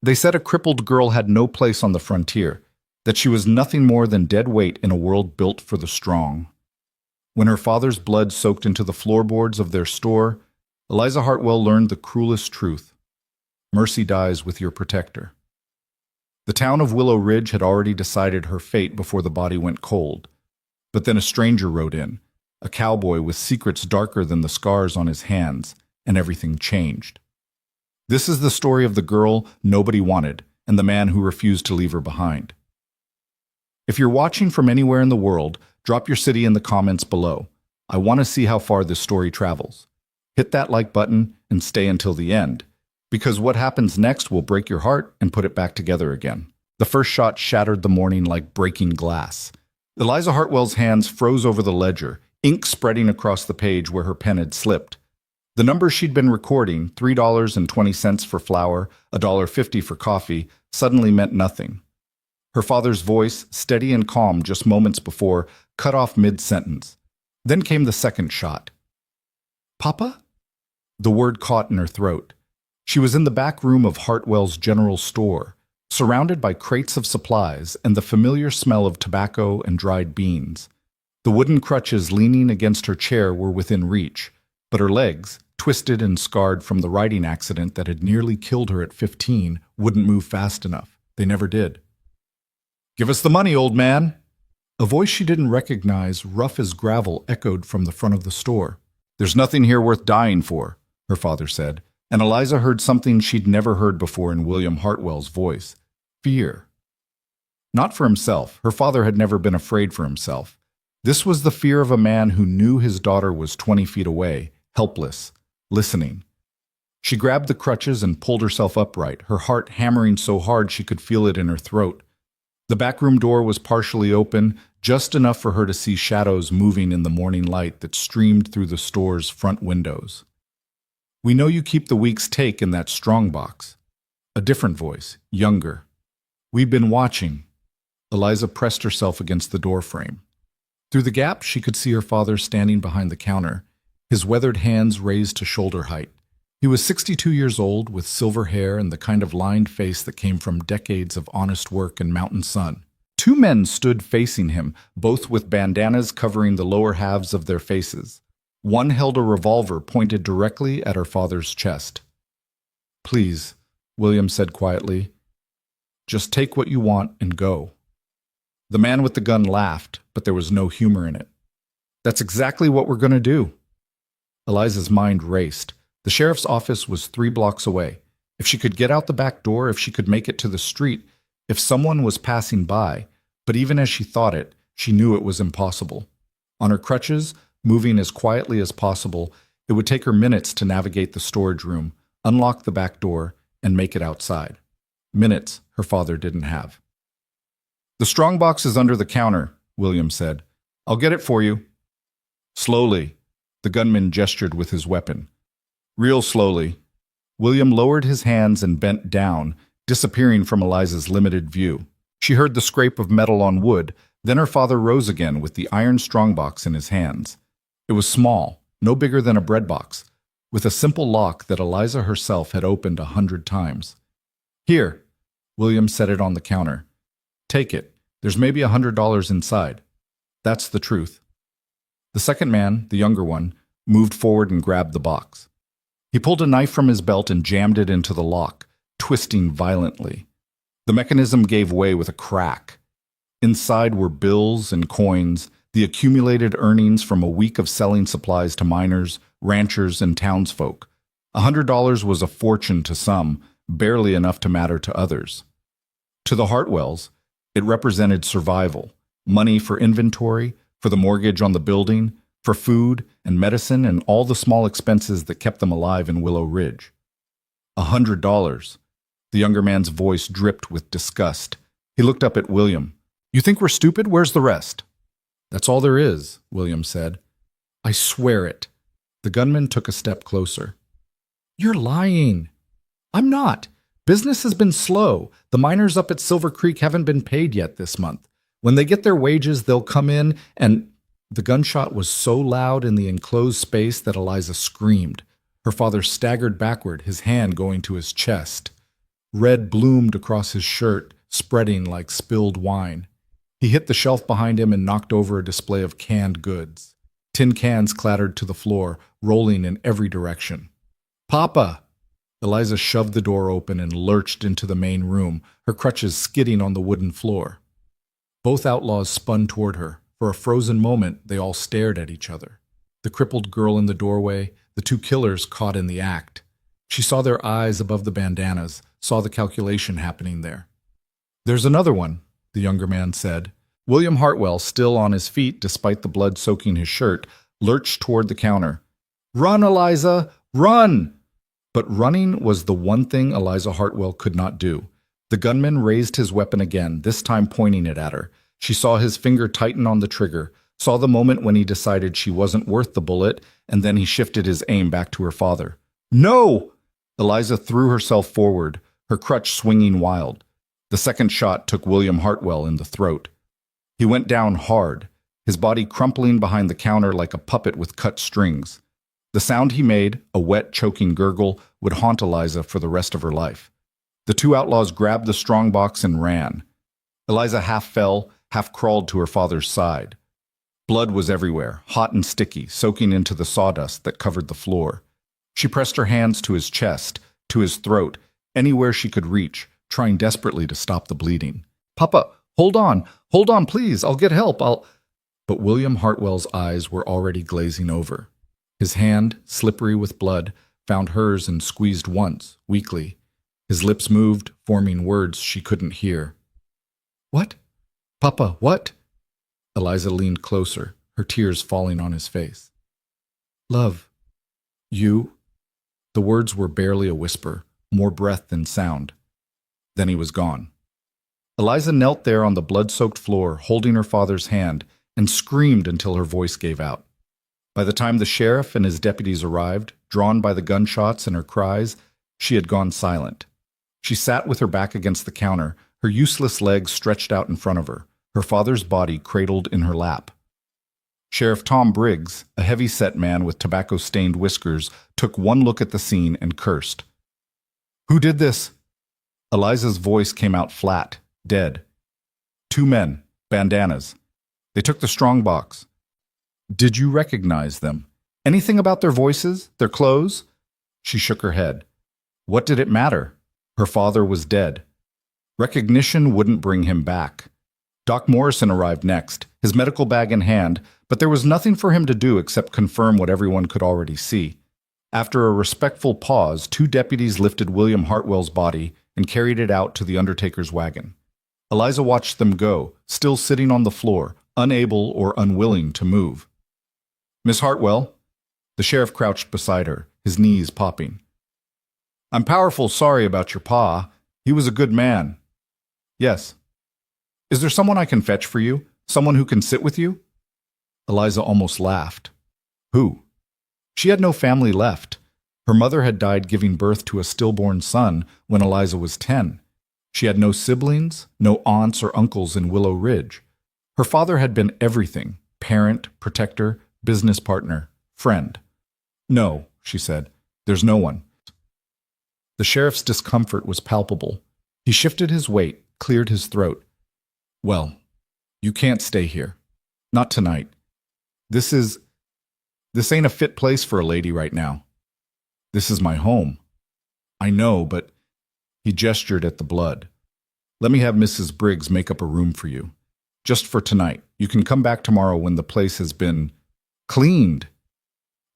They said a crippled girl had no place on the frontier, that she was nothing more than dead weight in a world built for the strong. When her father's blood soaked into the floorboards of their store, Eliza Hartwell learned the cruelest truth. Mercy dies with your protector. The town of Willow Ridge had already decided her fate before the body went cold. But then a stranger rode in, a cowboy with secrets darker than the scars on his hands, and everything changed. This is the story of the girl nobody wanted and the man who refused to leave her behind. If you're watching from anywhere in the world, drop your city in the comments below. I want to see how far this story travels. Hit that like button and stay until the end, because what happens next will break your heart and put it back together again. The first shot shattered the morning like breaking glass. Eliza Hartwell's hands froze over the ledger, ink spreading across the page where her pen had slipped. The numbers she'd been recording, $3.20 for flour, $1.50 for coffee, suddenly meant nothing. Her father's voice, steady and calm just moments before, cut off mid-sentence. Then came the second shot. "Papa?" The word caught in her throat. She was in the back room of Hartwell's general store, surrounded by crates of supplies and the familiar smell of tobacco and dried beans. The wooden crutches leaning against her chair were within reach, but her legs, twisted and scarred from the riding accident that had nearly killed her at 15, wouldn't move fast enough. They never did. "Give us the money, old man!" A voice she didn't recognize, rough as gravel, echoed from the front of the store. "There's nothing here worth dying for," her father said, and Eliza heard something she'd never heard before in William Hartwell's voice. Fear. Not for himself. Her father had never been afraid for himself. This was the fear of a man who knew his daughter was 20 feet away, helpless, listening. She grabbed the crutches and pulled herself upright, her heart hammering so hard she could feel it in her throat. The backroom door was partially open, just enough for her to see shadows moving in the morning light that streamed through the store's front windows. "We know you keep the week's take in that strong box." A different voice, younger. "We've been watching." Eliza pressed herself against the doorframe. Through the gap, she could see her father standing behind the counter, his weathered hands raised to shoulder height. He was 62 years old, with silver hair and the kind of lined face that came from decades of honest work and mountain sun. Two men stood facing him, both with bandanas covering the lower halves of their faces. One held a revolver pointed directly at her father's chest. "Please," William said quietly, "just take what you want and go." The man with the gun laughed, but there was no humor in it. "That's exactly what we're going to do." Eliza's mind raced. The sheriff's office was 3 blocks away. If she could get out the back door, if she could make it to the street, if someone was passing by, but even as she thought it, she knew it was impossible. On her crutches, moving as quietly as possible, it would take her minutes to navigate the storage room, unlock the back door, and make it outside. Minutes her father didn't have. "The strongbox is under the counter," William said. "I'll get it for you." Slowly, the gunman gestured with his weapon. Real slowly, William lowered his hands and bent down, disappearing from Eliza's limited view. She heard the scrape of metal on wood, then her father rose again with the iron strongbox in his hands. It was small, no bigger than a bread box, with a simple lock that Eliza herself had opened 100 times. "Here," William set it on the counter. "Take it. There's maybe $100 inside." That's the truth. The second man, the younger one, moved forward and grabbed the box. He pulled a knife from his belt and jammed it into the lock, twisting violently. The mechanism gave way with a crack. Inside were bills and coins, the accumulated earnings from a week of selling supplies to miners, ranchers, and townsfolk. $100 was a fortune to some, barely enough to matter to others. To the Hartwells, it represented survival, money for inventory, for the mortgage on the building, for food and medicine and all the small expenses that kept them alive in Willow Ridge. $100. The younger man's voice dripped with disgust. He looked up at William. "You think we're stupid? Where's the rest?" "That's all there is," William said. "I swear it." The gunman took a step closer. "You're lying." "I'm not. Business has been slow. The miners up at Silver Creek haven't been paid yet this month. When they get their wages, they'll come in and—" The gunshot was so loud in the enclosed space that Eliza screamed. Her father staggered backward, his hand going to his chest. Red bloomed across his shirt, spreading like spilled wine. He hit the shelf behind him and knocked over a display of canned goods. Tin cans clattered to the floor, rolling in every direction. "Papa!" Eliza shoved the door open and lurched into the main room, her crutches skidding on the wooden floor. Both outlaws spun toward her. For a frozen moment, they all stared at each other. The crippled girl in the doorway, the two killers caught in the act. She saw their eyes above the bandanas, saw the calculation happening there. "There's another one," the younger man said. William Hartwell, still on his feet despite the blood soaking his shirt, lurched toward the counter. "Run, Eliza! Run!" But running was the one thing Eliza Hartwell could not do. The gunman raised his weapon again, this time pointing it at her. She saw his finger tighten on the trigger, saw the moment when he decided she wasn't worth the bullet, and then he shifted his aim back to her father. "No!" Eliza threw herself forward, her crutch swinging wild. The second shot took William Hartwell in the throat. He went down hard, his body crumpling behind the counter like a puppet with cut strings. The sound he made, a wet, choking gurgle, would haunt Eliza for the rest of her life. The two outlaws grabbed the strongbox and ran. Eliza half fell, half crawled to her father's side. Blood was everywhere, hot and sticky, soaking into the sawdust that covered the floor. She pressed her hands to his chest, to his throat, anywhere she could reach, trying desperately to stop the bleeding. "Papa, hold on, please, I'll get help, But William Hartwell's eyes were already glazing over. His hand, slippery with blood, found hers and squeezed once, weakly. His lips moved, forming words she couldn't hear. "What? Papa, what?" Eliza leaned closer, her tears falling on his face. "Love. You." The words were barely a whisper, more breath than sound. Then he was gone. Eliza knelt there on the blood-soaked floor, holding her father's hand, and screamed until her voice gave out. By the time the sheriff and his deputies arrived, drawn by the gunshots and her cries, she had gone silent. She sat with her back against the counter, her useless legs stretched out in front of her, her father's body cradled in her lap. Sheriff Tom Briggs, a heavy-set man with tobacco-stained whiskers, took one look at the scene and cursed. "Who did this?" Eliza's voice came out flat, dead. "Two men, bandanas. They took the strongbox." "Did you recognize them? Anything about their voices, their clothes?" She shook her head. What did it matter? Her father was dead. Recognition wouldn't bring him back. Doc Morrison arrived next, his medical bag in hand, but there was nothing for him to do except confirm what everyone could already see. After a respectful pause, two deputies lifted William Hartwell's body and carried it out to the undertaker's wagon. Eliza watched them go, still sitting on the floor, unable or unwilling to move. "Miss Hartwell?" The sheriff crouched beside her, his knees popping. "I'm powerful sorry about your pa. He was a good man." "Yes." "Is there someone I can fetch for you? Someone who can sit with you?" Eliza almost laughed. "Who?" She had no family left. Her mother had died giving birth to a stillborn son when Eliza was 10. She had no siblings, no aunts or uncles in Willow Ridge. Her father had been everything: parent, protector, business partner, friend. "No," she said, "there's no one." The sheriff's discomfort was palpable. He shifted his weight, cleared his throat. "Well, you can't stay here. Not tonight. This ain't a fit place for a lady right now. This is my home." "I know, but—" He gestured at the blood. "Let me have Mrs. Briggs make up a room for you. Just for tonight. You can come back tomorrow when the place has been cleaned."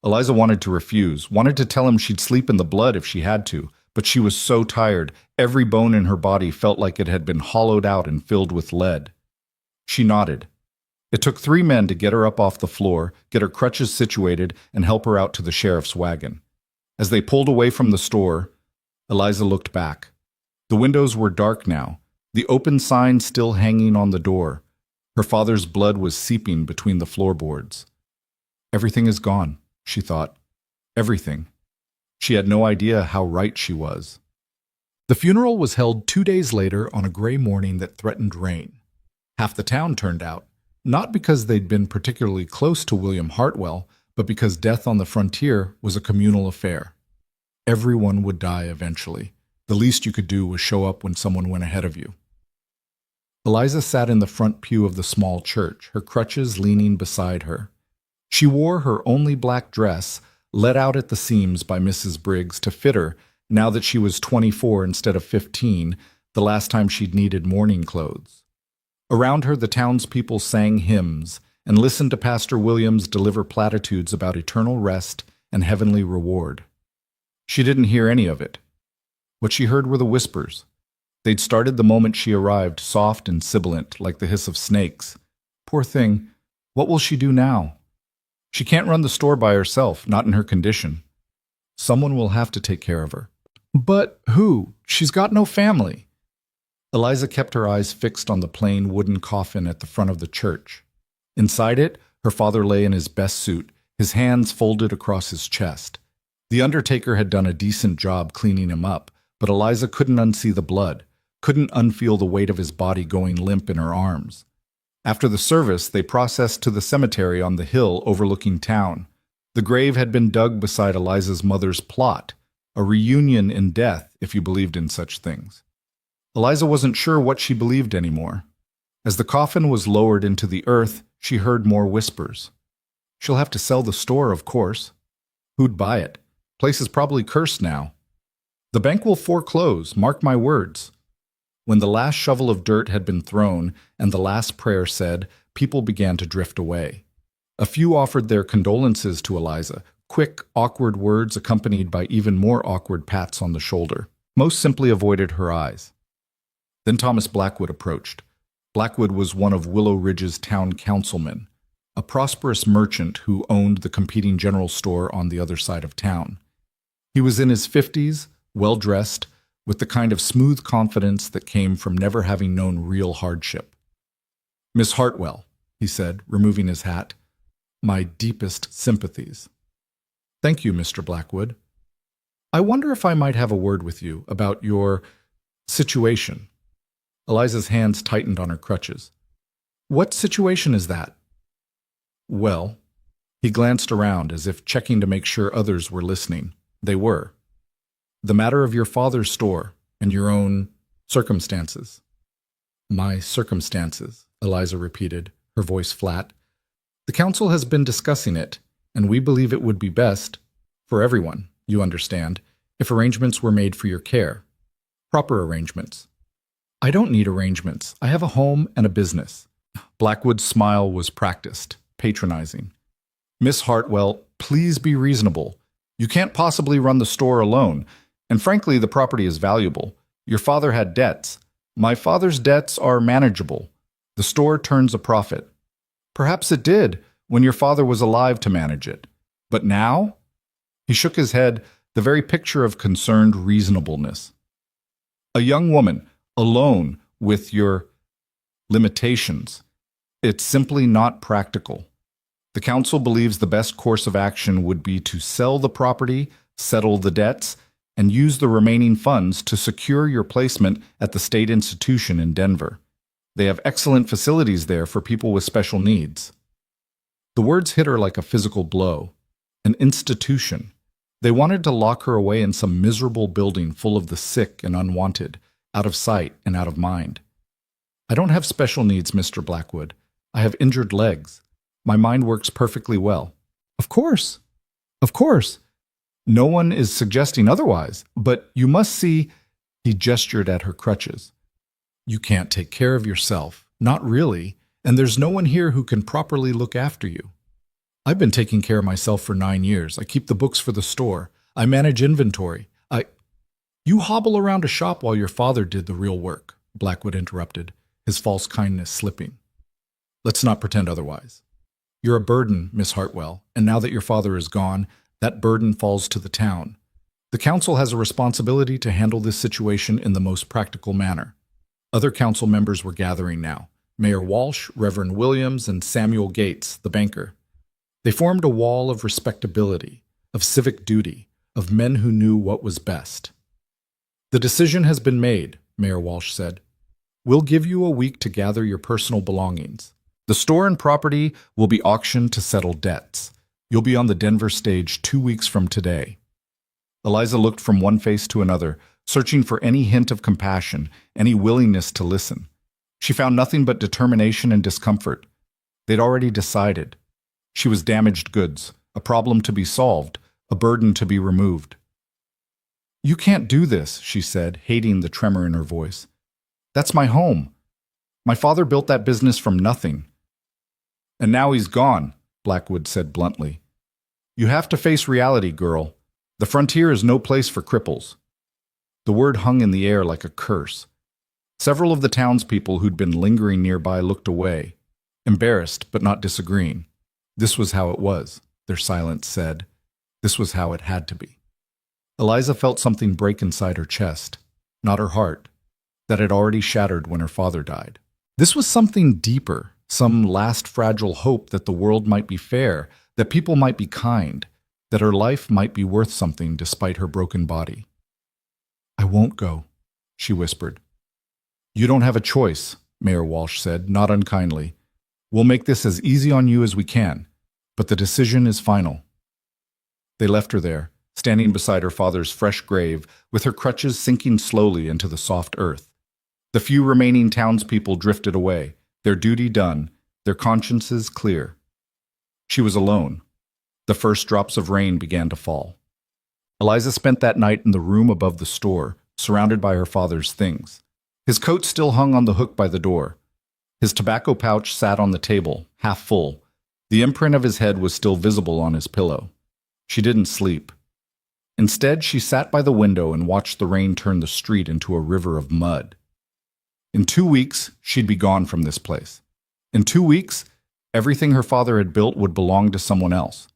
Eliza wanted to refuse, wanted to tell him she'd sleep in the blood if she had to, but she was so tired, every bone in her body felt like it had been hollowed out and filled with lead. She nodded. It took 3 men to get her up off the floor, get her crutches situated, and help her out to the sheriff's wagon. As they pulled away from the store, Eliza looked back. The windows were dark now, the open sign still hanging on the door. Her father's blood was seeping between the floorboards. Everything is gone, she thought. Everything. She had no idea how right she was. The funeral was held 2 days later on a gray morning that threatened rain. Half the town turned out, not because they'd been particularly close to William Hartwell, but because death on the frontier was a communal affair. Everyone would die eventually. The least you could do was show up when someone went ahead of you. Eliza sat in the front pew of the small church, her crutches leaning beside her. She wore her only black dress, let out at the seams by Mrs. Briggs to fit her now that she was 24 instead of 15, the last time she'd needed mourning clothes. Around her, the townspeople sang hymns and listened to Pastor Williams deliver platitudes about eternal rest and heavenly reward. She didn't hear any of it. What she heard were the whispers. They'd started the moment she arrived, soft and sibilant, like the hiss of snakes. Poor thing, what will she do now? She can't run the store by herself, not in her condition. Someone will have to take care of her. But who? She's got no family. Eliza kept her eyes fixed on the plain wooden coffin at the front of the church. Inside it, her father lay in his best suit, his hands folded across his chest. The undertaker had done a decent job cleaning him up, but Eliza couldn't unsee the blood, couldn't unfeel the weight of his body going limp in her arms. After the service, they processed to the cemetery on the hill overlooking town. The grave had been dug beside Eliza's mother's plot, a reunion in death, if you believed in such things. Eliza wasn't sure what she believed anymore. As the coffin was lowered into the earth, she heard more whispers. She'll have to sell the store, of course. Who'd buy it? Place is probably cursed now. The bank will foreclose, mark my words. When the last shovel of dirt had been thrown and the last prayer said, people began to drift away. A few offered their condolences to Eliza, quick, awkward words accompanied by even more awkward pats on the shoulder. Most simply avoided her eyes. Then Thomas Blackwood approached. Blackwood was one of Willow Ridge's town councilmen, a prosperous merchant who owned the competing general store on the other side of town. He was in his 50s, well-dressed, with the kind of smooth confidence that came from never having known real hardship. "Miss Hartwell," he said, removing his hat, "my deepest sympathies." "Thank you, Mr. Blackwood. I wonder if I might have a word with you about your situation." Eliza's hands tightened on her crutches. "What situation is that?" "Well," he glanced around as if checking to make sure others were listening. They were. "The matter of your father's store and your own circumstances." "My circumstances," Eliza repeated, her voice flat. "The council has been discussing it, and we believe it would be best, for everyone, you understand, if arrangements were made for your care. Proper arrangements." "I don't need arrangements. I have a home and a business." Blackwood's smile was practiced, patronizing. "Miss Hartwell, please be reasonable. You can't possibly run the store alone, and frankly, the property is valuable. Your father had debts. My father's debts are manageable. The store turns a profit. Perhaps it did when your father was alive to manage it. But now?" He shook his head, the very picture of concerned reasonableness. "A young woman, alone with your limitations. It's simply not practical. The council believes the best course of action would be to sell the property, settle the debts, and use the remaining funds to secure your placement at the state institution in Denver. They have excellent facilities there for people with special needs." The words hit her like a physical blow. An institution. They wanted to lock her away in some miserable building full of the sick and unwanted, out of sight and out of mind. "I don't have special needs, Mr. Blackwood. I have injured legs. My mind works perfectly well." "Of course. Of course. No one is suggesting otherwise. But you must see," he gestured at her crutches. "You can't take care of yourself. Not really. And there's no one here who can properly look after you. I've been taking care of myself for 9 years. I keep the books for the store. I manage inventory. You hobble around a shop while your father did the real work," Blackwood interrupted, his false kindness slipping. "Let's not pretend otherwise. You're a burden, Miss Hartwell, and now that your father is gone, that burden falls to the town. The council has a responsibility to handle this situation in the most practical manner." Other council members were gathering now. Mayor Walsh, Reverend Williams, and Samuel Gates, the banker. They formed a wall of respectability, of civic duty, of men who knew what was best. "The decision has been made," Mayor Walsh said. "We'll give you a week to gather your personal belongings. The store and property will be auctioned to settle debts. You'll be on the Denver stage 2 weeks from today." Eliza looked from one face to another, searching for any hint of compassion, any willingness to listen. She found nothing but determination and discomfort. They'd already decided. She was damaged goods, a problem to be solved, a burden to be removed. "You can't do this," she said, hating the tremor in her voice. "That's my home. My father built that business from nothing." "And now he's gone," Blackwood said bluntly. "You have to face reality, girl. The frontier is no place for cripples." The word hung in the air like a curse. Several of the townspeople who'd been lingering nearby looked away, embarrassed but not disagreeing. This was how it was, their silence said. This was how it had to be. Eliza felt something break inside her chest, not her heart, that had already shattered when her father died. This was something deeper, some last fragile hope that the world might be fair, that people might be kind, that her life might be worth something despite her broken body. "I won't go," she whispered. "You don't have a choice," Mayor Walsh said, not unkindly. "We'll make this as easy on you as we can, but the decision is final." They left her there, standing beside her father's fresh grave, with her crutches sinking slowly into the soft earth. The few remaining townspeople drifted away, their duty done, their consciences clear. She was alone. The first drops of rain began to fall. Eliza spent that night in the room above the store, surrounded by her father's things. His coat still hung on the hook by the door. His tobacco pouch sat on the table, half full. The imprint of his head was still visible on his pillow. She didn't sleep. Instead, she sat by the window and watched the rain turn the street into a river of mud. In 2 weeks, she'd be gone from this place. In 2 weeks, everything her father had built would belong to someone else.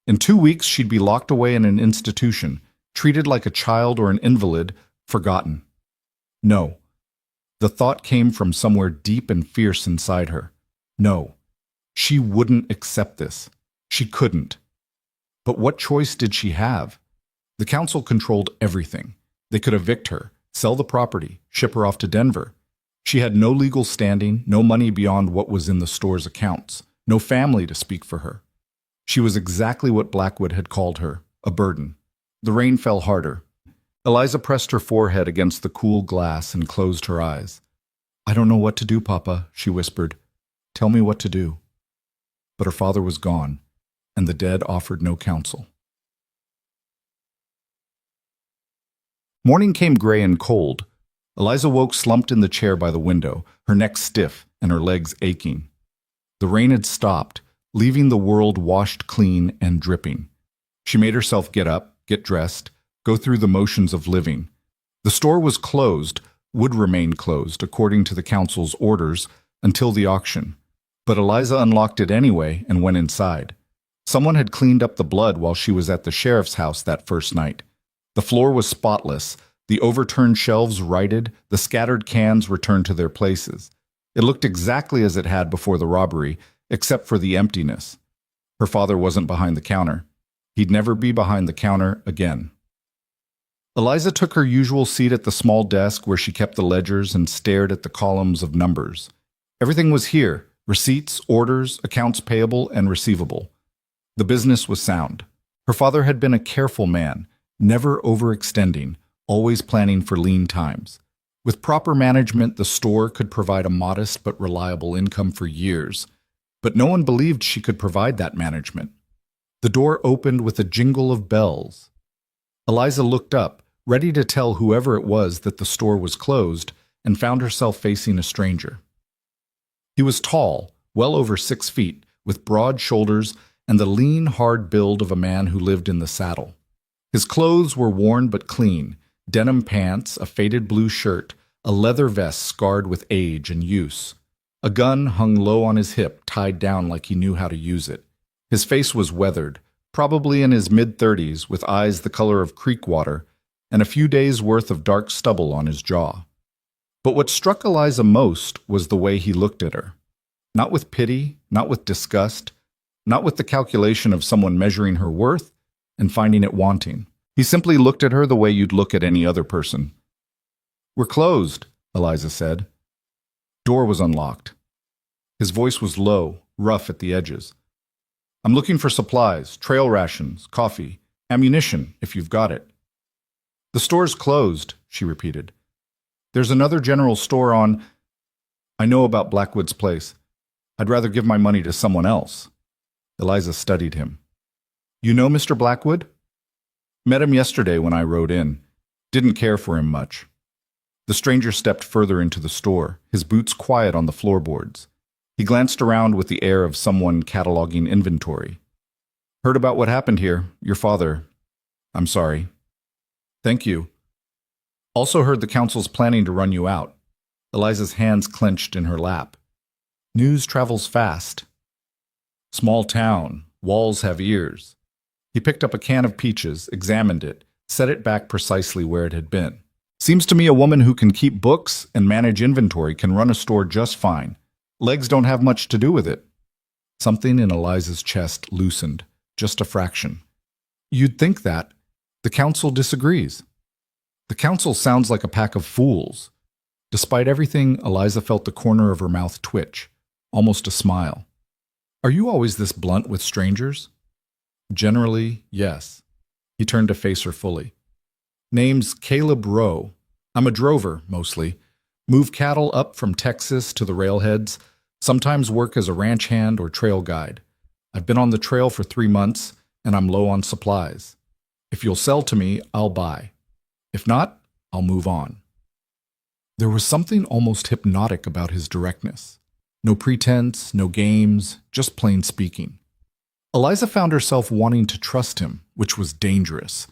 In 2 weeks, she'd be locked away in an institution, treated like a child or an invalid, forgotten. No. The thought came from somewhere deep and fierce inside her. No. She wouldn't accept this. She couldn't. But what choice did she have? The council controlled everything. They could evict her, sell the property, ship her off to Denver. She had no legal standing, no money beyond what was in the store's accounts, no family to speak for her. She was exactly what Blackwood had called her, a burden. The rain fell harder. Eliza pressed her forehead against the cool glass and closed her eyes. "I don't know what to do, Papa," she whispered. "Tell me what to do." But her father was gone, and the dead offered no counsel. Morning came gray and cold. Eliza woke slumped in the chair by the window, her neck stiff and her legs aching. The rain had stopped, leaving the world washed clean and dripping. She made herself get up, get dressed, go through the motions of living. The store was closed, would remain closed according to the council's orders until the auction. But Eliza unlocked it anyway and went inside. Someone had cleaned up the blood while she was at the sheriff's house that first night. The floor was spotless, the overturned shelves righted, the scattered cans returned to their places. It looked exactly as it had before the robbery, except for the emptiness. Her father wasn't behind the counter. He'd never be behind the counter again. Eliza took her usual seat at the small desk where she kept the ledgers and stared at the columns of numbers. Everything was here: receipts, orders, accounts payable and receivable. The business was sound. Her father had been a careful man, never overextending, always planning for lean times. With proper management, the store could provide a modest but reliable income for years. But no one believed she could provide that management. The door opened with a jingle of bells. Eliza looked up, ready to tell whoever it was that the store was closed, and found herself facing a stranger. He was tall, well over 6 feet, with broad shoulders and the lean, hard build of a man who lived in the saddle. His clothes were worn but clean: denim pants, a faded blue shirt, a leather vest scarred with age and use. A gun hung low on his hip, tied down like he knew how to use it. His face was weathered, probably in his mid-30s, with eyes the color of creek water, and a few days' worth of dark stubble on his jaw. But what struck Eliza most was the way he looked at her. Not with pity, not with disgust, not with the calculation of someone measuring her worth and finding it wanting. He simply looked at her the way you'd look at any other person. "We're closed," Eliza said. Door was unlocked. His voice was low, rough at the edges. "I'm looking for supplies, trail rations, coffee, ammunition, if you've got it." The store's closed, she repeated. There's another general store on... I know about Blackwood's place. I'd rather give my money to someone else. Eliza studied him. You know Mr. Blackwood? Met him yesterday when I rode in. Didn't care for him much. The stranger stepped further into the store, his boots quiet on the floorboards. He glanced around with the air of someone cataloging inventory. Heard about what happened here. Your father. I'm sorry. Thank you. Also heard the council's planning to run you out. Eliza's hands clenched in her lap. News travels fast. Small town. Walls have ears. He picked up a can of peaches, examined it, set it back precisely where it had been. Seems to me a woman who can keep books and manage inventory can run a store just fine. Legs don't have much to do with it. Something in Eliza's chest loosened, just a fraction. You'd think that. The council disagrees. The council sounds like a pack of fools. Despite everything, Eliza felt the corner of her mouth twitch, almost a smile. Are you always this blunt with strangers? Generally, yes. He turned to face her fully. Name's Caleb Rowe. I'm a drover, mostly. Move cattle up from Texas to the railheads, sometimes work as a ranch hand or trail guide. I've been on the trail for 3 months, and I'm low on supplies. If you'll sell to me, I'll buy. If not, I'll move on. There was something almost hypnotic about his directness. No pretense, no games, just plain speaking. Eliza found herself wanting to trust him, which was dangerous.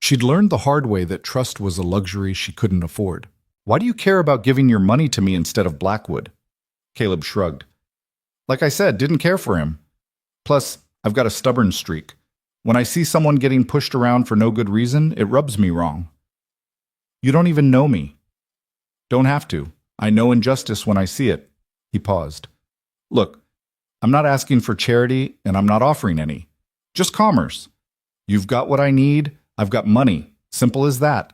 She'd learned the hard way that trust was a luxury she couldn't afford. Why do you care about giving your money to me instead of Blackwood? Caleb shrugged. Like I said, didn't care for him. Plus, I've got a stubborn streak. When I see someone getting pushed around for no good reason, it rubs me wrong. You don't even know me. Don't have to. I know injustice when I see it. He paused. Look, I'm not asking for charity, and I'm not offering any. Just commerce. You've got what I need, I've got money. Simple as that.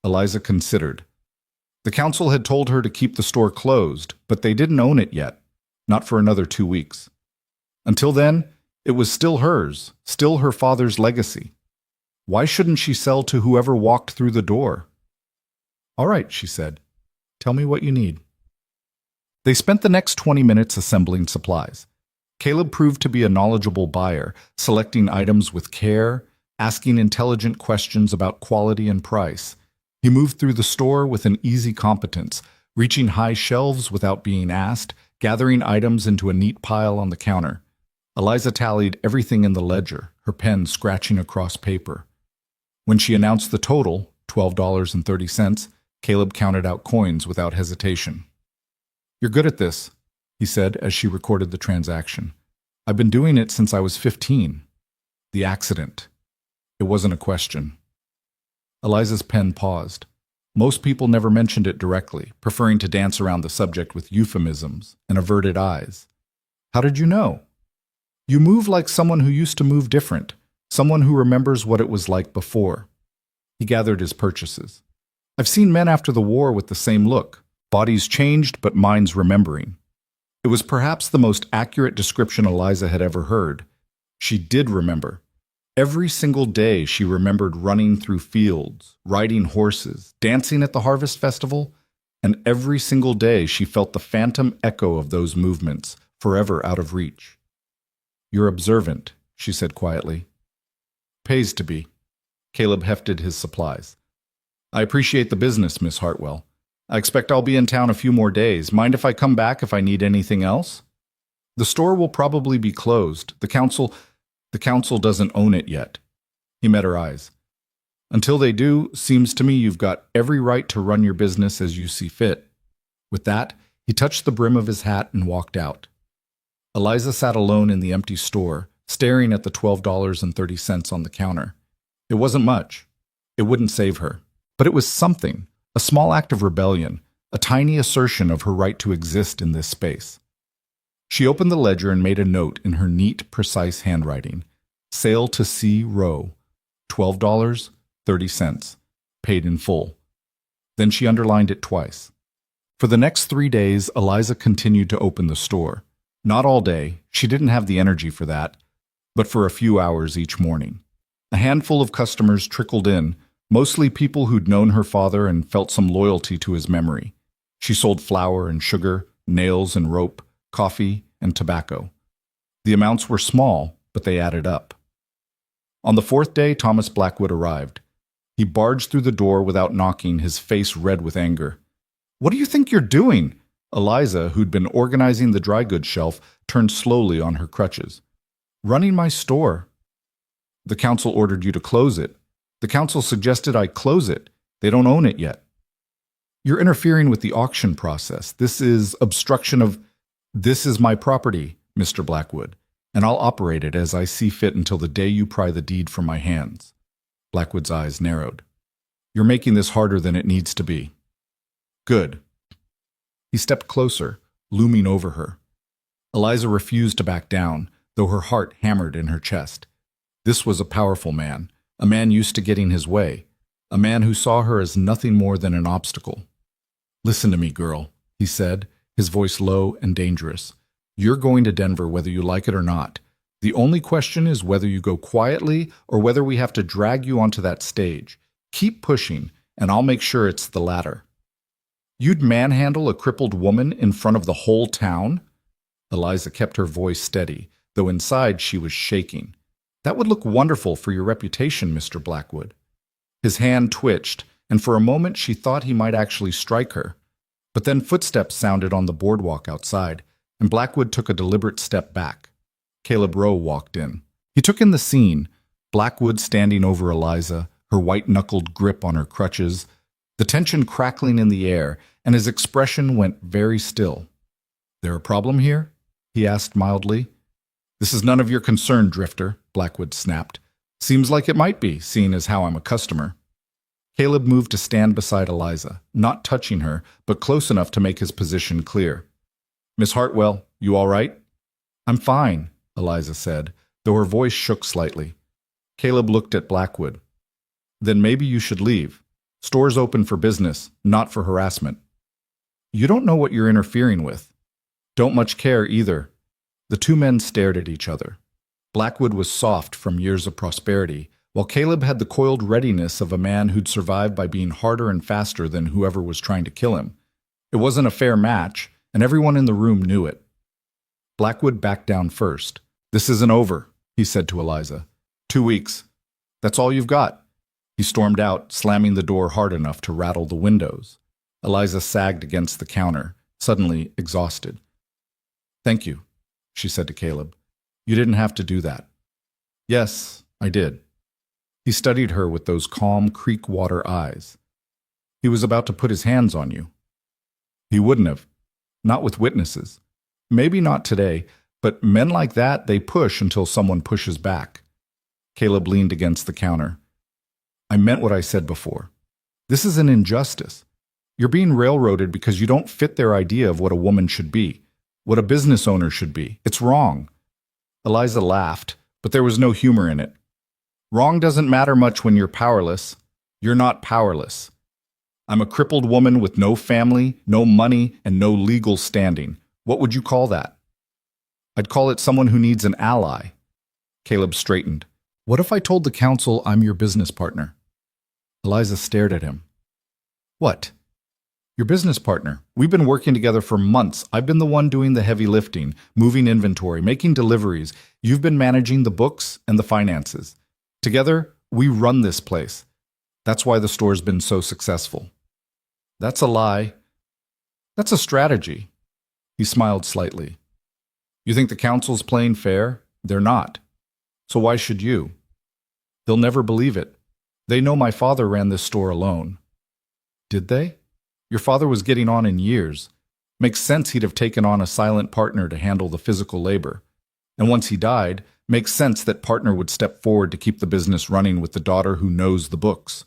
Eliza considered. The council had told her to keep the store closed, but they didn't own it yet. Not for another 2 weeks. Until then, it was still hers, still her father's legacy. Why shouldn't she sell to whoever walked through the door? All right, she said. Tell me what you need. They spent the next 20 minutes assembling supplies. Caleb proved to be a knowledgeable buyer, selecting items with care, asking intelligent questions about quality and price. He moved through the store with an easy competence, reaching high shelves without being asked, gathering items into a neat pile on the counter. Eliza tallied everything in the ledger, her pen scratching across paper. When she announced the total, $12.30, Caleb counted out coins without hesitation. You're good at this, he said as she recorded the transaction. I've been doing it since I was 15. The accident. It wasn't a question. Eliza's pen paused. Most people never mentioned it directly, preferring to dance around the subject with euphemisms and averted eyes. How did you know? You move like someone who used to move different, someone who remembers what it was like before. He gathered his purchases. I've seen men after the war with the same look. Bodies changed, but minds remembering. It was perhaps the most accurate description Eliza had ever heard. She did remember. Every single day she remembered running through fields, riding horses, dancing at the harvest festival, and every single day she felt the phantom echo of those movements, forever out of reach. You're observant, she said quietly. Pays to be. Caleb hefted his supplies. I appreciate the business, Miss Hartwell. I expect I'll be in town a few more days. Mind if I come back if I need anything else? The store will probably be closed. The council doesn't own it yet. He met her eyes. Until they do, seems to me you've got every right to run your business as you see fit. With that, he touched the brim of his hat and walked out. Eliza sat alone in the empty store, staring at the $12.30 on the counter. It wasn't much. It wouldn't save her. But it was something, a small act of rebellion, a tiny assertion of her right to exist in this space. She opened the ledger and made a note in her neat, precise handwriting. Sale to C. Rowe, $12.30, paid in full. Then she underlined it twice. For the next 3 days, Eliza continued to open the store. Not all day, she didn't have the energy for that, but for a few hours each morning. A handful of customers trickled in, Mostly people who'd known her father and felt some loyalty to his memory. She sold flour and sugar, nails and rope, coffee and tobacco. The amounts were small, but they added up. On the fourth day, Thomas Blackwood arrived. He barged through the door without knocking, his face red with anger. "What do you think you're doing?" Eliza, who'd been organizing the dry goods shelf, turned slowly on her crutches. "Running my store." "The council ordered you to close it. The council suggested I close it. They don't own it yet." "You're interfering with the auction process. This is obstruction of—" "This is my property, Mr. Blackwood, and I'll operate it as I see fit until the day you pry the deed from my hands." Blackwood's eyes narrowed. "You're making this harder than it needs to be." "Good." He stepped closer, looming over her. Eliza refused to back down, though her heart hammered in her chest. This was a powerful man, a man used to getting his way, a man who saw her as nothing more than an obstacle. "Listen to me, girl," he said, his voice low and dangerous. "You're going to Denver whether you like it or not. The only question is whether you go quietly or whether we have to drag you onto that stage. Keep pushing, and I'll make sure it's the latter." "You'd manhandle a crippled woman in front of the whole town?" Eliza kept her voice steady, though inside she was shaking. "That would look wonderful for your reputation, Mr. Blackwood." His hand twitched, and for a moment she thought he might actually strike her. But then footsteps sounded on the boardwalk outside, and Blackwood took a deliberate step back. Caleb Rowe walked in. He took in the scene, Blackwood standing over Eliza, her white-knuckled grip on her crutches, the tension crackling in the air, and his expression went very still. "There a problem here?" he asked mildly. "This is none of your concern, Drifter," Blackwood snapped. "Seems like it might be, seeing as how I'm a customer." Caleb moved to stand beside Eliza, not touching her, but close enough to make his position clear. "Miss Hartwell, you all right?" "I'm fine," Eliza said, though her voice shook slightly. Caleb looked at Blackwood. "Then maybe you should leave. Store's open for business, not for harassment." "You don't know what you're interfering with." "Don't much care either." The two men stared at each other. Blackwood was soft from years of prosperity, while Caleb had the coiled readiness of a man who'd survived by being harder and faster than whoever was trying to kill him. It wasn't a fair match, and everyone in the room knew it. Blackwood backed down first. "This isn't over," he said to Eliza. 2 weeks. That's all you've got." He stormed out, slamming the door hard enough to rattle the windows. Eliza sagged against the counter, suddenly exhausted. "Thank you," she said to Caleb. "You didn't have to do that." "Yes, I did." He studied her with those calm creek water eyes. "He was about to put his hands on you." "He wouldn't have. Not with witnesses. Maybe not today, but men like that, they push until someone pushes back." Caleb leaned against the counter. "I meant what I said before. This is an injustice. You're being railroaded because you don't fit their idea of what a woman should be, what a business owner should be. It's wrong." Eliza laughed, but there was no humor in it. "Wrong doesn't matter much when you're powerless. You're not powerless. I'm a crippled woman with no family, no money, and no legal standing. What would you call that?" "I'd call it someone who needs an ally." Caleb straightened. "What if I told the council I'm your business partner?" Eliza stared at him. "What?" "Your business partner. We've been working together for months. I've been the one doing the heavy lifting, moving inventory, making deliveries. You've been managing the books and the finances. Together, we run this place. That's why the store's been so successful." "That's a lie." "That's a strategy." He smiled slightly. "You think the council's playing fair? They're not. So why should you?" "They'll never believe it. They know my father ran this store alone." "Did they? Your father was getting on in years. Makes sense he'd have taken on a silent partner to handle the physical labor. And once he died, makes sense that partner would step forward to keep the business running with the daughter who knows the books."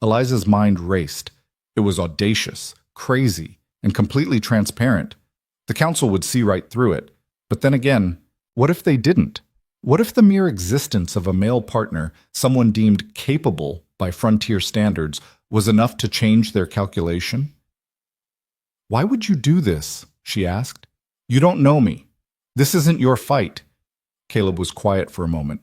Eliza's mind raced. It was audacious, crazy, and completely transparent. The council would see right through it. But then again, what if they didn't? What if the mere existence of a male partner, someone deemed capable by frontier standards, was enough to change their calculation? "Why would you do this?" she asked. "You don't know me. This isn't your fight." Caleb was quiet for a moment.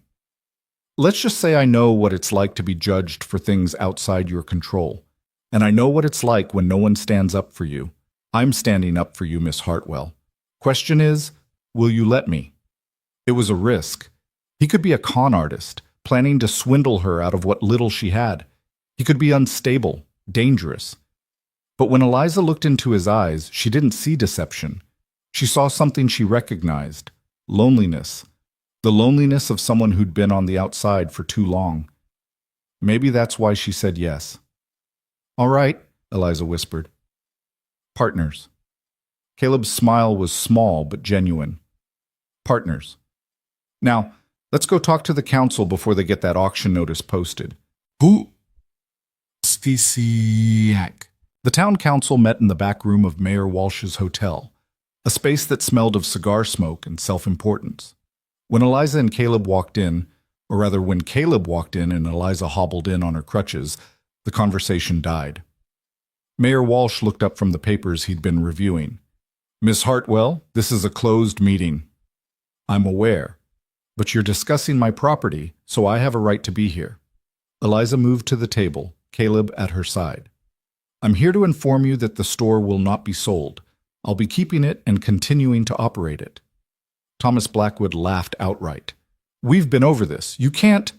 Let's just say I know what it's like to be judged for things outside your control. And I know what it's like when no one stands up for you. I'm standing up for you, Miss Hartwell. Question is, will you let me? It was a risk. He could be a con artist, planning to swindle her out of what little she had. He could be unstable, dangerous. But when Eliza looked into his eyes, she didn't see deception. She saw something she recognized: loneliness. The loneliness of someone who'd been on the outside for too long. Maybe that's why she said yes. All right, Eliza whispered. Partners. Caleb's smile was small but genuine. Partners. Now, let's go talk to the council before they get that auction notice posted. Who? Stisiak. The town council met in the back room of Mayor Walsh's hotel, a space that smelled of cigar smoke and self-importance. When Eliza and Caleb walked in, or rather when Caleb walked in and Eliza hobbled in on her crutches, the conversation died. Mayor Walsh looked up from the papers he'd been reviewing. Miss Hartwell, this is a closed meeting. I'm aware, but you're discussing my property, so I have a right to be here. Eliza moved to the table, Caleb at her side. I'm here to inform you that the store will not be sold. I'll be keeping it and continuing to operate it. Thomas Blackwood laughed outright. We've been over this. You can't.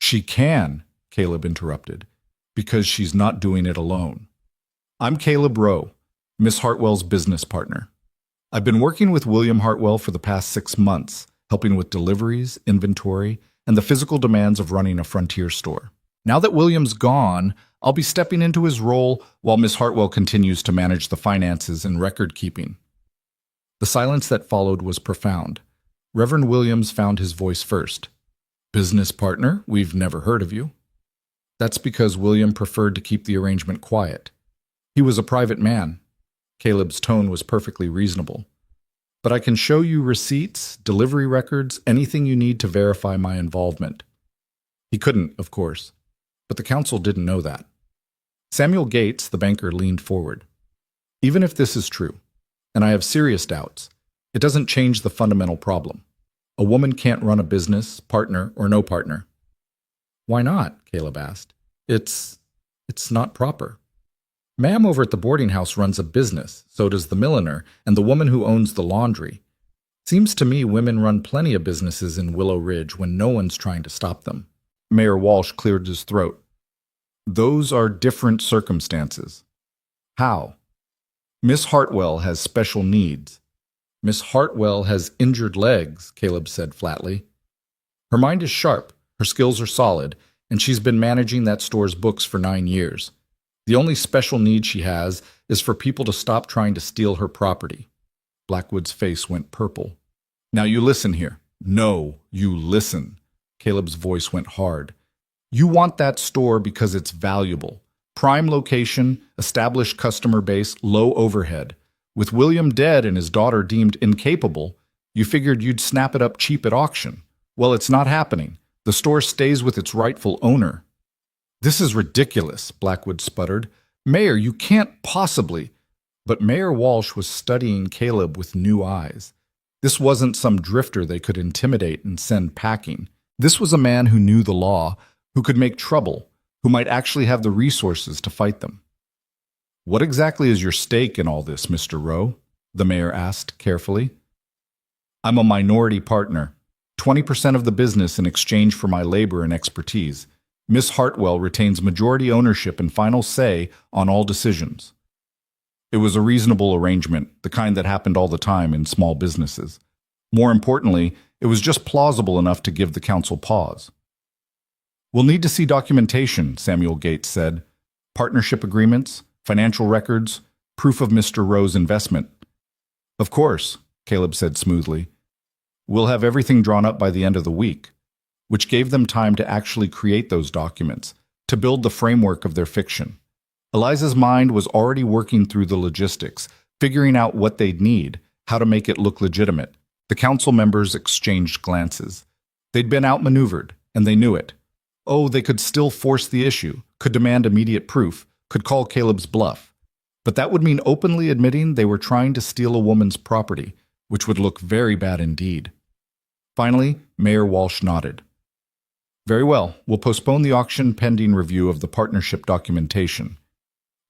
She can, Caleb interrupted, because she's not doing it alone. I'm Caleb Rowe, Miss Hartwell's business partner. I've been working with William Hartwell for the past 6 months, helping with deliveries, inventory, and the physical demands of running a frontier store. Now that William's gone, I'll be stepping into his role while Miss Hartwell continues to manage the finances and record keeping. The silence that followed was profound. Reverend Williams found his voice first. Business partner, we've never heard of you. That's because William preferred to keep the arrangement quiet. He was a private man. Caleb's tone was perfectly reasonable. But I can show you receipts, delivery records, anything you need to verify my involvement. He couldn't, of course, but the council didn't know that. Samuel Gates, the banker, leaned forward. Even if this is true, and I have serious doubts, it doesn't change the fundamental problem. A woman can't run a business, partner or no partner. Why not? Caleb asked. It's not proper. Ma'am over at the boarding house runs a business, so does the milliner and the woman who owns the laundry. Seems to me women run plenty of businesses in Willow Ridge when no one's trying to stop them. Mayor Walsh cleared his throat. Those are different circumstances. How? Miss Hartwell has special needs. Miss Hartwell has injured legs, Caleb said flatly. Her mind is sharp, her skills are solid, and she's been managing that store's books for 9 years. The only special need she has is for people to stop trying to steal her property. Blackwood's face went purple. Now you listen here. No, you listen. Caleb's voice went hard. You want that store because it's valuable. Prime location, established customer base, low overhead. With William dead and his daughter deemed incapable, you figured you'd snap it up cheap at auction. Well, it's not happening. The store stays with its rightful owner. This is ridiculous, Blackwood sputtered. Mayor, you can't possibly. But Mayor Walsh was studying Caleb with new eyes. This wasn't some drifter they could intimidate and send packing. This was a man who knew the law, who could make trouble, who might actually have the resources to fight them. What exactly is your stake in all this, Mr. Rowe? The mayor asked carefully. I'm a minority partner, 20% of the business in exchange for my labor and expertise. Miss Hartwell retains majority ownership and final say on all decisions. It was a reasonable arrangement, the kind that happened all the time in small businesses. More importantly, it was just plausible enough to give the council pause. We'll need to see documentation, Samuel Gates said. Partnership agreements, financial records, proof of Mr. Rowe's investment. Of course, Caleb said smoothly. We'll have everything drawn up by the end of the week, which gave them time to actually create those documents, to build the framework of their fiction. Eliza's mind was already working through the logistics, figuring out what they'd need, how to make it look legitimate. The council members exchanged glances. They'd been outmaneuvered, and they knew it. Oh, they could still force the issue, could demand immediate proof, could call Caleb's bluff. But that would mean openly admitting they were trying to steal a woman's property, which would look very bad indeed. Finally, Mayor Walsh nodded. Very well. We'll postpone the auction pending review of the partnership documentation.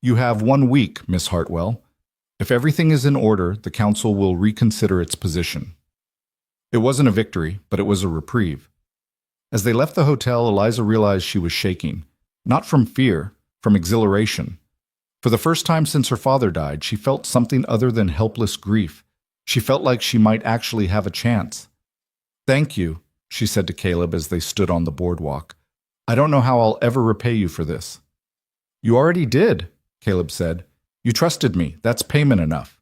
You have 1 week, Miss Hartwell. If everything is in order, the council will reconsider its position. It wasn't a victory, but it was a reprieve. As they left the hotel, Eliza realized she was shaking. Not from fear, from exhilaration. For the first time since her father died, she felt something other than helpless grief. She felt like she might actually have a chance. "Thank you," she said to Caleb as they stood on the boardwalk. "I don't know how I'll ever repay you for this." "You already did," Caleb said. "You trusted me. That's payment enough."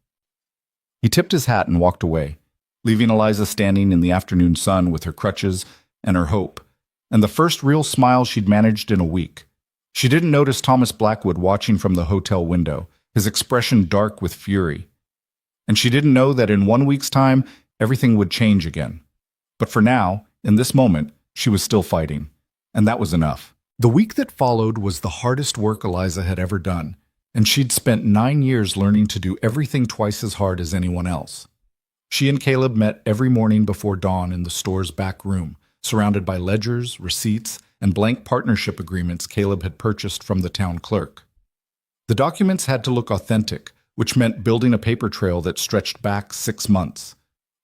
He tipped his hat and walked away, leaving Eliza standing in the afternoon sun with her crutches and her hope, and the first real smile she'd managed in a week. She didn't notice Thomas Blackwood watching from the hotel window, his expression dark with fury. And she didn't know that in 1 week's time, everything would change again. But for now, in this moment, she was still fighting, and that was enough. The week that followed was the hardest work Eliza had ever done, and she'd spent 9 years learning to do everything twice as hard as anyone else. She and Caleb met every morning before dawn in the store's back room, surrounded by ledgers, receipts, and blank partnership agreements Caleb had purchased from the town clerk. The documents had to look authentic, which meant building a paper trail that stretched back 6 months,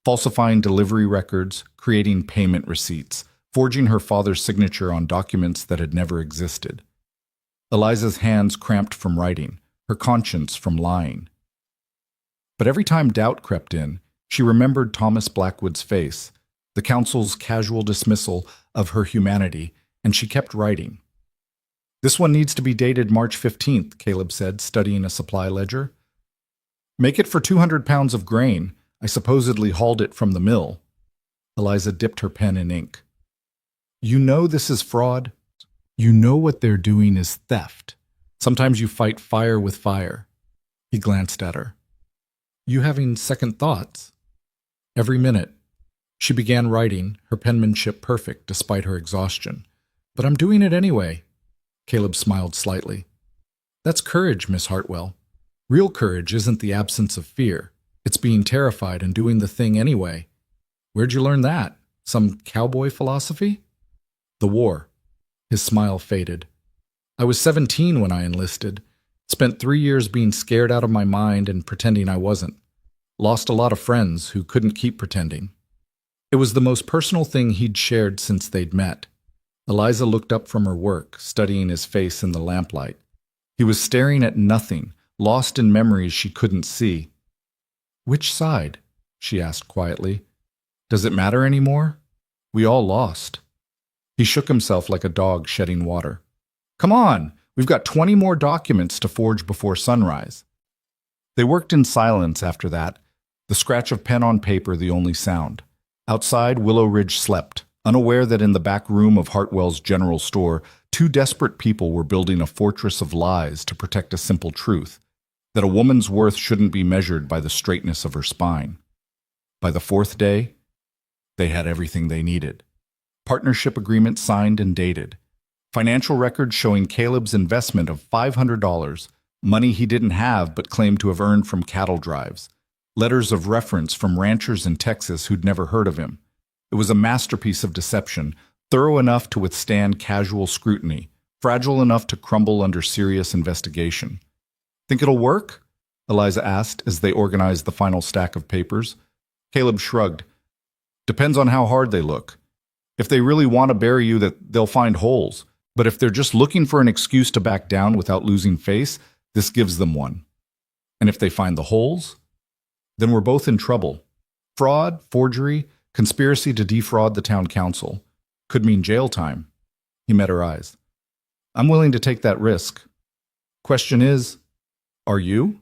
falsifying delivery records, creating payment receipts, forging her father's signature on documents that had never existed. Eliza's hands cramped from writing, her conscience from lying. But every time doubt crept in, she remembered Thomas Blackwood's face, the council's casual dismissal of her humanity, and she kept writing. "This one needs to be dated March 15th, Caleb said, studying a supply ledger. "Make it for 200 pounds of grain. I supposedly hauled it from the mill." Eliza dipped her pen in ink. "You know this is fraud. You know what they're doing is theft. Sometimes you fight fire with fire." He glanced at her. "You having second thoughts?" "Every minute." She began writing, her penmanship perfect despite her exhaustion. "But I'm doing it anyway." Caleb smiled slightly. "That's courage, Miss Hartwell. Real courage isn't the absence of fear. It's being terrified and doing the thing anyway. Where'd you learn that? Some cowboy philosophy?" "The war." His smile faded. "I was 17 when I enlisted. Spent 3 years being scared out of my mind and pretending I wasn't. Lost a lot of friends who couldn't keep pretending." It was the most personal thing he'd shared since they'd met. Eliza looked up from her work, studying his face in the lamplight. He was staring at nothing, lost in memories she couldn't see. "Which side?" she asked quietly. "Does it matter anymore? We all lost." He shook himself like a dog shedding water. "Come on, we've got 20 more documents to forge before sunrise." They worked in silence after that, the scratch of pen on paper the only sound. Outside, Willow Ridge slept, unaware that in the back room of Hartwell's general store, 2 desperate people were building a fortress of lies to protect a simple truth, that a woman's worth shouldn't be measured by the straightness of her spine. By the 4th day, they had everything they needed. Partnership agreement signed and dated. Financial records showing Caleb's investment of $500, money he didn't have but claimed to have earned from cattle drives. Letters of reference from ranchers in Texas who'd never heard of him. It was a masterpiece of deception, thorough enough to withstand casual scrutiny, fragile enough to crumble under serious investigation. "Think it'll work?" Eliza asked as they organized the final stack of papers. Caleb shrugged. "Depends on how hard they look. If they really want to bury you, they'll find holes. But if they're just looking for an excuse to back down without losing face, this gives them one. And if they find the holes, then we're both in trouble. Fraud, forgery, conspiracy to defraud the town council. Could mean jail time." He met her eyes. "I'm willing to take that risk. Question is, are you?"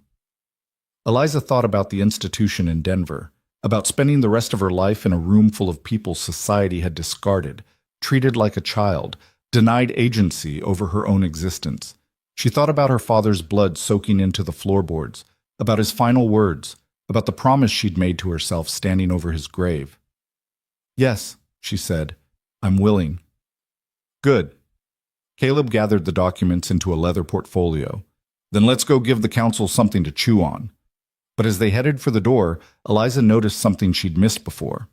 Eliza thought about the institution in Denver, about spending the rest of her life in a room full of people society had discarded, treated like a child, denied agency over her own existence. She thought about her father's blood soaking into the floorboards, about his final words, about the promise she'd made to herself standing over his grave. "Yes," she said, "I'm willing." "Good." Caleb gathered the documents into a leather portfolio. "Then let's go give the council something to chew on." But as they headed for the door, Eliza noticed something she'd missed before.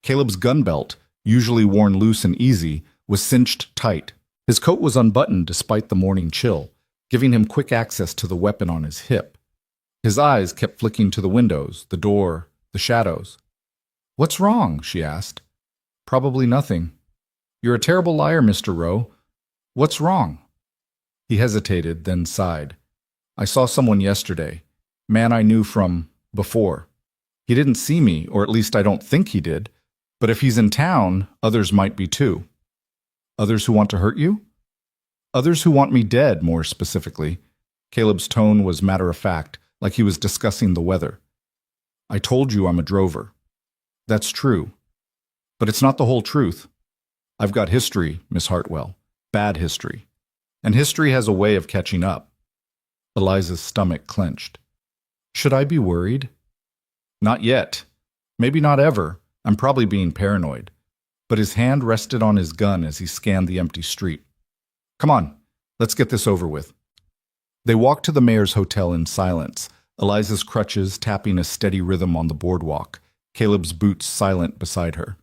Caleb's gun belt, usually worn loose and easy, was cinched tight. His coat was unbuttoned despite the morning chill, giving him quick access to the weapon on his hip. His eyes kept flicking to the windows, the door, the shadows. "What's wrong?" she asked. "Probably nothing." "You're a terrible liar, Mr. Rowe. What's wrong?" He hesitated, then sighed. "I saw someone yesterday. Man I knew from before. He didn't see me, or at least I don't think he did. But if he's in town, others might be too." "Others who want to hurt you?" "Others who want me dead, more specifically." Caleb's tone was matter-of-fact, like he was discussing the weather. "I told you I'm a drover." "That's true. But it's not the whole truth. I've got history, Miss Hartwell. Bad history. And history has a way of catching up." Eliza's stomach clenched. "Should I be worried?" "Not yet. Maybe not ever. I'm probably being paranoid." But his hand rested on his gun as he scanned the empty street. "Come on, let's get this over with." They walked to the mayor's hotel in silence, Eliza's crutches tapping a steady rhythm on the boardwalk, Caleb's boots silent beside her.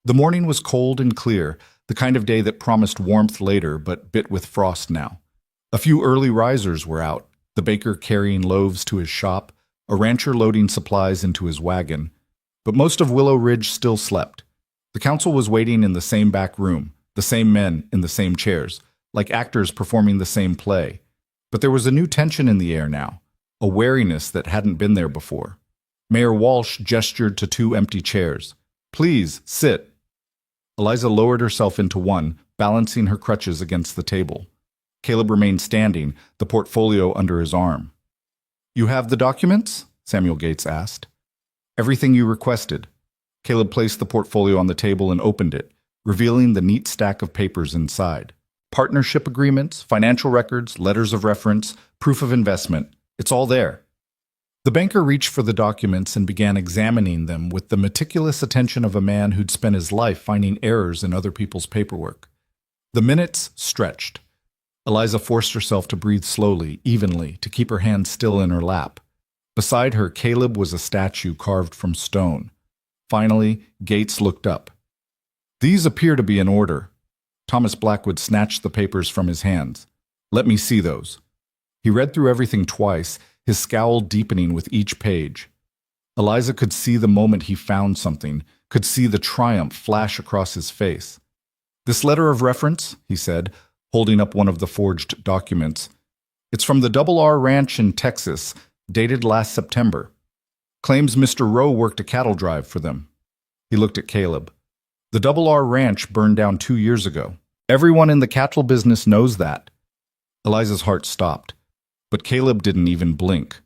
The morning was cold and clear, the kind of day that promised warmth later but bit with frost now. A few early risers were out, the baker carrying loaves to his shop, a rancher loading supplies into his wagon. But most of Willow Ridge still slept. The council was waiting in the same back room, the same men in the same chairs, like actors performing the same play. But there was a new tension in the air now, a wariness that hadn't been there before. Mayor Walsh gestured to two empty chairs. "Please, sit." Eliza lowered herself into one, balancing her crutches against the table. Caleb remained standing, the portfolio under his arm. "You have the documents?" Samuel Gates asked. "Everything you requested." Caleb placed the portfolio on the table and opened it, revealing the neat stack of papers inside. Partnership agreements, financial records, letters of reference, proof of investment. It's all there. The banker reached for the documents and began examining them with the meticulous attention of a man who'd spent his life finding errors in other people's paperwork. The minutes stretched. Eliza forced herself to breathe slowly, evenly, to keep her hands still in her lap. Beside her, Caleb was a statue carved from stone. Finally, Gates looked up. "These appear to be in order." Thomas Blackwood snatched the papers from his hands. "Let me see those." He read through everything twice, his scowl deepening with each page. Eliza could see the moment he found something, could see the triumph flash across his face. "This letter of reference," he said, holding up one of the forged documents. "It's from the Double R Ranch in Texas, dated last September. Claims Mr. Rowe worked a cattle drive for them." He looked at Caleb. "The Double R Ranch burned down 2 years ago. Everyone in the cattle business knows that." Eliza's heart stopped. But Caleb didn't even blink.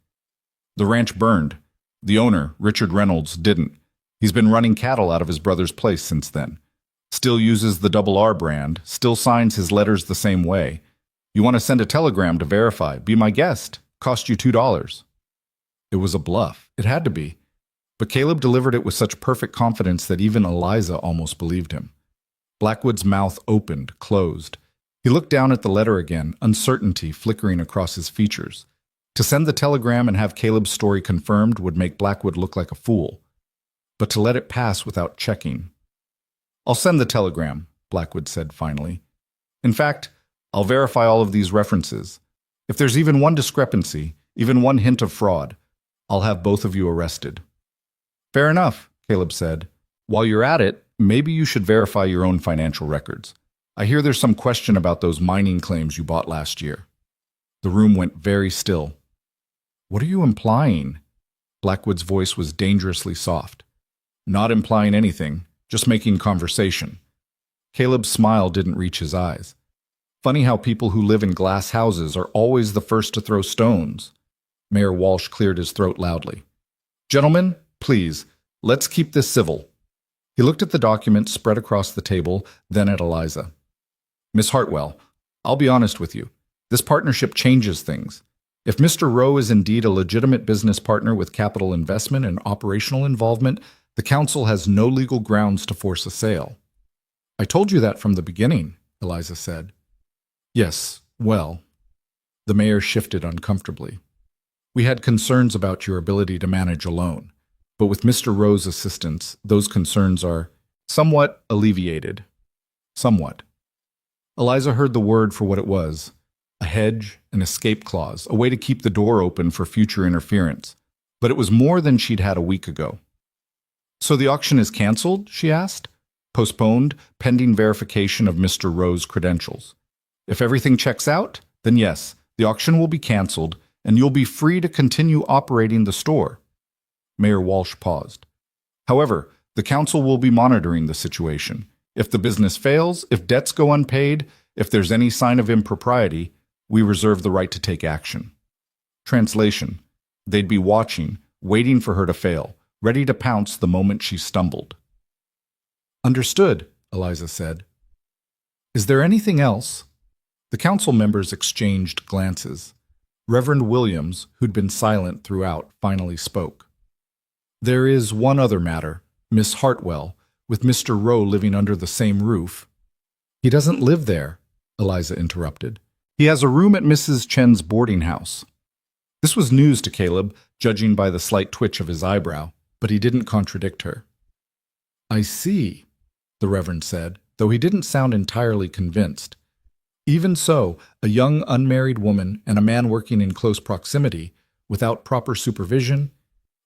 "The ranch burned. The owner, Richard Reynolds, didn't. He's been running cattle out of his brother's place since then. Still uses the Double R brand, still signs his letters the same way. You want to send a telegram to verify, be my guest. Cost you $2. It was a bluff. It had to be. But Caleb delivered it with such perfect confidence that even Eliza almost believed him. Blackwood's mouth opened, closed. He looked down at the letter again, uncertainty flickering across his features. To send the telegram and have Caleb's story confirmed would make Blackwood look like a fool. But to let it pass without checking. "I'll send the telegram," Blackwood said finally. "In fact, I'll verify all of these references. If there's even one discrepancy, even one hint of fraud, I'll have both of you arrested." "Fair enough," Caleb said. "While you're at it, maybe you should verify your own financial records. I hear there's some question about those mining claims you bought last year." The room went very still. "What are you implying?" Blackwood's voice was dangerously soft. "Not implying anything, just making conversation." Caleb's smile didn't reach his eyes. "Funny how people who live in glass houses are always the first to throw stones." Mayor Walsh cleared his throat loudly. "Gentlemen, please, let's keep this civil." He looked at the document spread across the table, then at Eliza. "Miss Hartwell, I'll be honest with you. This partnership changes things. If Mr. Rowe is indeed a legitimate business partner with capital investment and operational involvement, the council has no legal grounds to force a sale." "I told you that from the beginning," Eliza said. "Yes, well." The mayor shifted uncomfortably. "We had concerns about your ability to manage alone. But with Mr. Rowe's assistance, those concerns are somewhat alleviated." "Somewhat." Eliza heard the word for what it was: a hedge, an escape clause, a way to keep the door open for future interference. But it was more than she'd had a week ago. "So the auction is canceled?" she asked. "Postponed, pending verification of Mr. Rowe's credentials. If everything checks out, then yes, the auction will be canceled, and you'll be free to continue operating the store." Mayor Walsh paused. "However, the council will be monitoring the situation. If the business fails, if debts go unpaid, if there's any sign of impropriety, we reserve the right to take action." Translation: they'd be watching, waiting for her to fail, ready to pounce the moment she stumbled. "Understood," Eliza said. "Is there anything else?" The council members exchanged glances. Reverend Williams, who'd been silent throughout, finally spoke. "There is one other matter, Miss Hartwell, with Mr. Rowe living under the same roof." "He doesn't live there," Eliza interrupted. "He has a room at Mrs. Chen's boarding house." This was news to Caleb, judging by the slight twitch of his eyebrow, but he didn't contradict her. "I see," the Reverend said, though he didn't sound entirely convinced. "Even so, a young unmarried woman and a man working in close proximity, without proper supervision,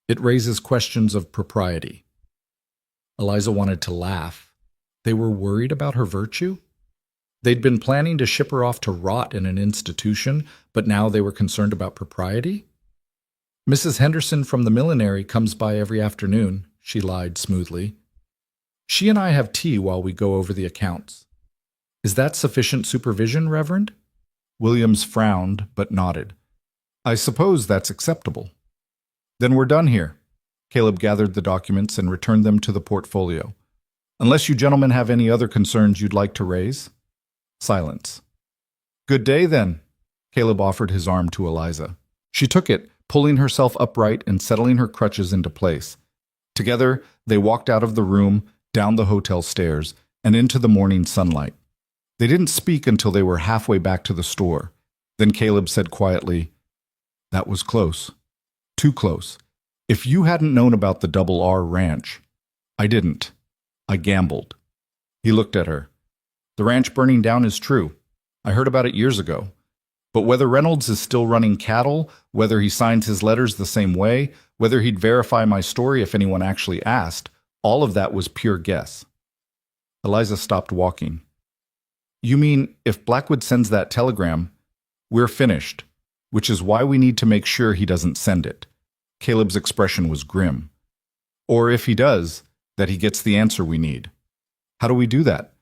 it raises questions of propriety." Eliza wanted to laugh. They were worried about her virtue? They'd been planning to ship her off to rot in an institution, but now they were concerned about propriety? "Mrs. Henderson from the millinery comes by every afternoon," she lied smoothly. "She and I have tea while we go over the accounts." "Is that sufficient supervision, Reverend?" Williams frowned, but nodded. "I suppose that's acceptable." "Then we're done here." Caleb gathered the documents and returned them to the portfolio. "Unless you gentlemen have any other concerns you'd like to raise?" Silence. "Good day, then." Caleb offered his arm to Eliza. She took it, pulling herself upright and settling her crutches into place. Together, they walked out of the room, down the hotel stairs, and into the morning sunlight. They didn't speak until they were halfway back to the store. Then Caleb said quietly, "That was close. Too close. If you hadn't known about the Double R Ranch—" "I didn't. I gambled." He looked at her. "The ranch burning down is true. I heard about it years ago. But whether Reynolds is still running cattle, whether he signs his letters the same way, whether he'd verify my story if anyone actually asked, all of that was pure guess." Eliza stopped walking. "You mean, if Blackwood sends that telegram, we're finished, which is why we need to make sure he doesn't send it." Caleb's expression was grim. "Or if he does, that he gets the answer we need. How do we do that?"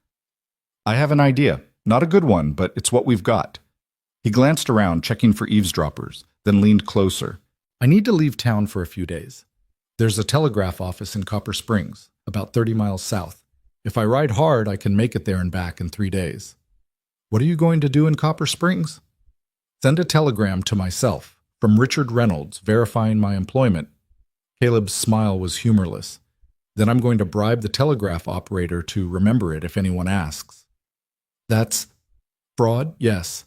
"I have an idea. Not a good one, but it's what we've got." He glanced around, checking for eavesdroppers, then leaned closer. "I need to leave town for a few days. There's a telegraph office in Copper Springs, about 30 miles south. If I ride hard, I can make it there and back in 3 days." "What are you going to do in Copper Springs?" "Send a telegram to myself, from Richard Reynolds, verifying my employment." Caleb's smile was humorless. "Then I'm going to bribe the telegraph operator to remember it if anyone asks." "That's fraud?" "Yes.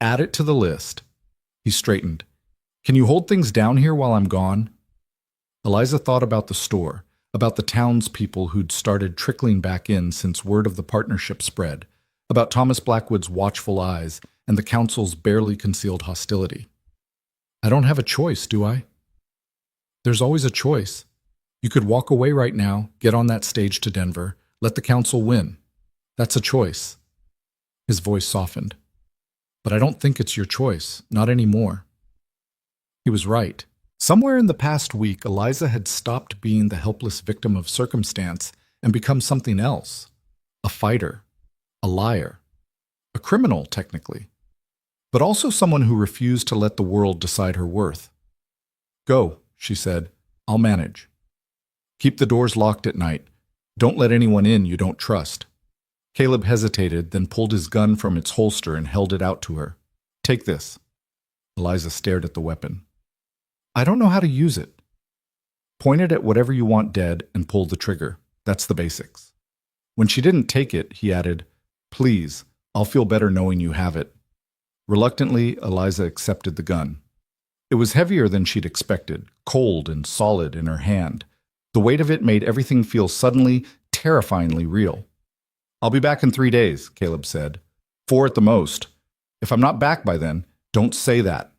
Add it to the list." He straightened. "Can you hold things down here while I'm gone?" Eliza thought about the store, about the townspeople who'd started trickling back in since word of the partnership spread, about Thomas Blackwood's watchful eyes and the council's barely concealed hostility. "I don't have a choice, do I?" "There's always a choice. You could walk away right now, get on that stage to Denver, let the council win. That's a choice." His voice softened. "But I don't think it's your choice, not anymore." He was right. Somewhere in the past week, Eliza had stopped being the helpless victim of circumstance and become something else. A fighter. A liar. A criminal, technically. But also someone who refused to let the world decide her worth. "Go," she said. "I'll manage. Keep the doors locked at night. Don't let anyone in you don't trust." Caleb hesitated, then pulled his gun from its holster and held it out to her. "Take this." Eliza stared at the weapon. "I don't know how to use it." "Point it at whatever you want dead and pull the trigger. That's the basics." When she didn't take it, he added, "Please, I'll feel better knowing you have it." Reluctantly, Eliza accepted the gun. It was heavier than she'd expected, cold and solid in her hand. The weight of it made everything feel suddenly, terrifyingly real. "I'll be back in 3 days," Caleb said. 4 at the most. If I'm not back by then, don't say that.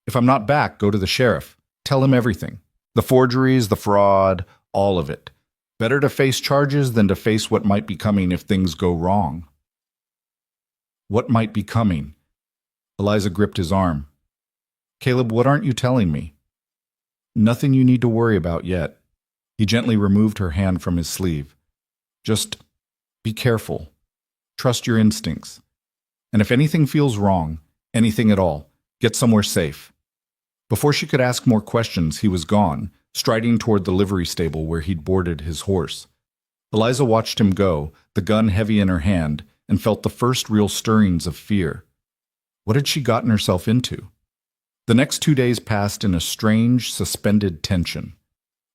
If I'm not back, go to the sheriff. Tell him everything. The forgeries, the fraud, all of it. Better to face charges than to face what might be coming if things go wrong. What might be coming? Eliza gripped his arm. Caleb, what aren't you telling me? Nothing you need to worry about yet. He gently removed her hand from his sleeve. Just be careful. Trust your instincts. And if anything feels wrong, anything at all, get somewhere safe. Before she could ask more questions, he was gone, striding toward the livery stable where he'd boarded his horse. Eliza watched him go, the gun heavy in her hand, and felt the first real stirrings of fear. What had she gotten herself into? The next 2 days passed in a strange, suspended tension.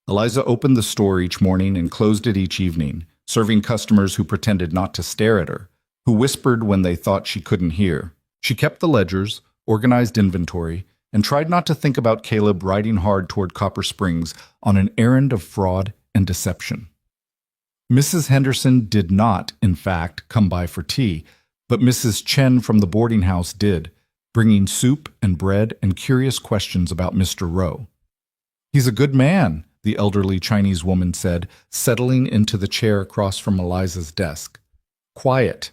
Eliza opened the store each morning and closed it each evening, serving customers who pretended not to stare at her, who whispered when they thought she couldn't hear. She kept the ledgers, organized inventory, and tried not to think about Caleb riding hard toward Copper Springs on an errand of fraud and deception. Mrs. Henderson did not, in fact, come by for tea, but Mrs. Chen from the boarding house did, bringing soup and bread and curious questions about Mr. Rowe. He's a good man, the elderly Chinese woman said, settling into the chair across from Eliza's desk. Quiet,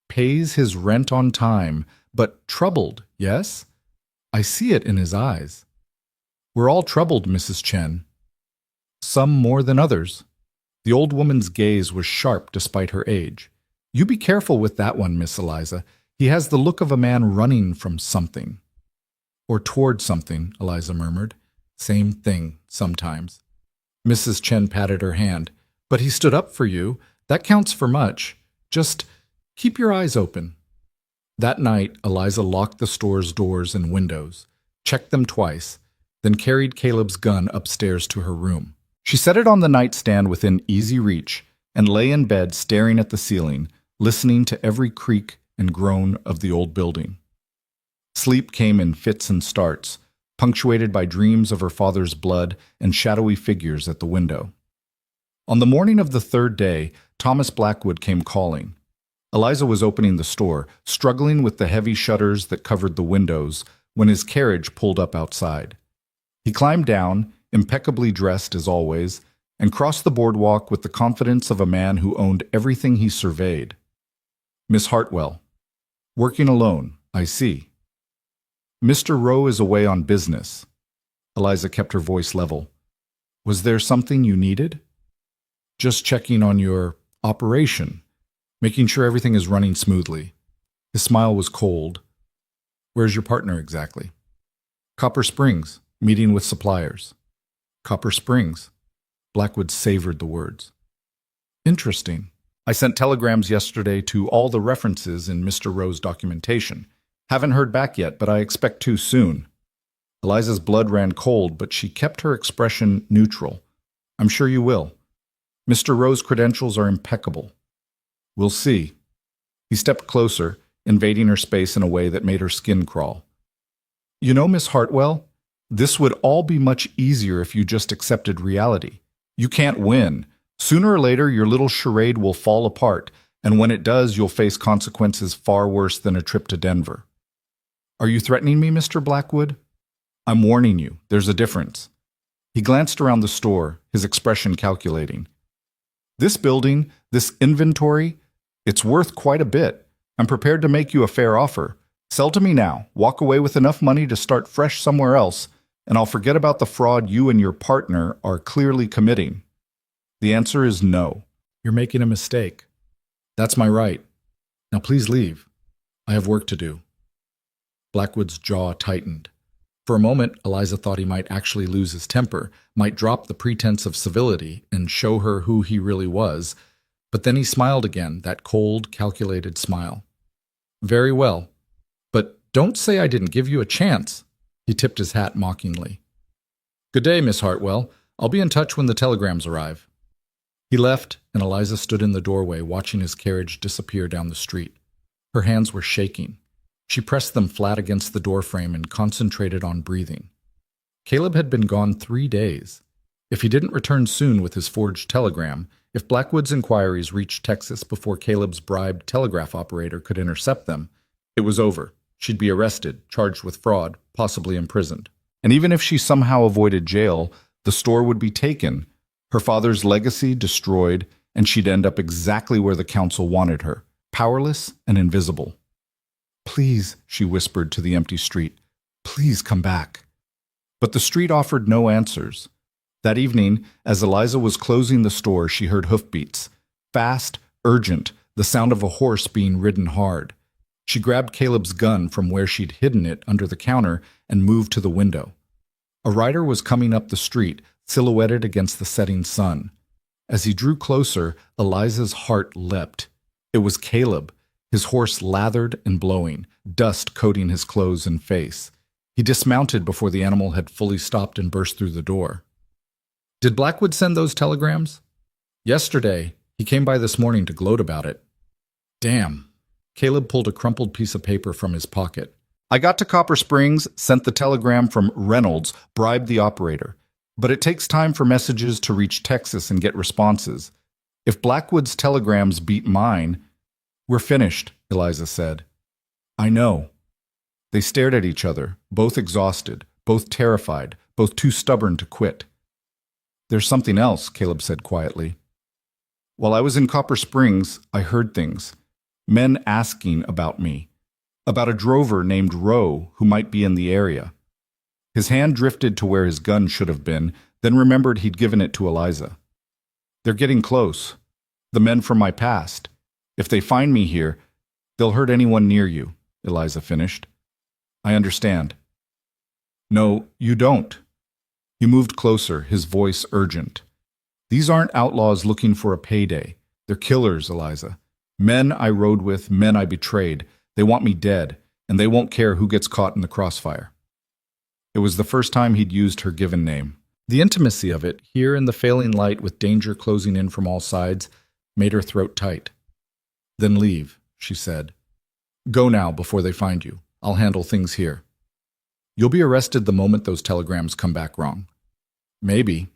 pays his rent on time, but troubled, yes? I see it in his eyes. We're all troubled, Mrs. Chen. Some more than others. The old woman's gaze was sharp despite her age. You be careful with that one, Miss Eliza. He has the look of a man running from something. Or toward something, Eliza murmured. Same thing, sometimes. Mrs. Chen patted her hand. But he stood up for you. That counts for much. Just keep your eyes open. That night, Eliza locked the store's doors and windows, checked them twice, then carried Caleb's gun upstairs to her room. She set it on the nightstand within easy reach and lay in bed staring at the ceiling, listening to every creak and groan of the old building. Sleep came in fits and starts, punctuated by dreams of her father's blood and shadowy figures at the window. On the morning of the third day, Thomas Blackwood came calling. Eliza was opening the store, struggling with the heavy shutters that covered the windows, when his carriage pulled up outside. He climbed down, impeccably dressed as always, and crossed the boardwalk with the confidence of a man who owned everything he surveyed. Miss Hartwell. Working alone, I see. Mr. Rowe is away on business. Eliza kept her voice level. Was there something you needed? Just checking on your operation, making sure everything is running smoothly. His smile was cold. Where's your partner exactly? Copper Springs, meeting with suppliers. Copper Springs. Blackwood savored the words. Interesting. I sent telegrams yesterday to all the references in Mr. Rowe's documentation. Haven't heard back yet, but I expect to soon. Eliza's blood ran cold, but she kept her expression neutral. I'm sure you will. Mr. Rowe's credentials are impeccable. We'll see. He stepped closer, invading her space in a way that made her skin crawl. You know, Miss Hartwell, this would all be much easier if you just accepted reality. You can't win. Sooner or later, your little charade will fall apart, and when it does, you'll face consequences far worse than a trip to Denver. Are you threatening me, Mr. Blackwood? I'm warning you. There's a difference. He glanced around the store, his expression calculating. This building, this inventory, it's worth quite a bit. I'm prepared to make you a fair offer. Sell to me now, walk away with enough money to start fresh somewhere else, and I'll forget about the fraud you and your partner are clearly committing. The answer is no. You're making a mistake. That's my right. Now please leave. I have work to do. Blackwood's jaw tightened. For a moment, Eliza thought he might actually lose his temper, might drop the pretense of civility and show her who he really was, but then he smiled again, that cold, calculated smile. Very well. But don't say I didn't give you a chance. He tipped his hat mockingly. Good day, Miss Hartwell. I'll be in touch when the telegrams arrive. He left, and Eliza stood in the doorway watching his carriage disappear down the street. Her hands were shaking. She pressed them flat against the doorframe and concentrated on breathing. Caleb had been gone 3 days. If he didn't return soon with his forged telegram, If Blackwood's inquiries reached Texas before Caleb's bribed telegraph operator could intercept them, it was over. She'd be arrested, charged with fraud, possibly imprisoned. And even if she somehow avoided jail, the store would be taken, her father's legacy destroyed, and she'd end up exactly where the council wanted her, powerless and invisible. "Please," she whispered to the empty street, "please come back." But the street offered no answers. That evening, as Eliza was closing the store, she heard hoofbeats. Fast, urgent, the sound of a horse being ridden hard. She grabbed Caleb's gun from where she'd hidden it under the counter and moved to the window. A rider was coming up the street, silhouetted against the setting sun. As he drew closer, Eliza's heart leapt. It was Caleb, his horse lathered and blowing, dust coating his clothes and face. He dismounted before the animal had fully stopped and burst through the door. "Did Blackwood send those telegrams?" "Yesterday. He came by this morning to gloat about it." "Damn." Caleb pulled a crumpled piece of paper from his pocket. "I got to Copper Springs, sent the telegram from Reynolds, bribed the operator. But it takes time for messages to reach Texas and get responses. If Blackwood's telegrams beat mine—" "We're finished," Eliza said. "I know." They stared at each other, both exhausted, both terrified, both too stubborn to quit. "There's something else," Caleb said quietly. "While I was in Copper Springs, I heard things. Men asking about me. About a drover named Rowe who might be in the area." His hand drifted to where his gun should have been, then remembered he'd given it to Eliza. "They're getting close. The men from my past. If they find me here, they'll hurt anyone near you," Eliza finished. "I understand." "No, you don't." He moved closer, his voice urgent. "These aren't outlaws looking for a payday. They're killers, Eliza. Men I rode with, men I betrayed. They want me dead, and they won't care who gets caught in the crossfire." It was the first time he'd used her given name. The intimacy of it, here in the failing light with danger closing in from all sides, made her throat tight. "Then leave," she said. "Go now before they find you. I'll handle things here." "You'll be arrested the moment those telegrams come back wrong." "Maybe.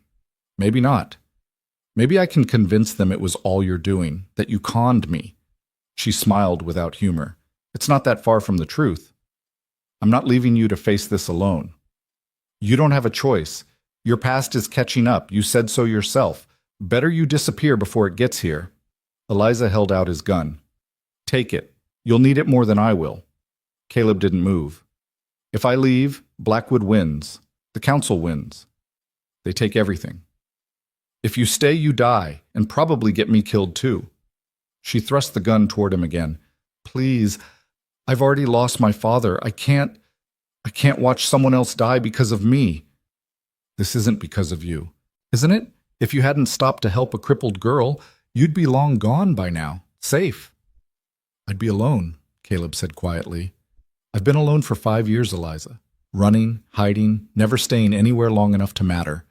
Maybe not. Maybe I can convince them it was all you're doing, that you conned me." She smiled without humor. "It's not that far from the truth. I'm not leaving you to face this alone. You don't have a choice. Your past is catching up. You said so yourself. Better you disappear before it gets here." Eliza held out his gun. "Take it. You'll need it more than I will." Caleb didn't move. "If I leave, Blackwood wins. The council wins. They take everything. If you stay, you die, and probably get me killed too." She thrust the gun toward him again. "Please, I've already lost my father. I can't watch someone else die because of me." "This isn't because of you, isn't it? If you hadn't stopped to help a crippled girl, you'd be long gone by now, safe." "I'd be alone," Caleb said quietly. "I've been alone for 5 years, Eliza. Running, hiding, never staying anywhere long enough to matter.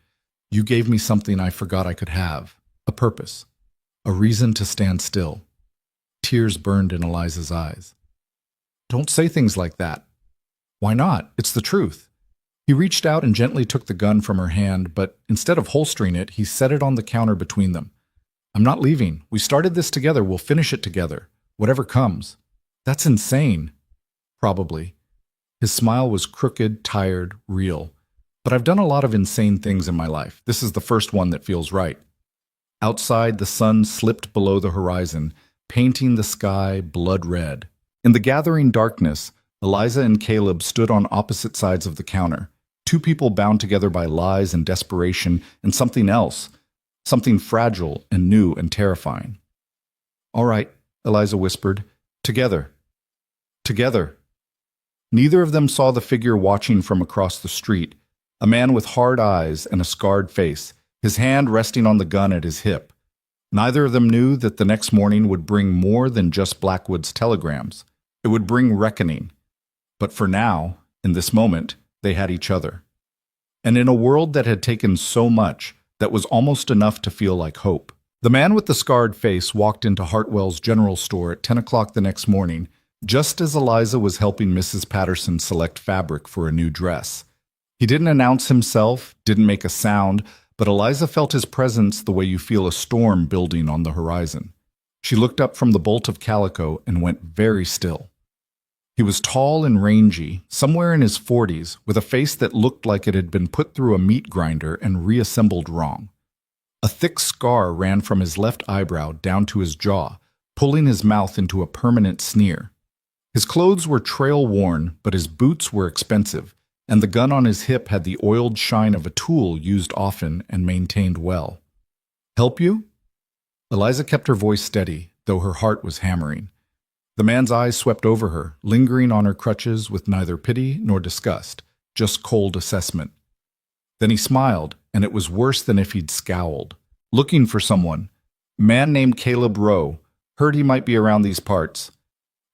You gave me something I forgot I could have, a purpose, a reason to stand still." Tears burned in Eliza's eyes. "Don't say things like that." "Why not? It's the truth." He reached out and gently took the gun from her hand, but instead of holstering it, he set it on the counter between them. "I'm not leaving. We started this together. We'll finish it together, whatever comes." "That's insane." "Probably." His smile was crooked, tired, real. "But I've done a lot of insane things in my life. This is the first one that feels right." Outside, the sun slipped below the horizon, painting the sky blood red. In the gathering darkness, Eliza and Caleb stood on opposite sides of the counter, two people bound together by lies and desperation and something else, something fragile and new and terrifying. "All right," Eliza whispered. "Together. Together." Neither of them saw the figure watching from across the street, a man with hard eyes and a scarred face, his hand resting on the gun at his hip. Neither of them knew that the next morning would bring more than just Blackwood's telegrams. It would bring reckoning. But for now, in this moment, they had each other. And in a world that had taken so much, that was almost enough to feel like hope. The man with the scarred face walked into Hartwell's general store at 10 o'clock the next morning, just as Eliza was helping Mrs. Patterson select fabric for a new dress. He didn't announce himself, didn't make a sound, but Eliza felt his presence the way you feel a storm building on the horizon. She looked up from the bolt of calico and went very still. He was tall and rangy, somewhere in his 40s, with a face that looked like it had been put through a meat grinder and reassembled wrong. A thick scar ran from his left eyebrow down to his jaw, pulling his mouth into a permanent sneer. His clothes were trail-worn, but his boots were expensive, and the gun on his hip had the oiled shine of a tool used often and maintained well. "Help you?" Eliza kept her voice steady, though her heart was hammering. The man's eyes swept over her, lingering on her crutches with neither pity nor disgust, just cold assessment. Then he smiled, and it was worse than if he'd scowled. "Looking for someone. Man named Caleb Rowe. Heard he might be around these parts."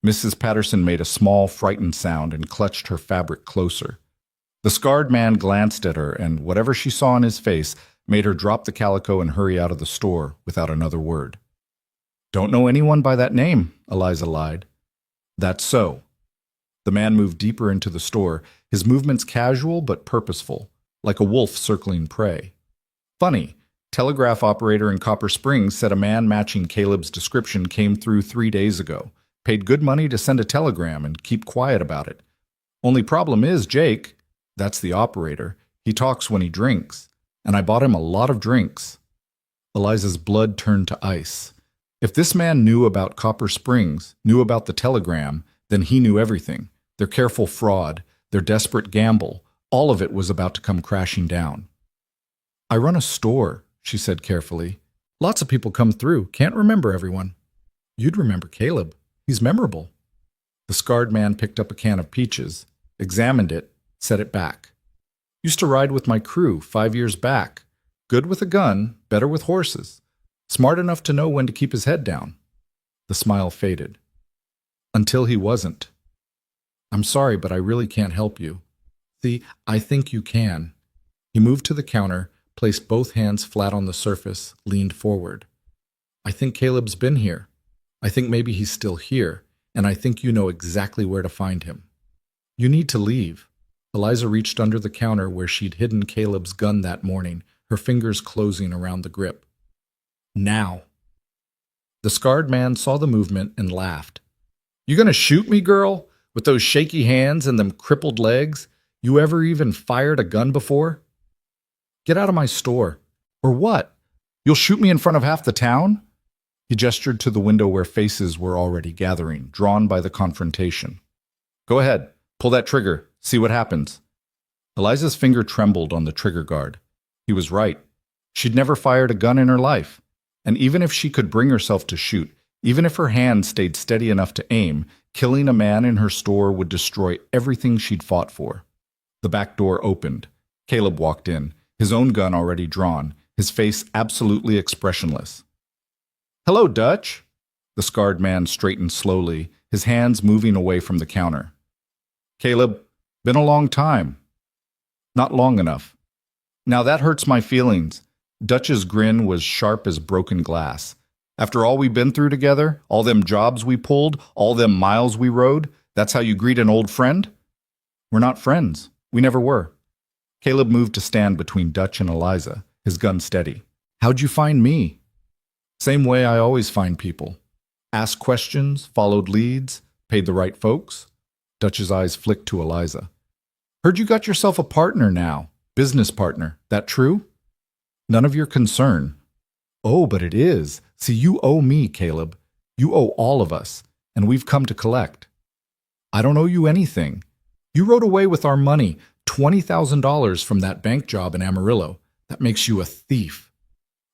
Mrs. Patterson made a small, frightened sound and clutched her fabric closer. The scarred man glanced at her, and whatever she saw in his face made her drop the calico and hurry out of the store without another word. "Don't know anyone by that name," Eliza lied. "That's so." The man moved deeper into the store, his movements casual but purposeful, like a wolf circling prey. "Funny, telegraph operator in Copper Springs said a man matching Caleb's description came through 3 days ago. Paid good money to send a telegram and keep quiet about it. Only problem is Jake, that's the operator, he talks when he drinks, and I bought him a lot of drinks." Eliza's blood turned to ice. If this man knew about Copper Springs, knew about the telegram, then he knew everything. Their careful fraud, their desperate gamble, all of it was about to come crashing down. "I run a store," she said carefully. "Lots of people come through, can't remember everyone." "You'd remember Caleb. He's memorable." The scarred man picked up a can of peaches, examined it, set it back. "Used to ride with my crew 5 years back. Good with a gun, better with horses. Smart enough to know when to keep his head down." The smile faded. "Until he wasn't." "I'm sorry, but I really can't help you." "See, I think you can." He moved to the counter, placed both hands flat on the surface, leaned forward. "I think Caleb's been here. I think maybe he's still here, and I think you know exactly where to find him. You need to leave." Eliza reached under the counter where she'd hidden Caleb's gun that morning, her fingers closing around the grip. "Now." The scarred man saw the movement and laughed. "You gonna shoot me, girl? With those shaky hands and them crippled legs? You ever even fired a gun before?" "Get out of my store." "Or what? You'll shoot me in front of half the town?" He gestured to the window where faces were already gathering, drawn by the confrontation. "Go ahead, pull that trigger, see what happens." Eliza's finger trembled on the trigger guard. He was right. She'd never fired a gun in her life. And even if she could bring herself to shoot, even if her hand stayed steady enough to aim, killing a man in her store would destroy everything she'd fought for. The back door opened. Caleb walked in, his own gun already drawn, his face absolutely expressionless. "Hello, Dutch." The scarred man straightened slowly, his hands moving away from the counter. "Caleb, been a long time." "Not long enough." "Now that hurts my feelings." Dutch's grin was sharp as broken glass. "After all we've been through together, all them jobs we pulled, all them miles we rode, that's how you greet an old friend?" "We're not friends. We never were." Caleb moved to stand between Dutch and Eliza, his gun steady. "How'd you find me?" "Same way I always find people. Asked questions, followed leads, paid the right folks." Dutch's eyes flicked to Eliza. "Heard you got yourself a partner now, business partner. That true?" "None of your concern." "Oh, but it is. See, you owe me, Caleb. You owe all of us, and we've come to collect." "I don't owe you anything. You rode away with our money, $20,000 from that bank job in Amarillo. That makes you a thief."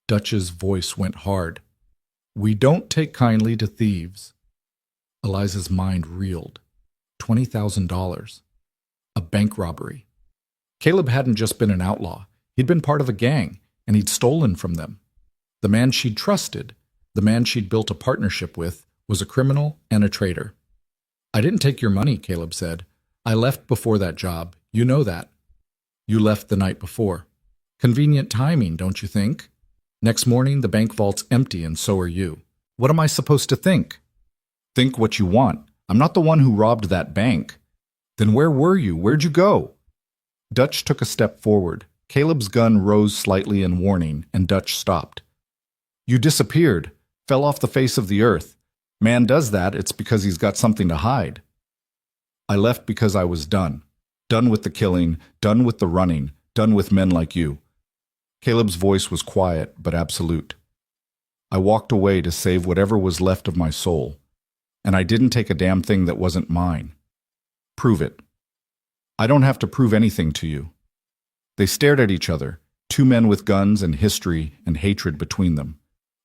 Dutch's voice went hard. "We don't take kindly to thieves." Eliza's mind reeled. $20,000. A bank robbery. Caleb hadn't just been an outlaw. He'd been part of a gang, and he'd stolen from them. The man she'd trusted, the man she'd built a partnership with, was a criminal and a traitor. "I didn't take your money," Caleb said. "I left before that job. You know that." "You left the night before." "Convenient timing, don't you think? Next morning, the bank vault's empty, and so are you. What am I supposed to think?" "Think what you want. I'm not the one who robbed that bank." "Then where were you? Where'd you go?" Dutch took a step forward. Caleb's gun rose slightly in warning, and Dutch stopped. You disappeared, fell off the face of the earth. Man does that, it's because he's got something to hide. I left because I was done. Done with the killing, done with the running, done with men like you. Caleb's voice was quiet, but absolute. I walked away to save whatever was left of my soul, and I didn't take a damn thing that wasn't mine. Prove it. I don't have to prove anything to you. They stared at each other, two men with guns and history and hatred between them.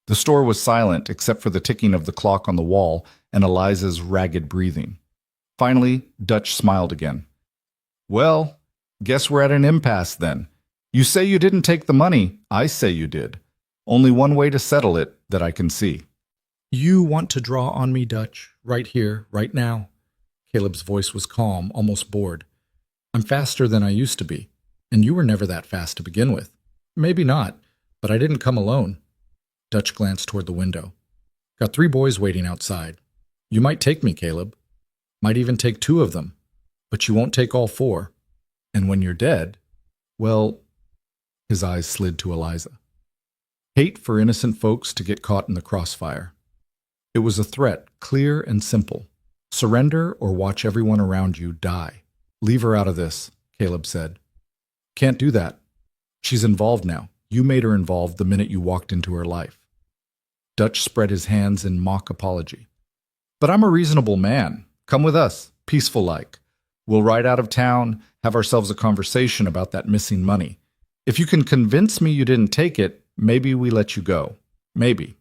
The store was silent except for the ticking of the clock on the wall and Eliza's ragged breathing. Finally, Dutch smiled again. Well, guess we're at an impasse then. You say you didn't take the money, I say you did. Only one way to settle it that I can see. You want to draw on me, Dutch, right here, right now. Caleb's voice was calm, almost bored. I'm faster than I used to be, and you were never that fast to begin with. Maybe not, but I didn't come alone. Dutch glanced toward the window. Got 3 boys waiting outside. You might take me, Caleb. Might even take 2 of them, but you won't take all 4. And when you're dead, well, his eyes slid to Eliza. Hate for innocent folks to get caught in the crossfire. It was a threat, clear and simple. Surrender or watch everyone around you die. Leave her out of this, Caleb said. Can't do that. She's involved now. You made her involved the minute you walked into her life. Dutch spread his hands in mock apology. But I'm a reasonable man. Come with us, peaceful-like. We'll ride out of town, have ourselves a conversation about that missing money. If you can convince me you didn't take it, maybe we let you go. Maybe.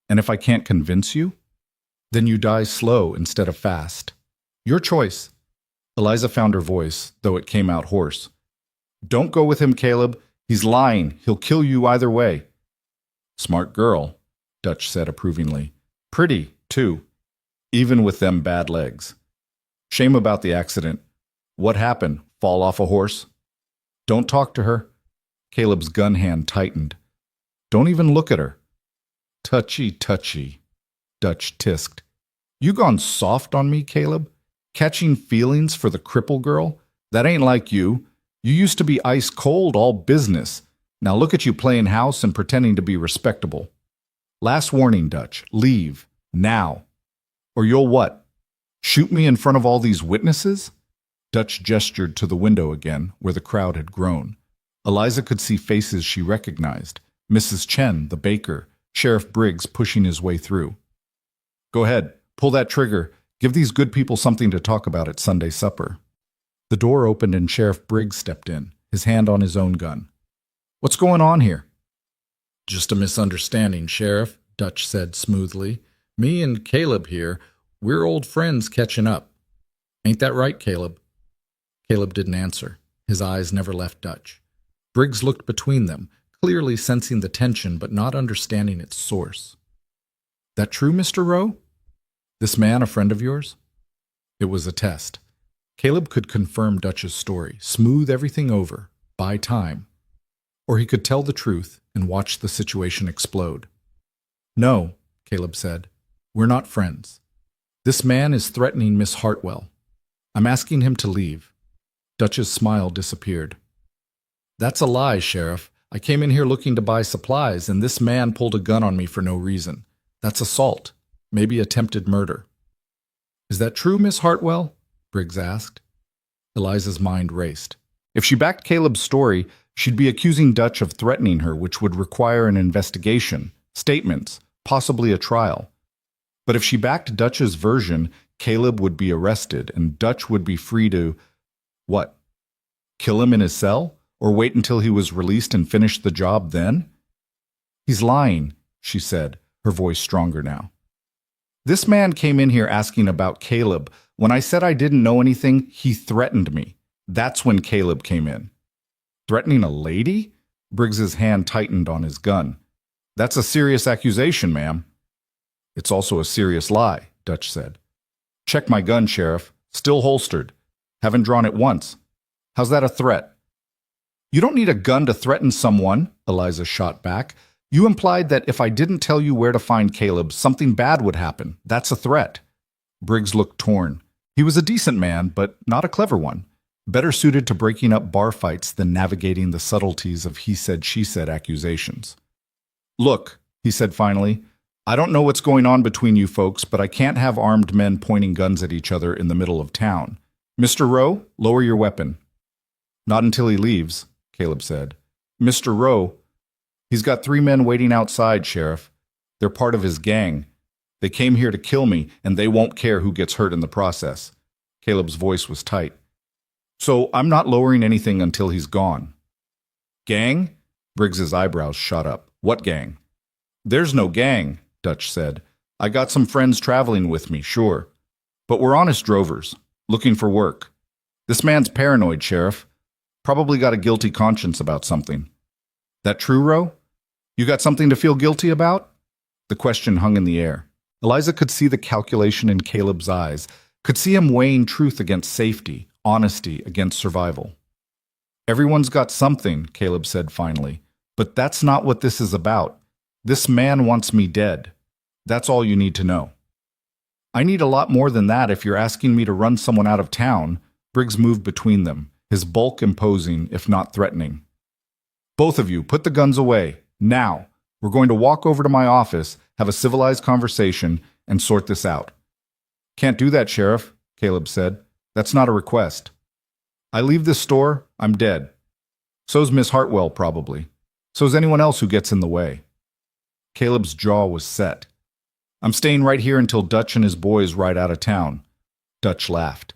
And if I can't convince you, then you die slow instead of fast. Your choice. Eliza found her voice, though it came out hoarse. Don't go with him, Caleb. He's lying. He'll kill you either way. Smart girl, Dutch said approvingly. Pretty, too. Even with them bad legs. Shame about the accident. What happened? Fall off a horse? Don't talk to her. Caleb's gun hand tightened. Don't even look at her. Touchy, touchy, Dutch tisked. You gone soft on me, Caleb? Catching feelings for the cripple girl? That ain't like you. You used to be ice cold, all business. Now look at you playing house and pretending to be respectable. Last warning, Dutch. Leave. Now. Or you'll what? Shoot me in front of all these witnesses? Dutch gestured to the window again, where the crowd had grown. Eliza could see faces she recognized. Mrs. Chen, the baker, Sheriff Briggs pushing his way through. Go ahead. Pull that trigger. Give these good people something to talk about at Sunday supper. The door opened and Sheriff Briggs stepped in, his hand on his own gun. What's going on here? Just a misunderstanding, Sheriff, Dutch said smoothly. Me and Caleb here, we're old friends catching up. Ain't that right, Caleb? Caleb didn't answer. His eyes never left Dutch. Briggs looked between them, clearly sensing the tension but not understanding its source. That true, Mr. Rowe? This man a friend of yours? It was a test. Caleb could confirm Dutch's story, smooth everything over, buy time. Or he could tell the truth and watch the situation explode. No, Caleb said. We're not friends. This man is threatening Miss Hartwell. I'm asking him to leave. Dutch's smile disappeared. That's a lie, Sheriff. I came in here looking to buy supplies, and this man pulled a gun on me for no reason. That's assault, maybe attempted murder. Is that true, Miss Hartwell? Briggs asked. Eliza's mind raced. If she backed Caleb's story, she'd be accusing Dutch of threatening her, which would require an investigation, statements, possibly a trial. But if she backed Dutch's version, Caleb would be arrested, and Dutch would be free to, what? Kill him in his cell? Or wait until he was released and finish the job then? He's lying, she said, her voice stronger now. This man came in here asking about Caleb. When I said I didn't know anything, he threatened me. That's when Caleb came in. Threatening a lady? Briggs's hand tightened on his gun. That's a serious accusation, ma'am. It's also a serious lie, Dutch said. Check my gun, Sheriff. Still holstered. Haven't drawn it once. How's that a threat? You don't need a gun to threaten someone, Eliza shot back. You implied that if I didn't tell you where to find Caleb, something bad would happen. That's a threat. Briggs looked torn. He was a decent man, but not a clever one. better suited to breaking up bar fights than navigating the subtleties of he said, she said accusations. Look, he said finally, I don't know what's going on between you folks, but I can't have armed men pointing guns at each other in the middle of town. Mr. Rowe, lower your weapon. Not until he leaves, Caleb said. Mr. Rowe, he's got 3 men waiting outside, Sheriff. They're part of his gang. They came here to kill me, and they won't care who gets hurt in the process. Caleb's voice was tight. So I'm not lowering anything until he's gone. Gang? Briggs's eyebrows shot up. What gang? There's no gang, Dutch said. I got some friends traveling with me, sure. But we're honest drovers, looking for work. This man's paranoid, Sheriff. Probably got a guilty conscience about something. That true, Rowe? You got something to feel guilty about? The question hung in the air. Eliza could see the calculation in Caleb's eyes, could see him weighing truth against safety, honesty against survival. Everyone's got something, Caleb said finally, but that's not what this is about. This man wants me dead. That's all you need to know. I need a lot more than that if you're asking me to run someone out of town. Briggs moved between them, his bulk imposing, if not threatening. Both of you, put the guns away, now. We're going to walk over to my office, have a civilized conversation, and sort this out. Can't do that, Sheriff, Caleb said. That's not a request. I leave this store, I'm dead. So's Miss Hartwell, probably. So's anyone else who gets in the way. Caleb's jaw was set. I'm staying right here until Dutch and his boys ride out of town. Dutch laughed.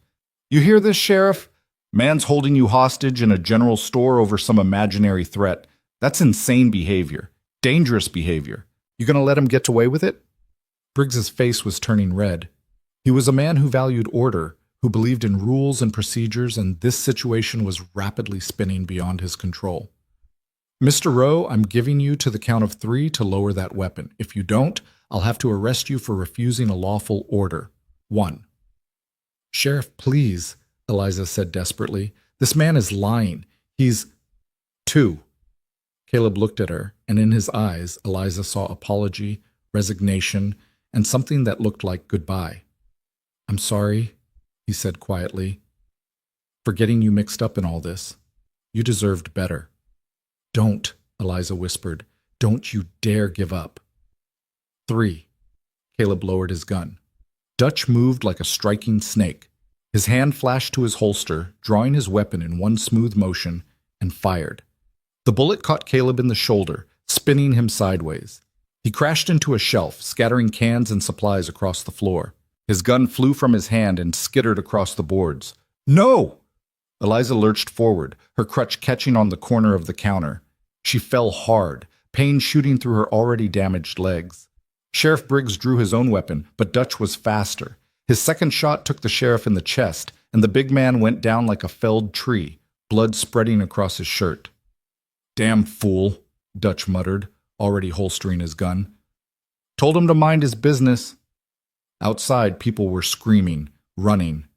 You hear this, Sheriff? Man's holding you hostage in a general store over some imaginary threat. That's insane behavior. Dangerous behavior. You gonna let him get away with it? Briggs's face was turning red. He was a man who valued order, who believed in rules and procedures, and this situation was rapidly spinning beyond his control. Mr. Rowe, I'm giving you to the count of 3 to lower that weapon. If you don't, I'll have to arrest you for refusing a lawful order. 1. Sheriff, please, Eliza said desperately. This man is lying. He's... 2. Caleb looked at her, and in his eyes, Eliza saw apology, resignation, and something that looked like goodbye. I'm sorry, he said quietly, for getting you mixed up in all this. You deserved better. Don't, Eliza whispered. Don't you dare give up. 3. Caleb lowered his gun. Dutch moved like a striking snake. His hand flashed to his holster, drawing his weapon in one smooth motion, and fired. The bullet caught Caleb in the shoulder, spinning him sideways. He crashed into a shelf, scattering cans and supplies across the floor. His gun flew from his hand and skittered across the boards. No! Eliza lurched forward, her crutch catching on the corner of the counter. She fell hard, pain shooting through her already damaged legs. Sheriff Briggs drew his own weapon, but Dutch was faster. His second shot took the sheriff in the chest, and the big man went down like a felled tree, blood spreading across his shirt. Damn fool, Dutch muttered, already holstering his gun. Told him to mind his business. Outside, people were screaming, running.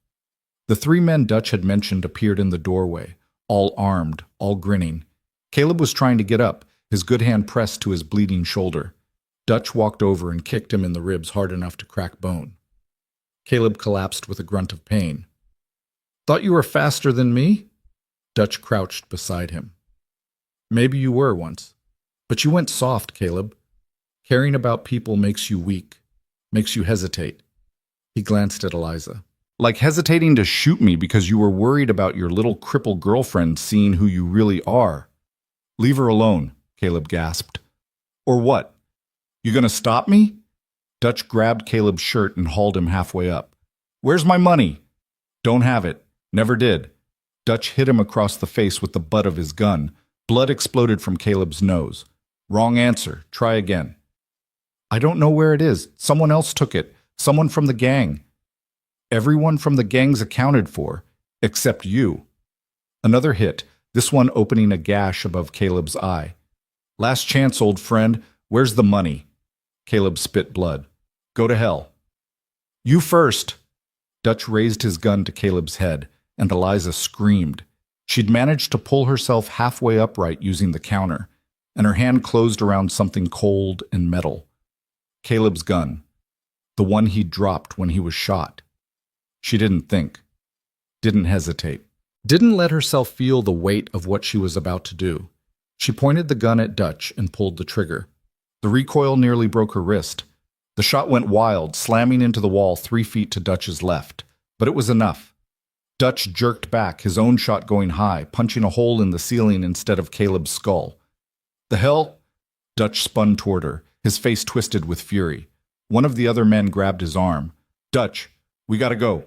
The 3 men Dutch had mentioned appeared in the doorway, all armed, all grinning. Caleb was trying to get up, his good hand pressed to his bleeding shoulder. Dutch walked over and kicked him in the ribs hard enough to crack bone. Caleb collapsed with a grunt of pain. Thought you were faster than me? Dutch crouched beside him. Maybe you were once. But you went soft, Caleb. Caring about people makes you weak, makes you hesitate. He glanced at Eliza. Like hesitating to shoot me because you were worried about your little crippled girlfriend seeing who you really are. Leave her alone, Caleb gasped. Or what? You gonna stop me? Dutch grabbed Caleb's shirt and hauled him halfway up. Where's my money? Don't have it. Never did. Dutch hit him across the face with the butt of his gun. Blood exploded from Caleb's nose. Wrong answer. Try again. I don't know where it is. Someone else took it. Someone from the gang. Everyone from the gang's accounted for, except you. Another hit, this one opening a gash above Caleb's eye. Last chance, old friend. Where's the money? Caleb spit blood. Go to hell. You first. Dutch raised his gun to Caleb's head, and Eliza screamed. She'd managed to pull herself halfway upright using the counter, and her hand closed around something cold and metal. Caleb's gun. The one he'd dropped when he was shot. She didn't think. Didn't hesitate. didn't let herself feel the weight of what she was about to do. She pointed the gun at Dutch and pulled the trigger. The recoil nearly broke her wrist. The shot went wild, slamming into the wall 3 feet to Dutch's left. But it was enough. Dutch jerked back, his own shot going high, punching a hole in the ceiling instead of Caleb's skull. "The hell?" Dutch spun toward her, his face twisted with fury. One of the other men grabbed his arm. "Dutch, we gotta go.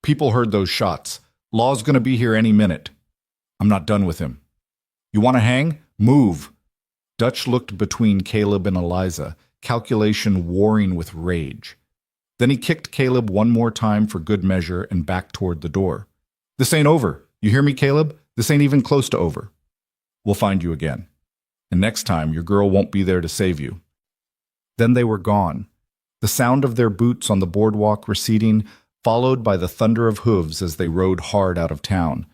People heard those shots. Law's gonna be here any minute." "I'm not done with him." "You wanna hang? Move." Dutch looked between Caleb and Eliza, calculation warring with rage. Then he kicked Caleb one more time for good measure and backed toward the door. "This ain't over. You hear me, Caleb? This ain't even close to over. We'll find you again. And next time, your girl won't be there to save you." Then they were gone, the sound of their boots on the boardwalk receding, followed by the thunder of hooves as they rode hard out of town.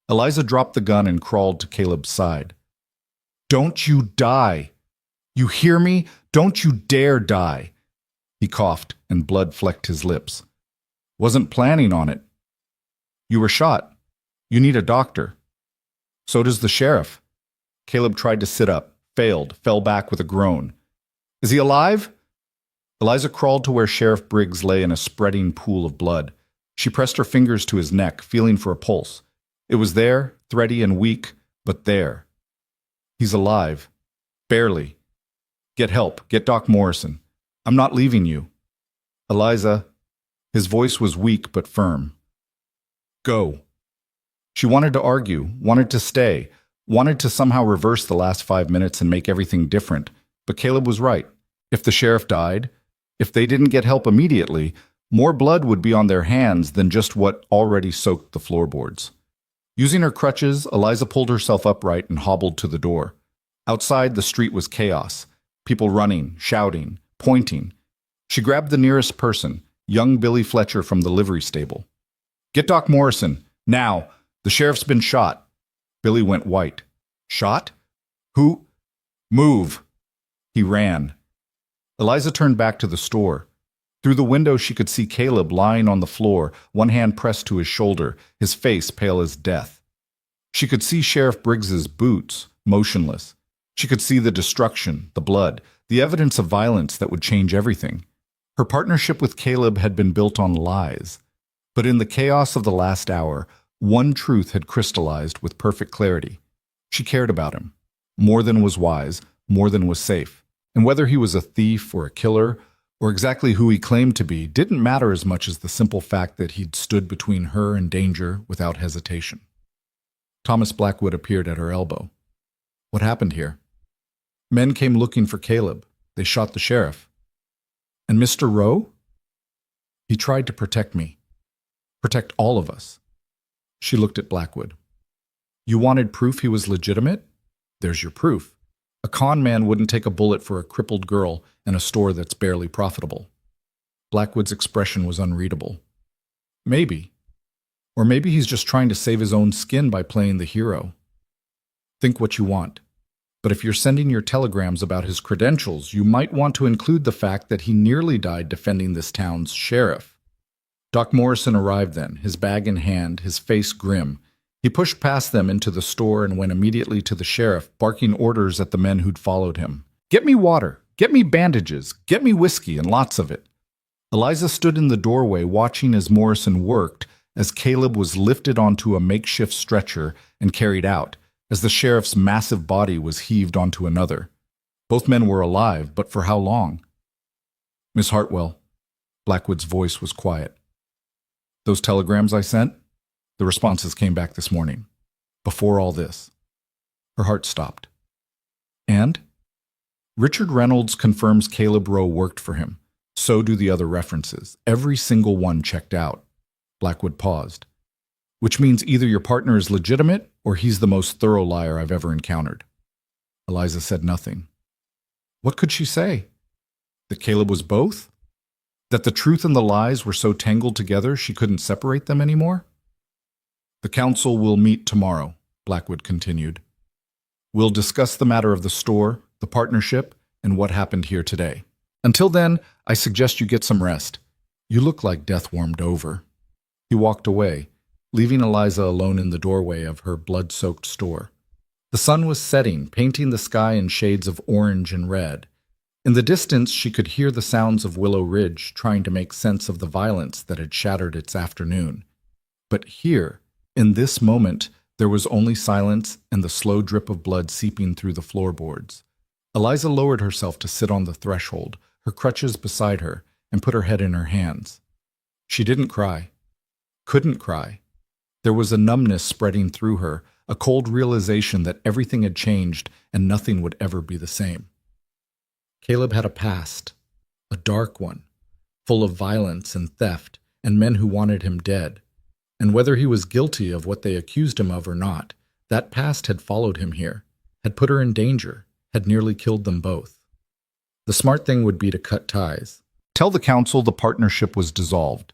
Eliza dropped the gun and crawled to Caleb's side. "Don't you die! You hear me? Don't you dare die!" He coughed, and blood flecked his lips. "Wasn't planning on it." "You were shot. You need a doctor." "So does the sheriff." Caleb tried to sit up, failed, fell back with a groan. "Is he alive?" Eliza crawled to where Sheriff Briggs lay in a spreading pool of blood. She pressed her fingers to his neck, feeling for a pulse. It was there, thready and weak, but there. "He's alive. Barely. Get help. Get Doc Morrison. I'm not leaving you." "Eliza." His voice was weak but firm. "Go." She wanted to argue, wanted to stay, wanted to somehow reverse the last 5 minutes and make everything different. But Caleb was right. If the sheriff died, if they didn't get help immediately, more blood would be on their hands than just what already soaked the floorboards. Using her crutches, Eliza pulled herself upright and hobbled to the door. Outside, the street was chaos. People running, shouting, pointing. She grabbed the nearest person, young Billy Fletcher from the livery stable. "Get Doc Morrison, now. The sheriff's been shot." Billy went white. "Shot? Who?" "Move." He ran. Eliza turned back to the store. Through the window she could see Caleb lying on the floor, one hand pressed to his shoulder, his face pale as death. She could see Sheriff Briggs's boots, motionless. She could see the destruction, the blood, the evidence of violence that would change everything. Her partnership with Caleb had been built on lies. But in the chaos of the last hour, one truth had crystallized with perfect clarity. She cared about him. More than was wise, more than was safe. And whether he was a thief or a killer, or exactly who he claimed to be, didn't matter as much as the simple fact that he'd stood between her and danger without hesitation. Thomas Blackwood appeared at her elbow. "What happened here?" "Men came looking for Caleb. They shot the sheriff." "And Mr. Rowe?" "He tried to protect me. Protect all of us." She looked at Blackwood. "You wanted proof he was legitimate? There's your proof. A con man wouldn't take a bullet for a crippled girl in a store that's barely profitable." Blackwood's expression was unreadable. "Maybe. Or maybe he's just trying to save his own skin by playing the hero. Think what you want. But if you're sending your telegrams about his credentials, you might want to include the fact that he nearly died defending this town's sheriff." Doc Morrison arrived then, his bag in hand, his face grim. He pushed past them into the store and went immediately to the sheriff, barking orders at the men who'd followed him. "Get me water, get me bandages, get me whiskey, and lots of it." Eliza stood in the doorway watching as Morrison worked, as Caleb was lifted onto a makeshift stretcher and carried out, as the sheriff's massive body was heaved onto another. Both men were alive, but for how long? "Miss Hartwell," Blackwood's voice was quiet. "Those telegrams I sent? The responses came back this morning. Before all this." Her heart stopped. "And?" "Richard Reynolds confirms Caleb Rowe worked for him. So do the other references. Every single one checked out." Blackwood paused. "Which means either your partner is legitimate or he's the most thorough liar I've ever encountered." Eliza said nothing. What could she say? That Caleb was both? That the truth and the lies were so tangled together she couldn't separate them anymore? "The council will meet tomorrow," Blackwood continued. "We'll discuss the matter of the store, the partnership, and what happened here today. Until then, I suggest you get some rest. You look like death warmed over." He walked away, leaving Eliza alone in the doorway of her blood-soaked store. The sun was setting, painting the sky in shades of orange and red. In the distance, she could hear the sounds of Willow Ridge trying to make sense of the violence that had shattered its afternoon. But here, in this moment, there was only silence and the slow drip of blood seeping through the floorboards. Eliza lowered herself to sit on the threshold, her crutches beside her, and put her head in her hands. She didn't cry. Couldn't cry. There was a numbness spreading through her, a cold realization that everything had changed and nothing would ever be the same. Caleb had a past, a dark one, full of violence and theft and men who wanted him dead. And whether he was guilty of what they accused him of or not, that past had followed him here, had put her in danger, had nearly killed them both. The smart thing would be to cut ties. Tell the council the partnership was dissolved.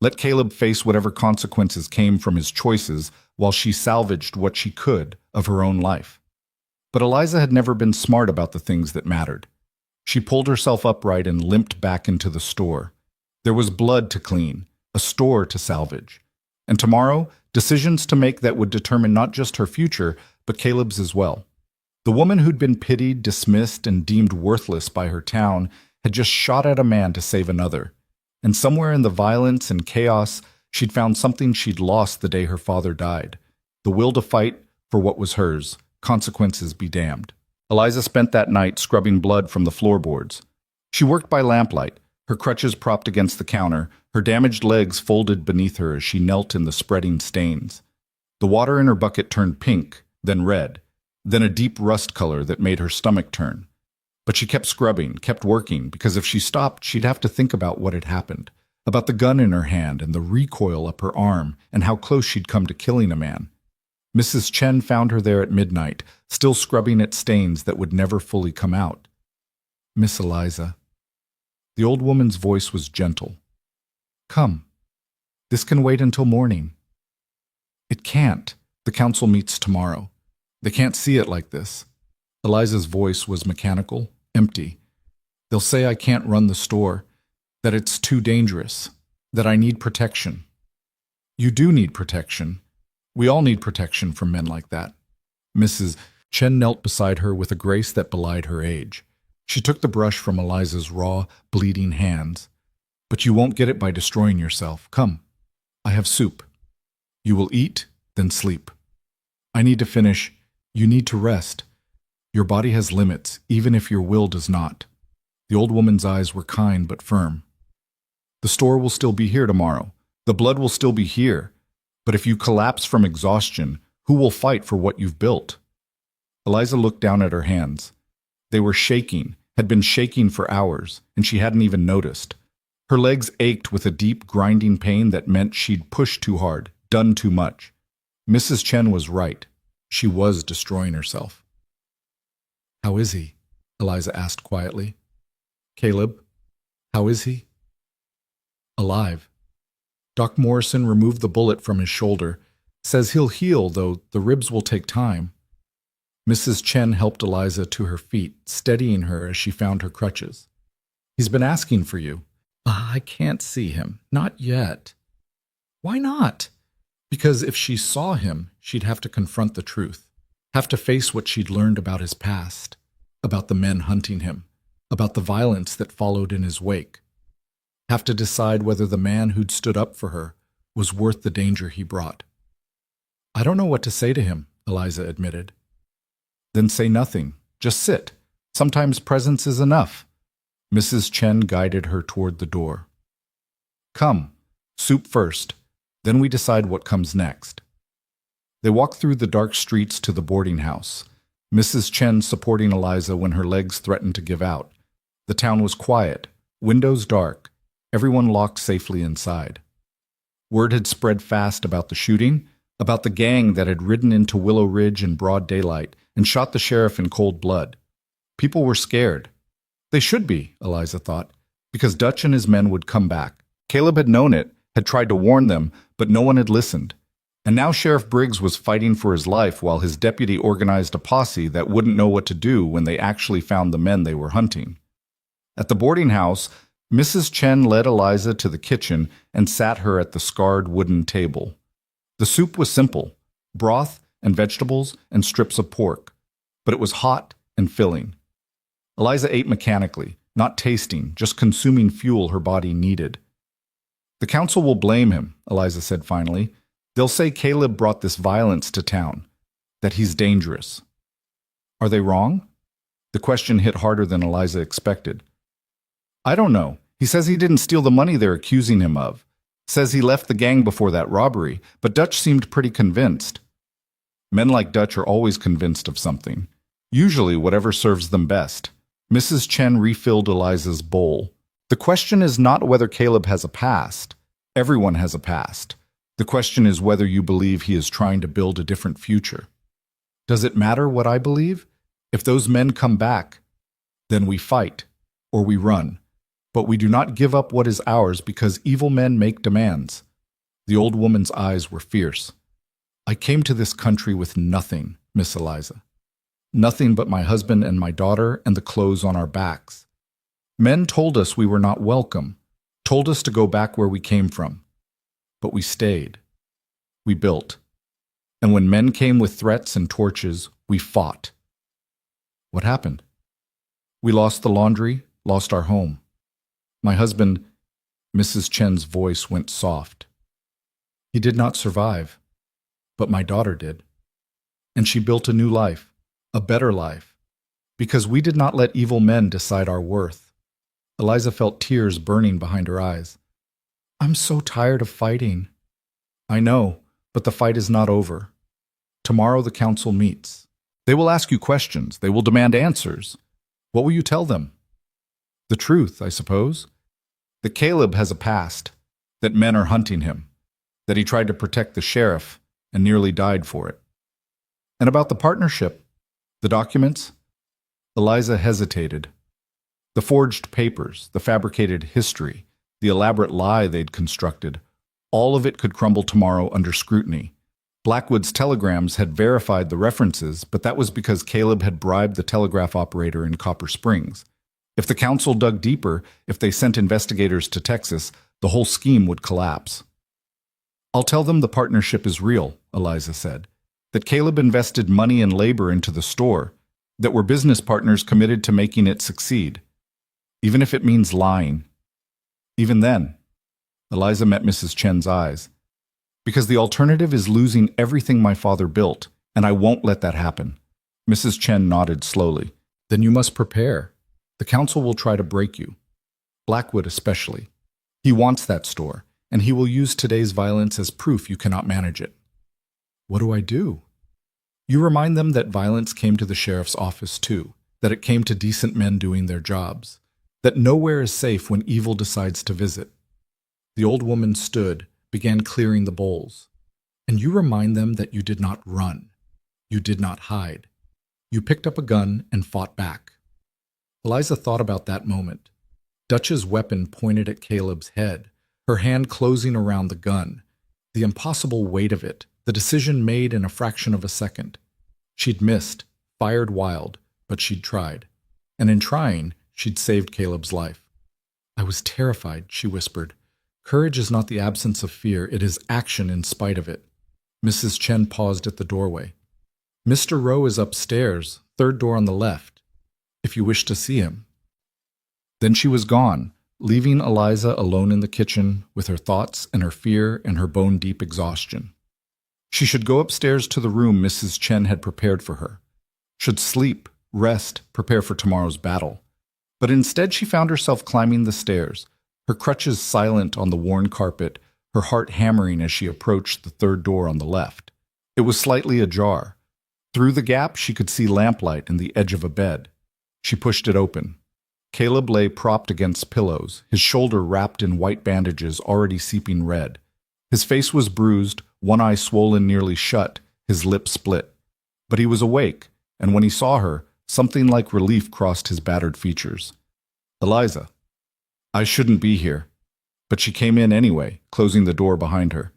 Let Caleb face whatever consequences came from his choices while she salvaged what she could of her own life. But Eliza had never been smart about the things that mattered. She pulled herself upright and limped back into the store. There was blood to clean, a store to salvage. And tomorrow, decisions to make that would determine not just her future, but Caleb's as well. The woman who'd been pitied, dismissed, and deemed worthless by her town had just shot at a man to save another. And somewhere in the violence and chaos, she'd found something she'd lost the day her father died. The will to fight for what was hers, consequences be damned. Eliza spent that night scrubbing blood from the floorboards. She worked by lamplight, her crutches propped against the counter, her damaged legs folded beneath her as she knelt in the spreading stains. The water in her bucket turned pink, then red, then a deep rust color that made her stomach turn. But she kept scrubbing, kept working, because if she stopped, she'd have to think about what had happened, about the gun in her hand and the recoil up her arm and how close she'd come to killing a man. Mrs. Chen found her there at midnight, still scrubbing at stains that would never fully come out. "Miss Eliza." The old woman's voice was gentle. "Come. This can wait until morning." "It can't. The council meets tomorrow. They can't see it like this." Eliza's voice was mechanical, empty. "They'll say I can't run the store, that it's too dangerous, that I need protection." "You do need protection. We all need protection from men like that." Mrs. Chen knelt beside her with a grace that belied her age. She took the brush from Eliza's raw, bleeding hands. "But you won't get it by destroying yourself. Come. I have soup. You will eat, then sleep. I need to finish. You need to rest. Your body has limits, even if your will does not." The old woman's eyes were kind but firm. "The store will still be here tomorrow. The blood will still be here. But if you collapse from exhaustion, who will fight for what you've built?" Eliza looked down at her hands. They were shaking, had been shaking for hours, and she hadn't even noticed. Her legs ached with a deep, grinding pain that meant she'd pushed too hard, done too much. Mrs. Chen was right. She was destroying herself. "How is he?" Eliza asked quietly. "Caleb, how is he?" "Alive. Doc Morrison removed the bullet from his shoulder. Says he'll heal, though the ribs will take time." Mrs. Chen helped Eliza to her feet, steadying her as she found her crutches. "He's been asking for you." "I can't see him. Not yet." "Why not?" Because if she saw him, she'd have to confront the truth, have to face what she'd learned about his past, about the men hunting him, about the violence that followed in his wake. Have to decide whether the man who'd stood up for her was worth the danger he brought. "I don't know what to say to him," Eliza admitted. "Then say nothing. Just sit. Sometimes presence is enough." Mrs. Chen guided her toward the door. "Come. Soup first. Then we decide what comes next." They walked through the dark streets to the boarding house, Mrs. Chen supporting Eliza when her legs threatened to give out. The town was quiet, windows dark, everyone locked safely inside. Word had spread fast about the shooting, about the gang that had ridden into Willow Ridge in broad daylight and shot the sheriff in cold blood. People were scared. They should be, Eliza thought, because Dutch and his men would come back. Caleb had known it, had tried to warn them, but no one had listened. And now Sheriff Briggs was fighting for his life while his deputy organized a posse that wouldn't know what to do when they actually found the men they were hunting. At the boarding house, Mrs. Chen led Eliza to the kitchen and sat her at the scarred wooden table. The soup was simple, broth and vegetables and strips of pork, but it was hot and filling. Eliza ate mechanically, not tasting, just consuming fuel her body needed. The council will blame him, Eliza said finally. They'll say Caleb brought this violence to town, that he's dangerous. Are they wrong? The question hit harder than Eliza expected. I don't know. He says he didn't steal the money they're accusing him of. Says he left the gang before that robbery, but Dutch seemed pretty convinced. Men like Dutch are always convinced of something, usually whatever serves them best. Mrs. Chen refilled Eliza's bowl. The question is not whether Caleb has a past. Everyone has a past. The question is whether you believe he is trying to build a different future. Does it matter what I believe? If those men come back, then we fight, or we run. But we do not give up what is ours because evil men make demands. The old woman's eyes were fierce. I came to this country with nothing, Miss Eliza. Nothing but my husband and my daughter and the clothes on our backs. Men told us we were not welcome, told us to go back where we came from. But we stayed. We built. And when men came with threats and torches, we fought. What happened? We lost the laundry, lost our home. My husband, Mrs. Chen's voice went soft. He did not survive, but my daughter did. And she built a new life, a better life, because we did not let evil men decide our worth. Eliza felt tears burning behind her eyes. I'm so tired of fighting. I know, but the fight is not over. Tomorrow the council meets. They will ask you questions. They will demand answers. What will you tell them? The truth, I suppose. That Caleb has a past, that men are hunting him, that he tried to protect the sheriff and nearly died for it. And about the partnership, the documents? Eliza hesitated. The forged papers, the fabricated history, the elaborate lie they'd constructed, all of it could crumble tomorrow under scrutiny. Blackwood's telegrams had verified the references, but that was because Caleb had bribed the telegraph operator in Copper Springs. If the council dug deeper, if they sent investigators to Texas, the whole scheme would collapse. I'll tell them the partnership is real, Eliza said, that Caleb invested money and labor into the store, that we're business partners committed to making it succeed, even if it means lying. Even then, Eliza met Mrs. Chen's eyes. Because the alternative is losing everything my father built, and I won't let that happen. Mrs. Chen nodded slowly. Then you must prepare. The council will try to break you. Blackwood especially. He wants that store, and he will use today's violence as proof you cannot manage it. What do I do? You remind them that violence came to the sheriff's office too, that it came to decent men doing their jobs, that nowhere is safe when evil decides to visit. The old woman stood, began clearing the bowls. And you remind them that you did not run. You did not hide. You picked up a gun and fought back. Eliza thought about that moment. Dutch's weapon pointed at Caleb's head, her hand closing around the gun. The impossible weight of it, the decision made in a fraction of a second. She'd missed, fired wild, but she'd tried. And in trying, she'd saved Caleb's life. I was terrified, she whispered. Courage is not the absence of fear, it is action in spite of it. Mrs. Chen paused at the doorway. Mr. Rowe is upstairs, third door on the left, if you wish to see him. Then she was gone, leaving Eliza alone in the kitchen with her thoughts and her fear and her bone-deep exhaustion. She should go upstairs to the room Mrs. Chen had prepared for her. Should sleep, rest, prepare for tomorrow's battle. But instead she found herself climbing the stairs, her crutches silent on the worn carpet, her heart hammering as she approached the third door on the left. It was slightly ajar. Through the gap she could see lamplight in the edge of a bed. She pushed it open. Caleb lay propped against pillows, his shoulder wrapped in white bandages already seeping red. His face was bruised, one eye swollen nearly shut, his lip split. But he was awake, and when he saw her, something like relief crossed his battered features. Eliza. I shouldn't be here. But she came in anyway, closing the door behind her.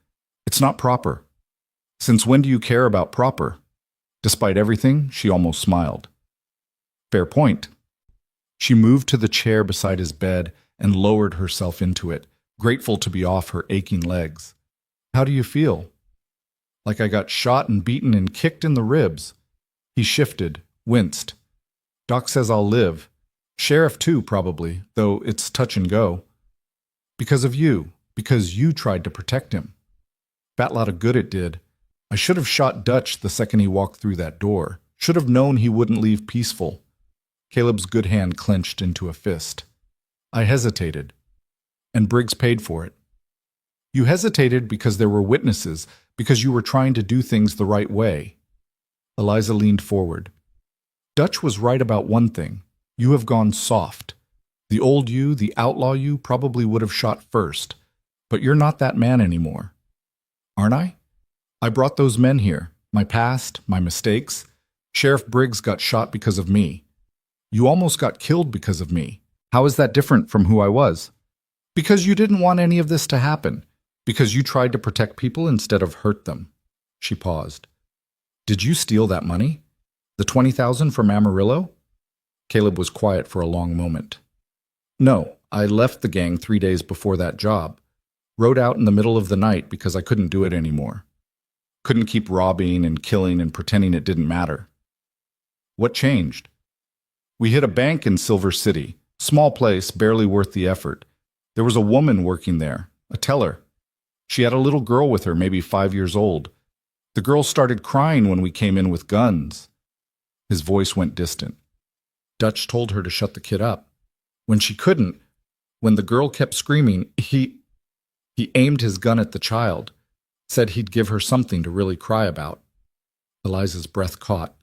It's not proper. Since when do you care about proper? Despite everything, she almost smiled. Fair point. She moved to the chair beside his bed and lowered herself into it, grateful to be off her aching legs. How do you feel? like I got shot and beaten and kicked in the ribs. He shifted, winced. Doc says I'll live. Sheriff too, probably, though it's touch and go. Because of you, because you tried to protect him. Fat lot of good it did. I should have shot Dutch the second he walked through that door. Should have known he wouldn't leave peaceful. Caleb's good hand clenched into a fist. I hesitated. And Briggs paid for it. You hesitated because there were witnesses, because you were trying to do things the right way. Eliza leaned forward. Dutch was right about one thing. You have gone soft. The old you, the outlaw you, probably would have shot first. But you're not that man anymore. Aren't I? I brought those men here. My past, my mistakes. Sheriff Briggs got shot because of me. You almost got killed because of me. How is that different from who I was? Because you didn't want any of this to happen. Because you tried to protect people instead of hurt them. She paused. Did you steal that money? The $20,000 from Amarillo? Caleb was quiet for a long moment. No, I left the gang 3 days before that job. Rode out in the middle of the night because I couldn't do it anymore. Couldn't keep robbing and killing and pretending it didn't matter. What changed? We hit a bank in Silver City. Small place, barely worth the effort. There was a woman working there, a teller. She had a little girl with her, maybe 5 years old. The girl started crying when we came in with guns. His voice went distant. Dutch told her to shut the kid up. When she couldn't, when the girl kept screaming, he aimed his gun at the child, said he'd give her something to really cry about. Eliza's breath caught.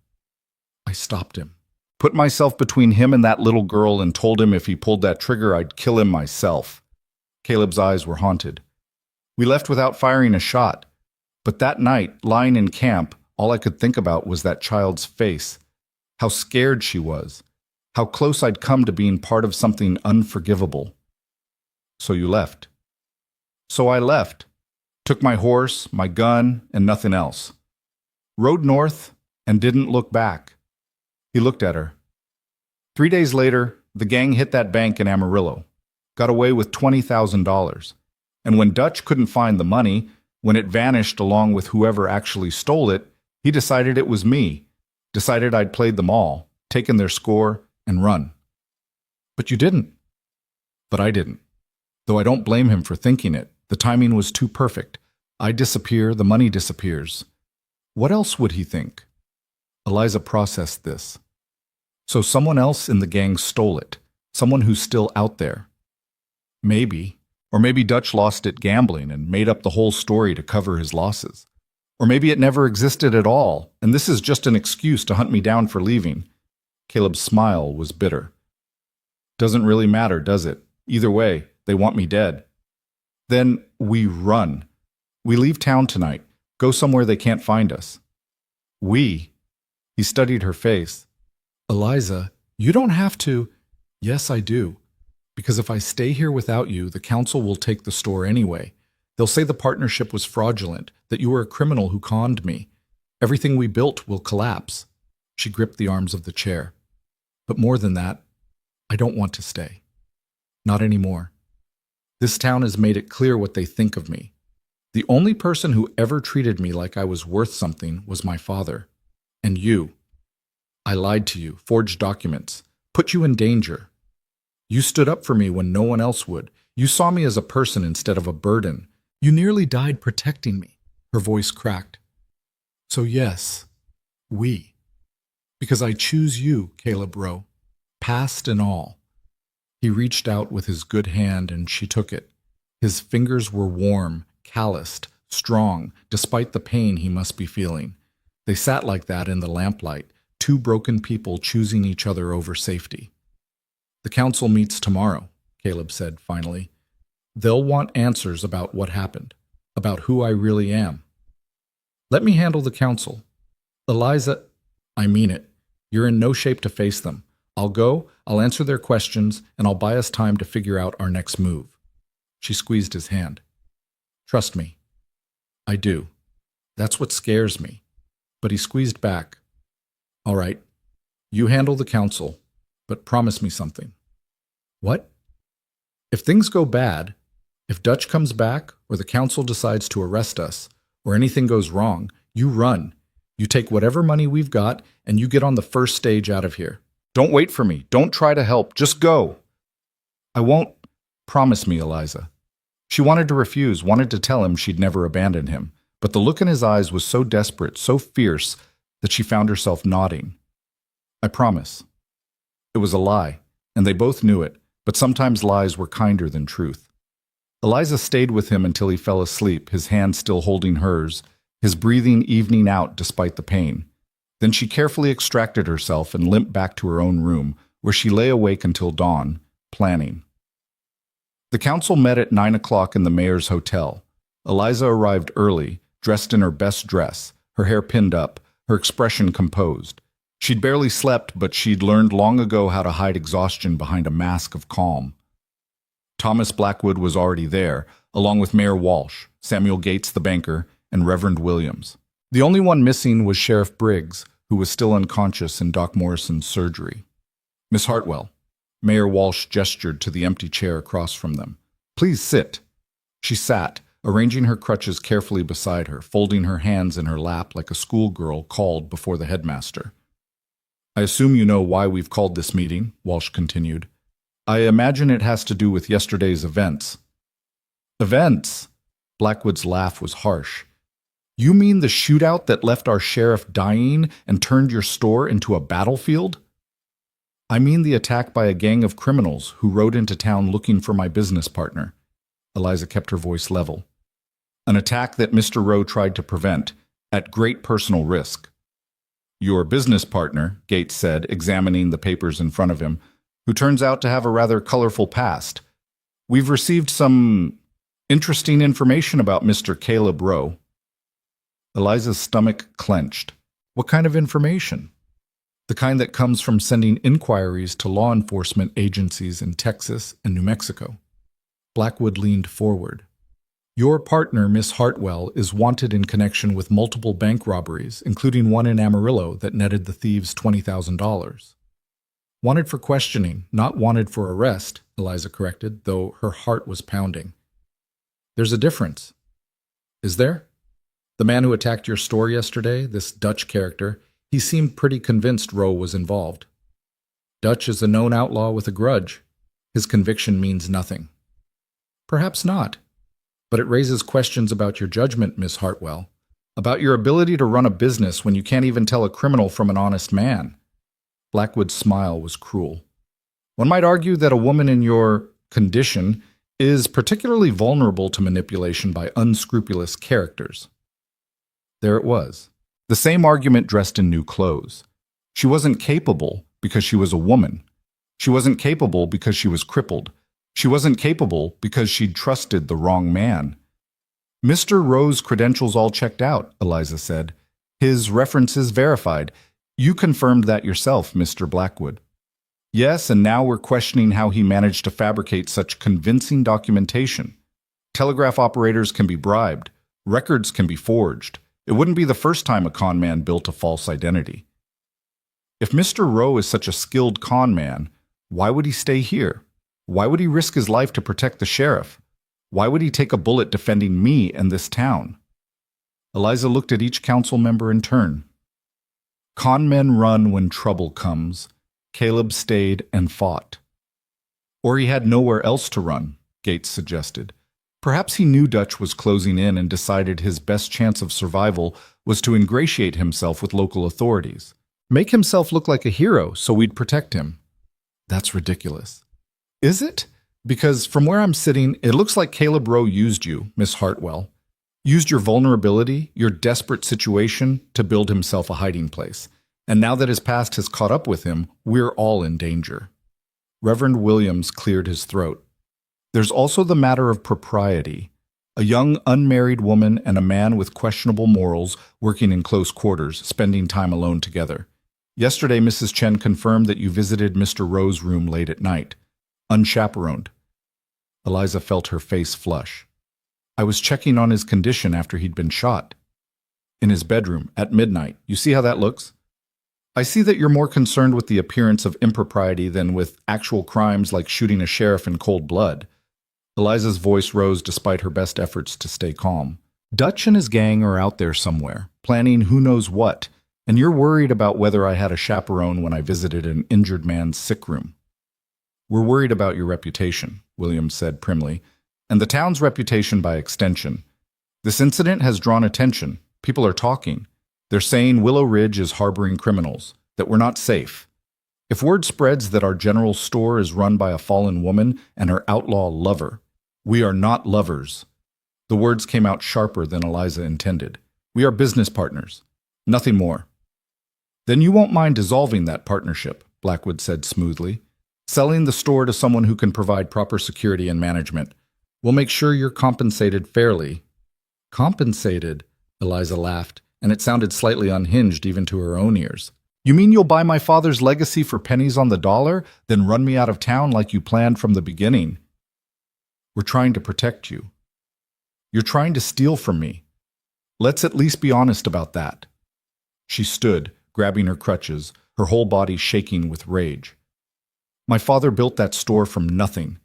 I stopped him. Put myself between him and that little girl and told him if he pulled that trigger, I'd kill him myself. Caleb's eyes were haunted. We left without firing a shot. But that night, lying in camp, all I could think about was that child's face. How scared she was. How close I'd come to being part of something unforgivable. So you left. So I left. Took my horse, my gun, and nothing else. Rode north and didn't look back. He looked at her. 3 days later, the gang hit that bank in Amarillo. Got away with $20,000. And when Dutch couldn't find the money, when it vanished along with whoever actually stole it, he decided it was me. Decided I'd played them all, taken their score, and run. But you didn't. But I didn't. Though I don't blame him for thinking it. The timing was too perfect. I disappear, the money disappears. What else would he think? Eliza processed this. So someone else in the gang stole it. Someone who's still out there. Maybe. Or maybe Dutch lost it gambling and made up the whole story to cover his losses. Or maybe it never existed at all, and this is just an excuse to hunt me down for leaving. Caleb's smile was bitter. Doesn't really matter, does it? Either way, they want me dead. Then we run. We leave town tonight, go somewhere they can't find us. We? He studied her face. Eliza, you don't have to. Yes, I do. Because if I stay here without you, the council will take the store anyway. They'll say the partnership was fraudulent, that you were a criminal who conned me. Everything we built will collapse. She gripped the arms of the chair. But more than that, I don't want to stay. Not anymore. This town has made it clear what they think of me. The only person who ever treated me like I was worth something was my father. And you. I lied to you, forged documents, put you in danger. You stood up for me when no one else would. You saw me as a person instead of a burden. You nearly died protecting me. Her voice cracked. So yes, we. Because I choose you, Caleb Rowe, past and all. He reached out with his good hand and she took it. His fingers were warm, calloused, strong, despite the pain he must be feeling. They sat like that in the lamplight, two broken people choosing each other over safety. The council meets tomorrow, Caleb said finally. They'll want answers about what happened, about who I really am. Let me handle the council. Eliza, I mean it. You're in no shape to face them. I'll go, I'll answer their questions, and I'll buy us time to figure out our next move. She squeezed his hand. Trust me. I do. That's what scares me. But he squeezed back. All right. You handle the council, but promise me something. What? If things go bad, if Dutch comes back, or the council decides to arrest us, or anything goes wrong, you run. You take whatever money we've got, and you get on the first stage out of here. Don't wait for me. Don't try to help. Just go. I won't. Promise me, Eliza. She wanted to refuse, wanted to tell him she'd never abandon him, but the look in his eyes was so desperate, so fierce, that she found herself nodding. I promise. It was a lie, and they both knew it, but sometimes lies were kinder than truth. Eliza stayed with him until he fell asleep, his hand still holding hers, his breathing evening out despite the pain. Then she carefully extracted herself and limped back to her own room, where she lay awake until dawn, planning. The council met at 9 o'clock in the mayor's hotel. Eliza arrived early, dressed in her best dress, her hair pinned up, her expression composed. She'd barely slept, but she'd learned long ago how to hide exhaustion behind a mask of calm. Thomas Blackwood was already there, along with Mayor Walsh, Samuel Gates the banker, and Reverend Williams. The only one missing was Sheriff Briggs, who was still unconscious in Doc Morrison's surgery. Miss Hartwell. Mayor Walsh gestured to the empty chair across from them. Please sit. She sat, arranging her crutches carefully beside her, folding her hands in her lap like a schoolgirl called before the headmaster. I assume you know why we've called this meeting, Walsh continued. I imagine it has to do with yesterday's events. Events? Blackwood's laugh was harsh. You mean the shootout that left our sheriff dying and turned your store into a battlefield? I mean the attack by a gang of criminals who rode into town looking for my business partner. Eliza kept her voice level. An attack that Mr. Rowe tried to prevent, at great personal risk. Your business partner, Gates said, examining the papers in front of him, who turns out to have a rather colorful past. We've received some interesting information about Mr. Caleb Rowe. Eliza's stomach clenched. What kind of information? The kind that comes from sending inquiries to law enforcement agencies in Texas and New Mexico. Blackwood leaned forward. Your partner, Miss Hartwell, is wanted in connection with multiple bank robberies, including one in Amarillo that netted the thieves $20,000. Wanted for questioning, not wanted for arrest, Eliza corrected, though her heart was pounding. There's a difference. Is there? The man who attacked your store yesterday, this Dutch character, he seemed pretty convinced Rowe was involved. Dutch is a known outlaw with a grudge. His conviction means nothing. Perhaps not. But it raises questions about your judgment, Miss Hartwell, about your ability to run a business when you can't even tell a criminal from an honest man. Blackwood's smile was cruel. One might argue that a woman in your condition is particularly vulnerable to manipulation by unscrupulous characters. There it was. The same argument dressed in new clothes. She wasn't capable because she was a woman. She wasn't capable because she was crippled. She wasn't capable because she'd trusted the wrong man. Mr. Rowe's credentials all checked out, Eliza said. His references verified. You confirmed that yourself, Mr. Blackwood. Yes, and now we're questioning how he managed to fabricate such convincing documentation. Telegraph operators can be bribed. Records can be forged. It wouldn't be the first time a con man built a false identity. If Mr. Rowe is such a skilled con man, why would he stay here? Why would he risk his life to protect the sheriff? Why would he take a bullet defending me and this town? Eliza looked at each council member in turn. Con men run when trouble comes. Caleb stayed and fought. Or he had nowhere else to run, Gates suggested. Perhaps he knew Dutch was closing in and decided his best chance of survival was to ingratiate himself with local authorities. Make himself look like a hero so we'd protect him. That's ridiculous. Is it? Because from where I'm sitting, it looks like Caleb Rowe used you, Miss Hartwell. Used your vulnerability, your desperate situation, to build himself a hiding place. And now that his past has caught up with him, we're all in danger. Reverend Williams cleared his throat. There's also the matter of propriety. A young unmarried woman and a man with questionable morals working in close quarters, spending time alone together. Yesterday, Mrs. Chen confirmed that you visited Mr. Rowe's room late at night, unchaperoned. Eliza felt her face flush. I was checking on his condition after he'd been shot. In his bedroom, at midnight. You see how that looks? I see that you're more concerned with the appearance of impropriety than with actual crimes like shooting a sheriff in cold blood. Eliza's voice rose despite her best efforts to stay calm. Dutch and his gang are out there somewhere, planning who knows what, and you're worried about whether I had a chaperone when I visited an injured man's sick room. We're worried about your reputation, Williams said primly, and the town's reputation by extension. This incident has drawn attention. People are talking. They're saying Willow Ridge is harboring criminals, that we're not safe. If word spreads that our general store is run by a fallen woman and her outlaw lover, we are not lovers. The words came out sharper than Eliza intended. We are business partners. Nothing more. Then you won't mind dissolving that partnership, Blackwood said smoothly. Selling the store to someone who can provide proper security and management. We'll make sure you're compensated fairly. Compensated? Eliza laughed, and it sounded slightly unhinged even to her own ears. You mean you'll buy my father's legacy for pennies on the dollar, then run me out of town like you planned from the beginning? We're trying to protect you. You're trying to steal from me. Let's at least be honest about that. She stood, grabbing her crutches, her whole body shaking with rage. My father built that store from nothing.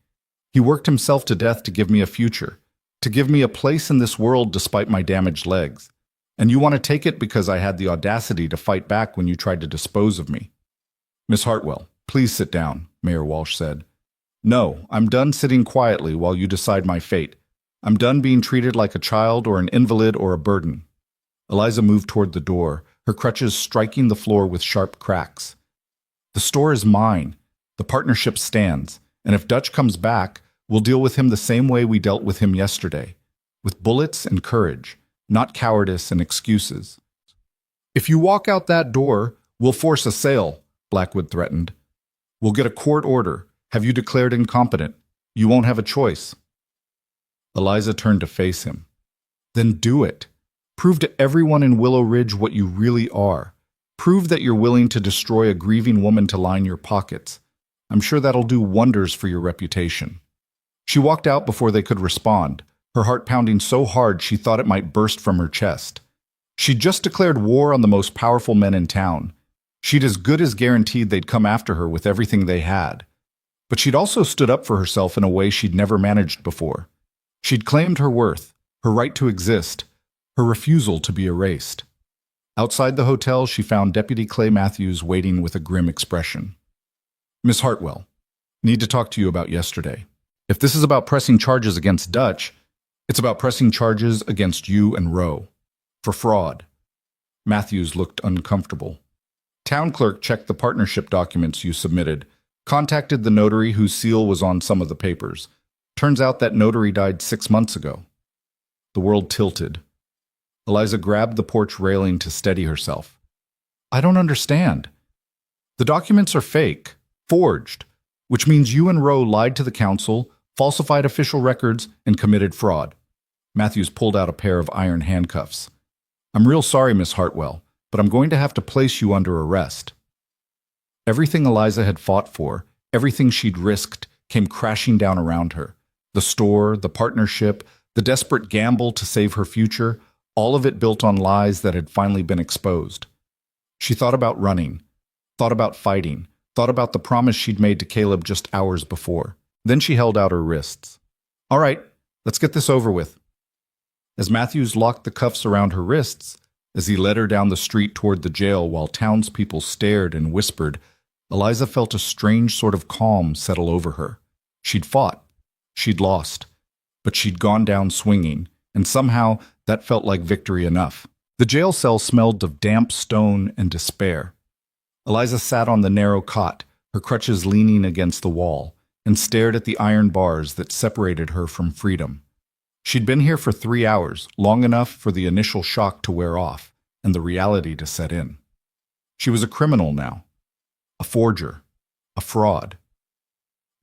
He worked himself to death to give me a future, to give me a place in this world despite my damaged legs. And you want to take it because I had the audacity to fight back when you tried to dispose of me. Miss Hartwell, please sit down, Mayor Walsh said. No, I'm done sitting quietly while you decide my fate. I'm done being treated like a child or an invalid or a burden. Eliza moved toward the door, her crutches striking the floor with sharp cracks. The store is mine. The partnership stands, and if Dutch comes back, we'll deal with him the same way we dealt with him yesterday, with bullets and courage, not cowardice and excuses. If you walk out that door, we'll force a sale, Blackwood threatened. We'll get a court order, have you declared incompetent. You won't have a choice. Eliza turned to face him. Then do it. Prove to everyone in Willow Ridge what you really are. Prove that you're willing to destroy a grieving woman to line your pockets. I'm sure that'll do wonders for your reputation. She walked out before they could respond, her heart pounding so hard she thought it might burst from her chest. She'd just declared war on the most powerful men in town. She'd as good as guaranteed they'd come after her with everything they had. But she'd also stood up for herself in a way she'd never managed before. She'd claimed her worth, her right to exist, her refusal to be erased. Outside the hotel, she found Deputy Clay Matthews waiting with a grim expression. Miss Hartwell, need to talk to you about yesterday. If this is about pressing charges against Dutch, it's about pressing charges against you and Rowe. For fraud. Matthews looked uncomfortable. Town clerk checked the partnership documents you submitted, contacted the notary whose seal was on some of the papers. Turns out that notary died 6 months ago. The world tilted. Eliza grabbed the porch railing to steady herself. I don't understand. The documents are fake, forged, which means you and Rowe lied to the council, falsified official records, and committed fraud. Matthews pulled out a pair of iron handcuffs. I'm real sorry, Miss Hartwell, but I'm going to have to place you under arrest. Everything Eliza had fought for, everything she'd risked, came crashing down around her. The store, the partnership, the desperate gamble to save her future, all of it built on lies that had finally been exposed. She thought about running, thought about fighting, thought about the promise she'd made to Caleb just hours before. Then she held out her wrists. All right, let's get this over with. As Matthews locked the cuffs around her wrists, as he led her down the street toward the jail while townspeople stared and whispered, Eliza felt a strange sort of calm settle over her. She'd fought. She'd lost. But she'd gone down swinging, and somehow that felt like victory enough. The jail cell smelled of damp stone and despair. Eliza sat on the narrow cot, her crutches leaning against the wall, and stared at the iron bars that separated her from freedom. She'd been here for 3 hours, long enough for the initial shock to wear off and the reality to set in. She was a criminal now, a forger, a fraud.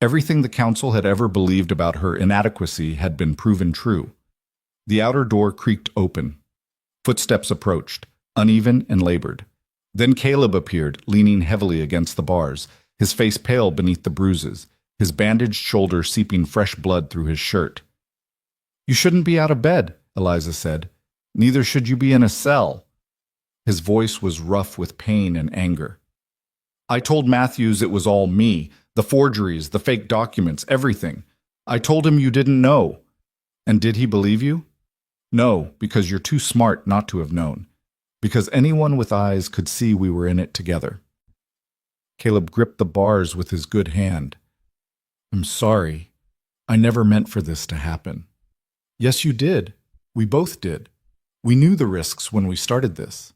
Everything the council had ever believed about her inadequacy had been proven true. The outer door creaked open. Footsteps approached, uneven and labored. Then Caleb appeared, leaning heavily against the bars, his face pale beneath the bruises, his bandaged shoulder seeping fresh blood through his shirt. You shouldn't be out of bed, Eliza said. Neither should you be in a cell. His voice was rough with pain and anger. I told Matthews it was all me, the forgeries, the fake documents, everything. I told him you didn't know. And did he believe you? No, because you're too smart not to have known. Because anyone with eyes could see we were in it together. Caleb gripped the bars with his good hand. I'm sorry. I never meant for this to happen. Yes, you did. We both did. We knew the risks when we started this.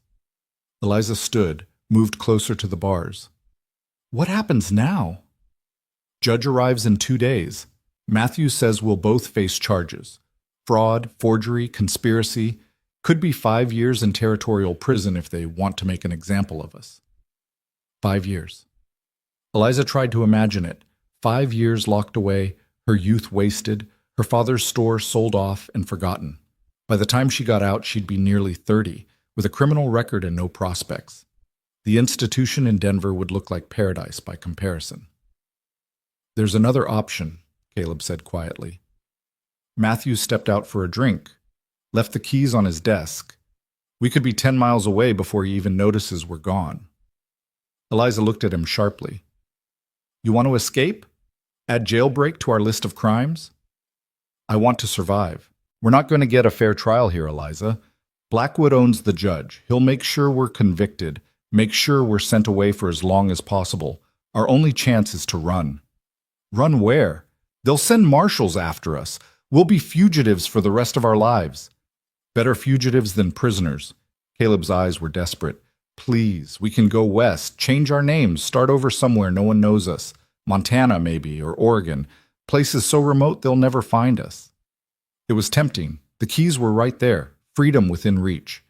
Eliza stood, moved closer to the bars. What happens now? Judge arrives in 2 days. Matthews says we'll both face charges. Fraud, forgery, conspiracy. Could be 5 years in territorial prison if they want to make an example of us. 5 years. Eliza tried to imagine it. 5 years locked away, her youth wasted, her father's store sold off and forgotten. By the time she got out, she'd be nearly 30, with a criminal record and no prospects. The institution in Denver would look like paradise by comparison. There's another option, Caleb said quietly. Matthews stepped out for a drink, left the keys on his desk. We could be 10 miles away before he even notices we're gone. Eliza looked at him sharply. You want to escape? Add jailbreak to our list of crimes? I want to survive. We're not going to get a fair trial here, Eliza. Blackwood owns the judge. He'll make sure we're convicted, make sure we're sent away for as long as possible. Our only chance is to run. Run where? They'll send marshals after us. We'll be fugitives for the rest of our lives. Better fugitives than prisoners. Caleb's eyes were desperate. Please, we can go west, change our names, start over somewhere no one knows us. Montana, maybe, or Oregon. Places so remote they'll never find us. It was tempting. The keys were right there, freedom within reach.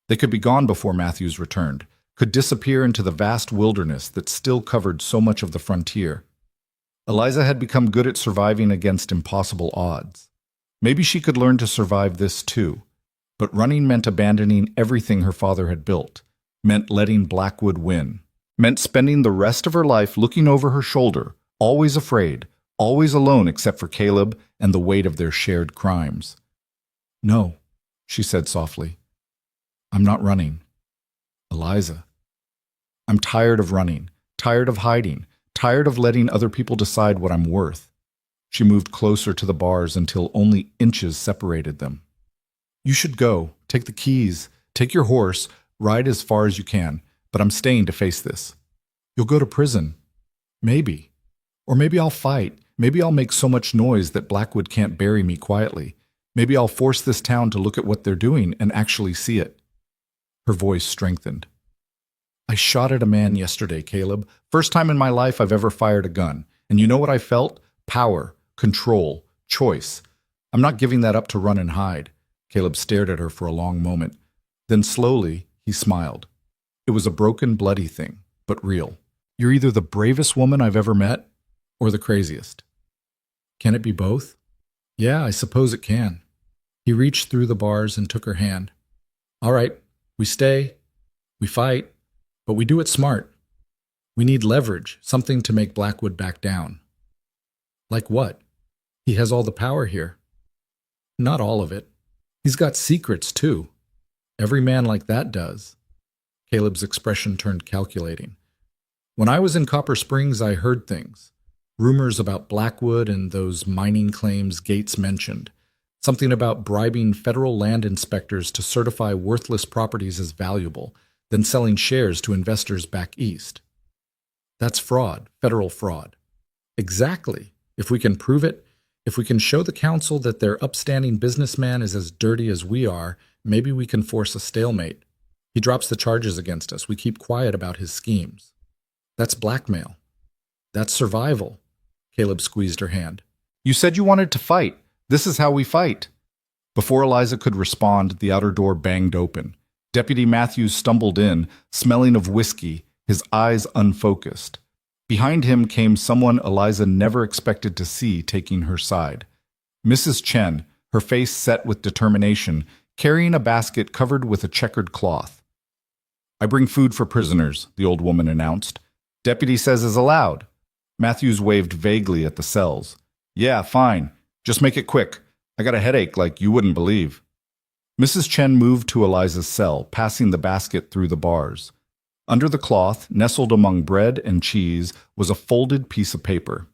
They could be gone before Matthews returned, could disappear into the vast wilderness that still covered so much of the frontier. Eliza had become good at surviving against impossible odds. Maybe she could learn to survive this too. But running meant abandoning everything her father had built, meant letting Blackwood win, meant spending the rest of her life looking over her shoulder, always afraid, always alone except for Caleb and the weight of their shared crimes. No, she said softly. I'm not running. Eliza. I'm tired of running, tired of hiding, tired of letting other people decide what I'm worth. She moved closer to the bars until only inches separated them. You should go. Take the keys. Take your horse. Ride as far as you can. But I'm staying to face this. You'll go to prison. Maybe. Or maybe I'll fight. Maybe I'll make so much noise that Blackwood can't bury me quietly. Maybe I'll force this town to look at what they're doing and actually see it. Her voice strengthened. I shot at a man yesterday, Caleb. First time in my life I've ever fired a gun. And you know what I felt? Power, control, choice. I'm not giving that up to run and hide. Caleb stared at her for a long moment. Then slowly, he smiled. It was a broken, bloody thing, but real. You're either the bravest woman I've ever met or the craziest. Can it be both? Yeah, I suppose it can. He reached through the bars and took her hand. All right, we stay, we fight, but we do it smart. We need leverage, something to make Blackwood back down. Like what? He has all the power here. Not all of it. He's got secrets, too. Every man like that does. Caleb's expression turned calculating. When I was in Copper Springs, I heard things. Rumors about Blackwood and those mining claims Gates mentioned. Something about bribing federal land inspectors to certify worthless properties as valuable, then selling shares to investors back east. That's fraud, federal fraud. Exactly. If we can prove it, if we can show the council that their upstanding businessman is as dirty as we are, maybe we can force a stalemate. He drops the charges against us. We keep quiet about his schemes. That's blackmail. That's survival. Caleb squeezed her hand. You said you wanted to fight. This is how we fight. Before Eliza could respond, the outer door banged open. Deputy Matthews stumbled in, smelling of whiskey, his eyes unfocused. Behind him came someone Eliza never expected to see taking her side. Mrs. Chen, her face set with determination, carrying a basket covered with a checkered cloth. I bring food for prisoners, the old woman announced. Deputy says is allowed. Matthews waved vaguely at the cells. Yeah, fine. Just make it quick. I got a headache like you wouldn't believe. Mrs. Chen moved to Eliza's cell, passing the basket through the bars. Under the cloth, nestled among bread and cheese, was a folded piece of paper.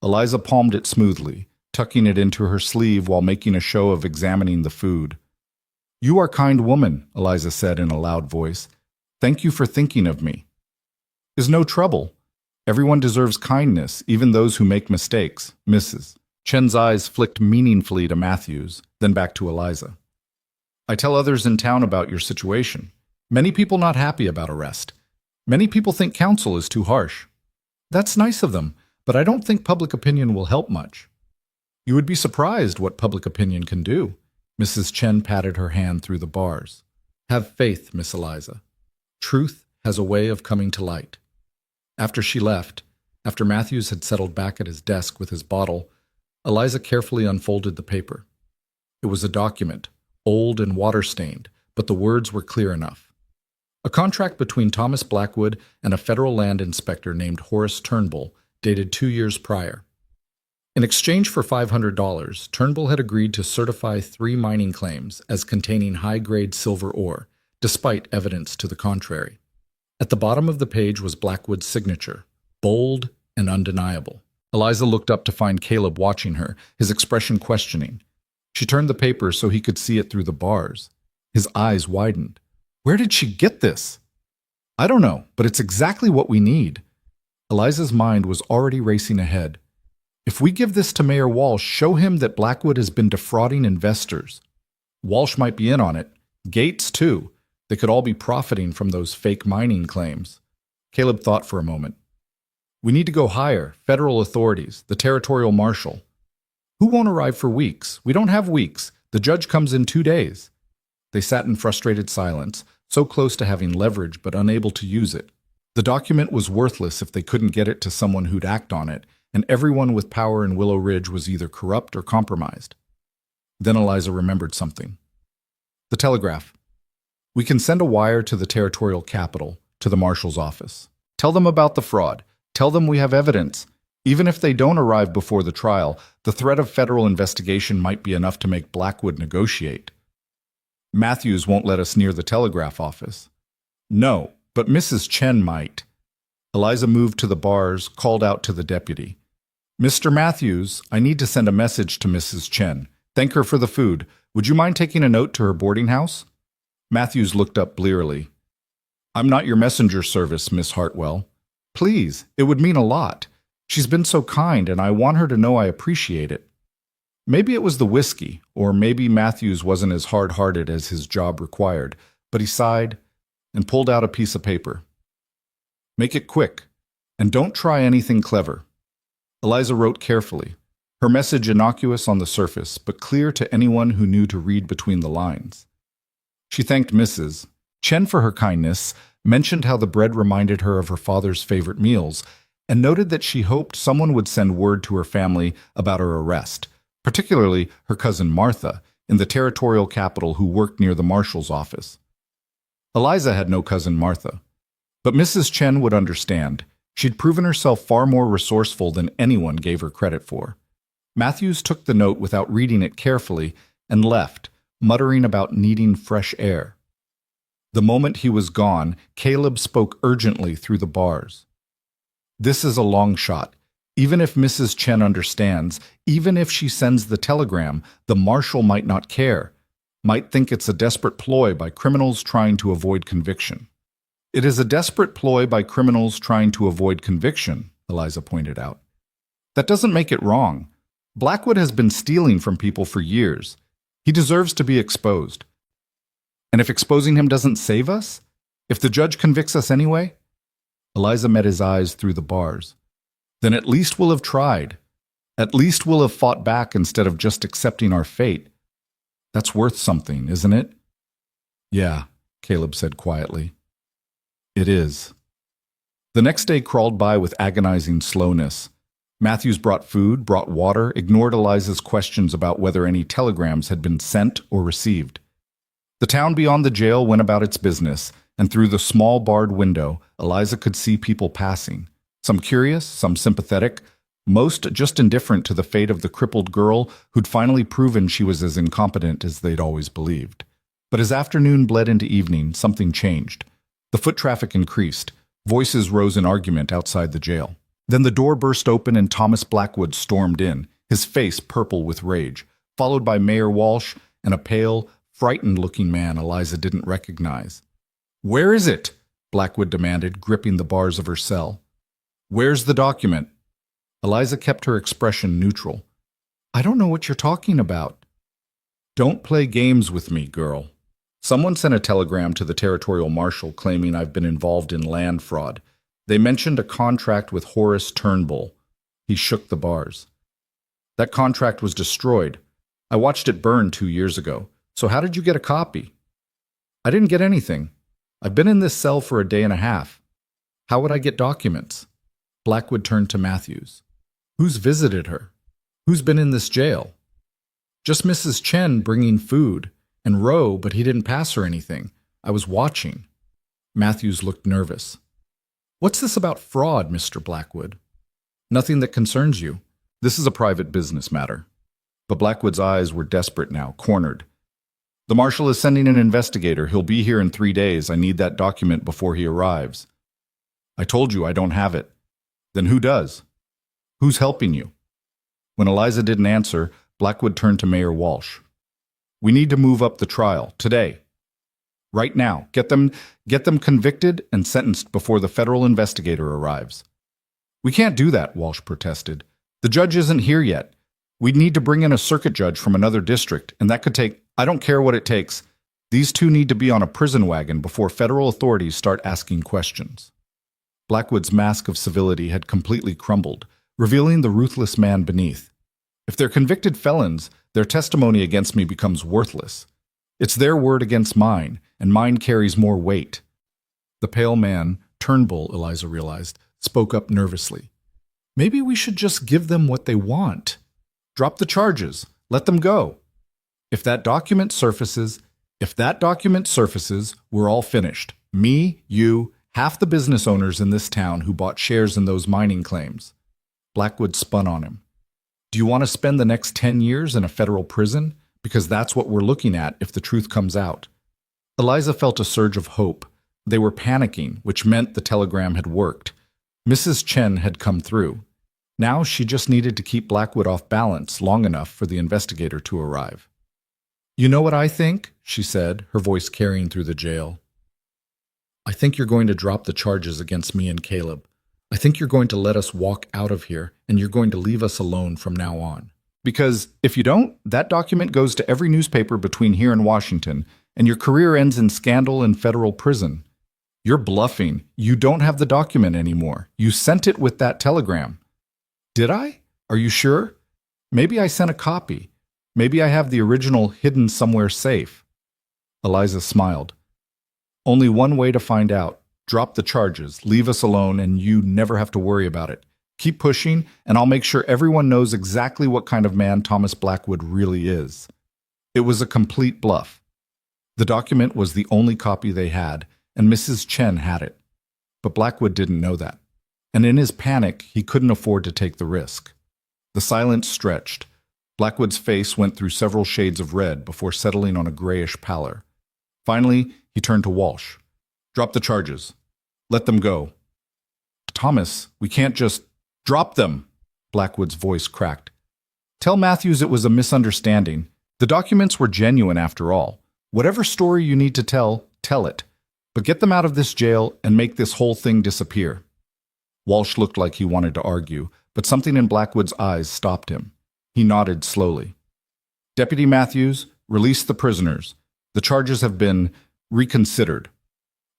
Eliza palmed it smoothly, tucking it into her sleeve while making a show of examining the food. "You are kind woman," Eliza said in a loud voice. "Thank you for thinking of me." "Is no trouble. Everyone deserves kindness, even those who make mistakes, Mrs. Chen's eyes flicked meaningfully to Matthews, then back to Eliza. "I tell others in town about your situation. Many people not happy about arrest. Many people think counsel is too harsh. That's nice of them, but I don't think public opinion will help much." "You would be surprised what public opinion can do." Mrs. Chen patted her hand through the bars. "Have faith, Miss Eliza. Truth has a way of coming to light." After she left, after Matthews had settled back at his desk with his bottle, Eliza carefully unfolded the paper. It was a document, old and water-stained, but the words were clear enough. A contract between Thomas Blackwood and a federal land inspector named Horace Turnbull, dated 2 years prior. In exchange for $500, Turnbull had agreed to certify 3 mining claims as containing high-grade silver ore, despite evidence to the contrary. At the bottom of the page was Blackwood's signature, bold and undeniable. Eliza looked up to find Caleb watching her, his expression questioning. She turned the paper so he could see it through the bars. His eyes widened. "Where did she get this?" "I don't know, but it's exactly what we need." Eliza's mind was already racing ahead. "If we give this to Mayor Walsh, show him that Blackwood has been defrauding investors. Walsh might be in on it. Gates, too. They could all be profiting from those fake mining claims." Caleb thought for a moment. "We need to go higher, federal authorities, the territorial marshal." "Who won't arrive for weeks? We don't have weeks. The judge comes in 2 days." They sat in frustrated silence, so close to having leverage but unable to use it. The document was worthless if they couldn't get it to someone who'd act on it, and everyone with power in Willow Ridge was either corrupt or compromised. Then Eliza remembered something. The telegraph. "We can send a wire to the territorial capital, to the marshal's office. Tell them about the fraud. Tell them we have evidence. Even if they don't arrive before the trial, the threat of federal investigation might be enough to make Blackwood negotiate." "Matthews won't let us near the telegraph office." "No, but Mrs. Chen might." Eliza moved to the bars, called out to the deputy. "Mr. Matthews, I need to send a message to Mrs. Chen. Thank her for the food. Would you mind taking a note to her boarding house?" Matthews looked up blearily. "I'm not your messenger service, Miss Hartwell." "Please, it would mean a lot. She's been so kind, and I want her to know I appreciate it." Maybe it was the whiskey, or maybe Matthews wasn't as hard-hearted as his job required, but he sighed and pulled out a piece of paper. "Make it quick, and don't try anything clever." Eliza wrote carefully, her message innocuous on the surface, but clear to anyone who knew to read between the lines. She thanked Mrs. Chen for her kindness, mentioned how the bread reminded her of her father's favorite meals, and noted that she hoped someone would send word to her family about her arrest, particularly her cousin Martha, in the territorial capital who worked near the marshal's office. Eliza had no cousin Martha, but Mrs. Chen would understand. She'd proven herself far more resourceful than anyone gave her credit for. Matthews took the note without reading it carefully and left, muttering about needing fresh air. The moment he was gone, Caleb spoke urgently through the bars. "This is a long shot. Even if Mrs. Chen understands, even if she sends the telegram, the marshal might not care, might think it's a desperate ploy by criminals trying to avoid conviction." "It is a desperate ploy by criminals trying to avoid conviction," Eliza pointed out. "That doesn't make it wrong. Blackwood has been stealing from people for years. He deserves to be exposed. And if exposing him doesn't save us? If the judge convicts us anyway?" Eliza met his eyes through the bars. "Then at least we'll have tried. At least we'll have fought back instead of just accepting our fate. That's worth something, isn't it?" "Yeah," Caleb said quietly. "It is." The next day crawled by with agonizing slowness. Matthews brought food, brought water, ignored Eliza's questions about whether any telegrams had been sent or received. The town beyond the jail went about its business, and through the small barred window, Eliza could see people passing. Some curious, some sympathetic, most just indifferent to the fate of the crippled girl who'd finally proven she was as incompetent as they'd always believed. But as afternoon bled into evening, something changed. The foot traffic increased. Voices rose in argument outside the jail. Then the door burst open and Thomas Blackwood stormed in, his face purple with rage, followed by Mayor Walsh and a pale, frightened-looking man Eliza didn't recognize. "Where is it?" Blackwood demanded, gripping the bars of her cell. "Where's the document?" Eliza kept her expression neutral. "I don't know what you're talking about." "Don't play games with me, girl. Someone sent a telegram to the territorial marshal claiming I've been involved in land fraud. They mentioned a contract with Horace Turnbull." He shook the bars. "That contract was destroyed. I watched it burn 2 years ago. So how did you get a copy?" "I didn't get anything. I've been in this cell for a day and a half. How would I get documents?" Blackwood turned to Matthews. "Who's visited her? Who's been in this jail?" "Just Mrs. Chen bringing food, and Roe, but he didn't pass her anything. I was watching." Matthews looked nervous. "What's this about fraud, Mr. Blackwood?" "Nothing that concerns you. This is a private business matter." But Blackwood's eyes were desperate now, cornered. "The marshal is sending an investigator. He'll be here in 3 days. I need that document before he arrives." "I told you I don't have it." "Then who does? Who's helping you?" When Eliza didn't answer, Blackwood turned to Mayor Walsh. "We need to move up the trial, today. Right now. Get them convicted and sentenced before the federal investigator arrives." "We can't do that," Walsh protested. "The judge isn't here yet. We'd need to bring in a circuit judge from another district, and that could take— I don't care what it takes. These two need to be on a prison wagon before federal authorities start asking questions." Blackwood's mask of civility had completely crumbled, revealing the ruthless man beneath. "If they're convicted felons, their testimony against me becomes worthless. It's their word against mine, and mine carries more weight." The pale man, Turnbull, Eliza realized, spoke up nervously. "Maybe we should just give them what they want. Drop the charges. Let them go. If that document surfaces, we're all finished. Me, you, half the business owners in this town who bought shares in those mining claims." Blackwood spun on him. "Do you want to spend the next 10 years in a federal prison? Because that's what we're looking at if the truth comes out." Eliza felt a surge of hope. They were panicking, which meant the telegram had worked. Mrs. Chen had come through. Now she just needed to keep Blackwood off balance long enough for the investigator to arrive. "You know what I think?" she said, her voice carrying through the jail. "I think you're going to drop the charges against me and Caleb. I think you're going to let us walk out of here, and you're going to leave us alone from now on. Because if you don't, that document goes to every newspaper between here and Washington, and your career ends in scandal and federal prison. You're bluffing. You don't have the document anymore. You sent it with that telegram." "Did I? Are you sure? Maybe I sent a copy. Maybe I have the original hidden somewhere safe." Eliza smiled. "Only one way to find out. Drop the charges, leave us alone, and you never have to worry about it. Keep pushing, and I'll make sure everyone knows exactly what kind of man Thomas Blackwood really is." It was a complete bluff. The document was the only copy they had, and Mrs. Chen had it. But Blackwood didn't know that. And in his panic, he couldn't afford to take the risk. The silence stretched. Blackwood's face went through several shades of red before settling on a grayish pallor. Finally, he turned to Walsh. "Drop the charges. Let them go." "Thomas, we can't just— "Drop them!" Blackwood's voice cracked. "Tell Matthews it was a misunderstanding. The documents were genuine after all. Whatever story you need to tell, tell it. But get them out of this jail and make this whole thing disappear." Walsh looked like he wanted to argue, but something in Blackwood's eyes stopped him. He nodded slowly. "Deputy Matthews, release the prisoners. The charges have been reconsidered."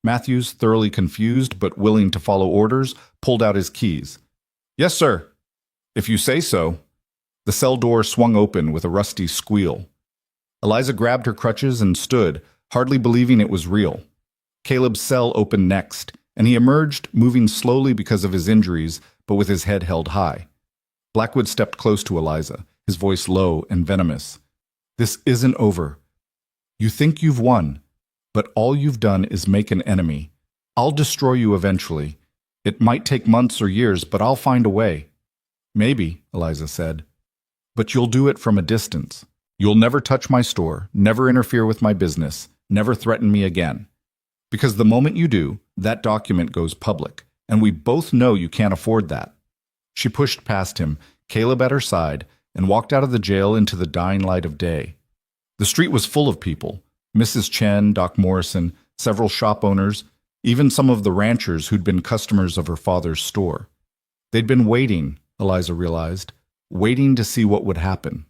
Matthews, thoroughly confused but willing to follow orders, pulled out his keys. "Yes, sir." "If you say so." The cell door swung open with a rusty squeal. Eliza grabbed her crutches and stood, hardly believing it was real. Caleb's cell opened next, and he emerged, moving slowly because of his injuries, but with his head held high. Blackwood stepped close to Eliza, his voice low and venomous. "This isn't over. You think you've won, but all you've done is make an enemy. I'll destroy you eventually. It might take months or years, but I'll find a way." "Maybe," Eliza said. "But you'll do it from a distance. You'll never touch my store, never interfere with my business, never threaten me again. Because the moment you do, that document goes public, and we both know you can't afford that." She pushed past him, Caleb at her side, and walked out of the jail into the dying light of day. The street was full of people, Mrs. Chen, Doc Morrison, several shop owners, even some of the ranchers who'd been customers of her father's store. They'd been waiting, Eliza realized, waiting to see what would happen.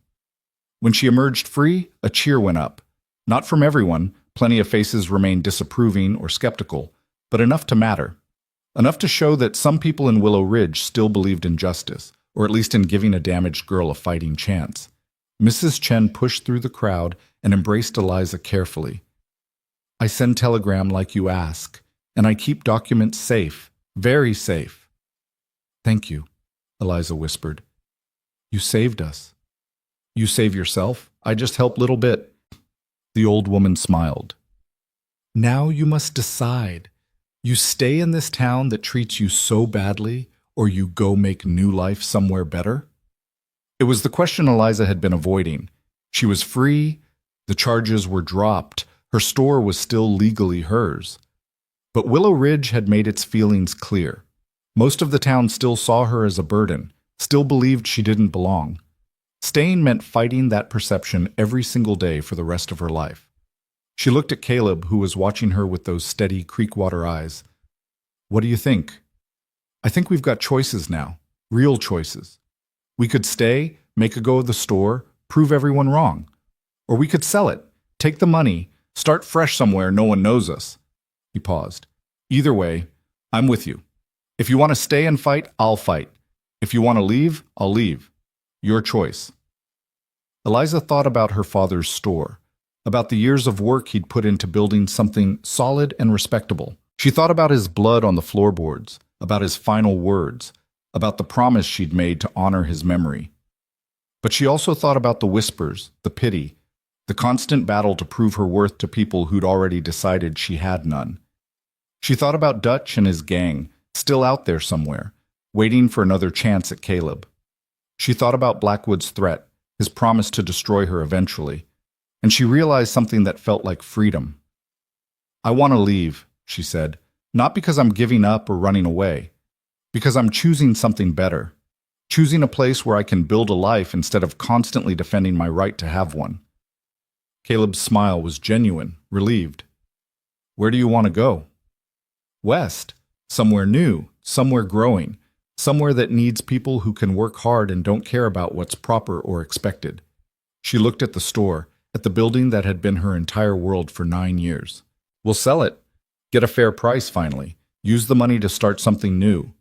When she emerged free, a cheer went up. Not from everyone, plenty of faces remained disapproving or skeptical, but enough to matter. Enough to show that some people in Willow Ridge still believed in justice, or at least in giving a damaged girl a fighting chance. Mrs. Chen pushed through the crowd and embraced Eliza carefully. "I send telegram like you ask, and I keep documents safe, very safe." "Thank you," Eliza whispered. "You saved us." "You save yourself. I just help little bit." The old woman smiled. "Now you must decide. You stay in this town that treats you so badly, or you go make new life somewhere better?" It was the question Eliza had been avoiding. She was free, the charges were dropped, her store was still legally hers. But Willow Ridge had made its feelings clear. Most of the town still saw her as a burden, still believed she didn't belong. Staying meant fighting that perception every single day for the rest of her life. She looked at Caleb, who was watching her with those steady Creekwater eyes. "What do you think?" "I think we've got choices now, real choices. We could stay, make a go of the store, prove everyone wrong. Or we could sell it, take the money, start fresh somewhere no one knows us." He paused. "Either way, I'm with you. If you want to stay and fight, I'll fight. If you want to leave, I'll leave. Your choice." Eliza thought about her father's store, about the years of work he'd put into building something solid and respectable. She thought about his blood on the floorboards, about his final words, about the promise she'd made to honor his memory. But she also thought about the whispers, the pity, the constant battle to prove her worth to people who'd already decided she had none. She thought about Dutch and his gang, still out there somewhere, waiting for another chance at Caleb. She thought about Blackwood's threat, his promise to destroy her eventually, and she realized something that felt like freedom. "I want to leave," she said, "not because I'm giving up or running away, because I'm choosing something better, choosing a place where I can build a life instead of constantly defending my right to have one." Caleb's smile was genuine, relieved. "Where do you want to go?" "West, somewhere new, somewhere growing, somewhere that needs people who can work hard and don't care about what's proper or expected." She looked at the store, at the building that had been her entire world for 9 years. "We'll sell it. Get a fair price finally. Use the money to start something new."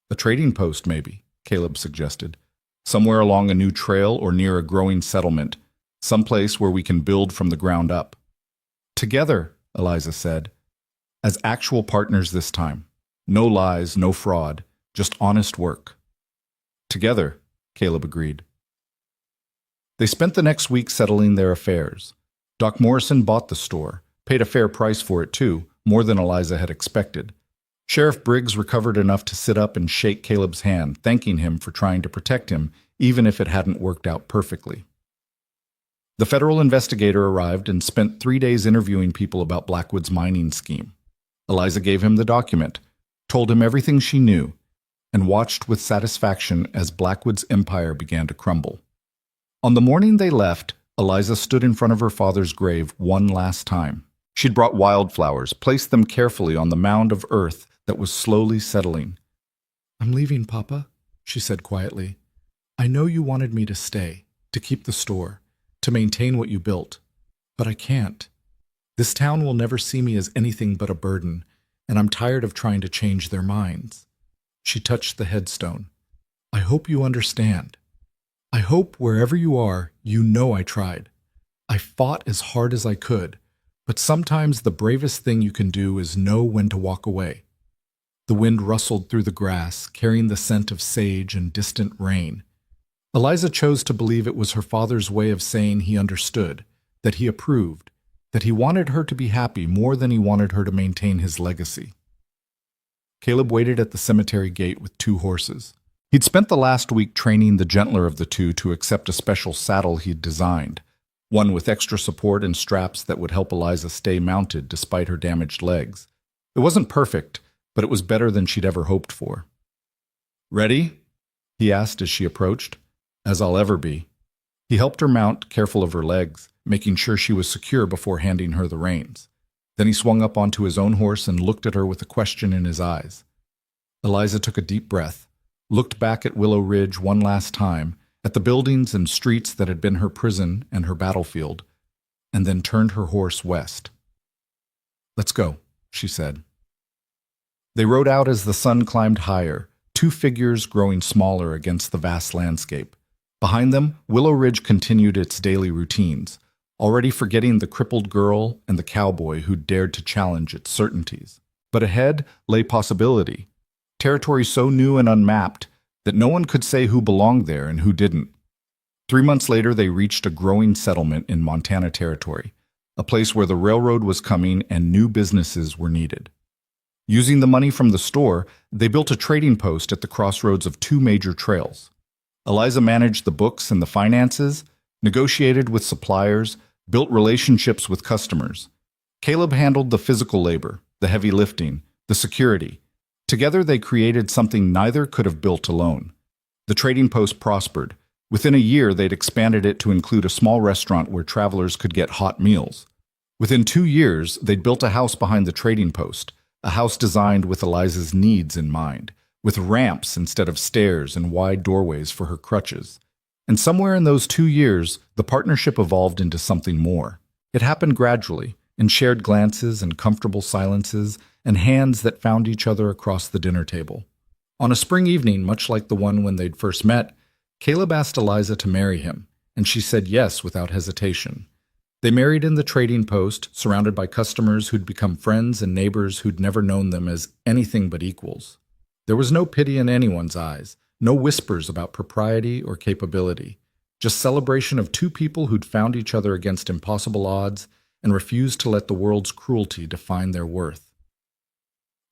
"A trading post, maybe," Caleb suggested. "Somewhere along a new trail or near a growing settlement. Someplace where we can build from the ground up." "Together," Eliza said. "As actual partners this time. No lies, no fraud, just honest work." "Together," Caleb agreed. They spent the next week settling their affairs. Doc Morrison bought the store, paid a fair price for it too, more than Eliza had expected. Sheriff Briggs recovered enough to sit up and shake Caleb's hand, thanking him for trying to protect him, even if it hadn't worked out perfectly. The federal investigator arrived and spent 3 days interviewing people about Blackwood's mining scheme. Eliza gave him the document, told him everything she knew, and watched with satisfaction as Blackwood's empire began to crumble. On the morning they left, Eliza stood in front of her father's grave one last time. She'd brought wildflowers, placed them carefully on the mound of earth that was slowly settling. "I'm leaving, Papa," she said quietly. "I know you wanted me to stay, to keep the store, to maintain what you built, but I can't. This town will never see me as anything but a burden, and I'm tired of trying to change their minds." She touched the headstone. "I hope you understand. I hope wherever you are, you know I tried. I fought as hard as I could, but sometimes the bravest thing you can do is know when to walk away." The wind rustled through the grass, carrying the scent of sage and distant rain. Eliza chose to believe it was her father's way of saying he understood, that he approved, that he wanted her to be happy more than he wanted her to maintain his legacy. Caleb waited at the cemetery gate with 2 horses. He'd spent the last week training the gentler of the 2 to accept a special saddle he'd designed, one with extra support and straps that would help Eliza stay mounted despite her damaged legs. It wasn't perfect, but it was better than she'd ever hoped for. "Ready?" he asked as she approached. "As I'll ever be." He helped her mount, careful of her legs, making sure she was secure before handing her the reins. Then he swung up onto his own horse and looked at her with a question in his eyes. Eliza took a deep breath, looked back at Willow Ridge one last time, at the buildings and streets that had been her prison and her battlefield, and then turned her horse west. "Let's go," she said. They rode out as the sun climbed higher, two figures growing smaller against the vast landscape. Behind them, Willow Ridge continued its daily routines, already forgetting the crippled girl and the cowboy who dared to challenge its certainties. But ahead lay possibility, territory so new and unmapped that no one could say who belonged there and who didn't. 3 months later, they reached a growing settlement in Montana Territory, a place where the railroad was coming and new businesses were needed. Using the money from the store, they built a trading post at the crossroads of two major trails. Eliza managed the books and the finances, negotiated with suppliers, built relationships with customers. Caleb handled the physical labor, the heavy lifting, the security. Together they created something neither could have built alone. The trading post prospered. Within a year, they'd expanded it to include a small restaurant where travelers could get hot meals. Within 2 years, they'd built a house behind the trading post, a house designed with Eliza's needs in mind, with ramps instead of stairs and wide doorways for her crutches. And somewhere in those 2 years, the partnership evolved into something more. It happened gradually, in shared glances and comfortable silences, and hands that found each other across the dinner table. On a spring evening, much like the one when they'd first met, Caleb asked Eliza to marry him, and she said yes without hesitation. They married in the trading post, surrounded by customers who'd become friends and neighbors who'd never known them as anything but equals. There was no pity in anyone's eyes, no whispers about propriety or capability, just celebration of two people who'd found each other against impossible odds and refused to let the world's cruelty define their worth.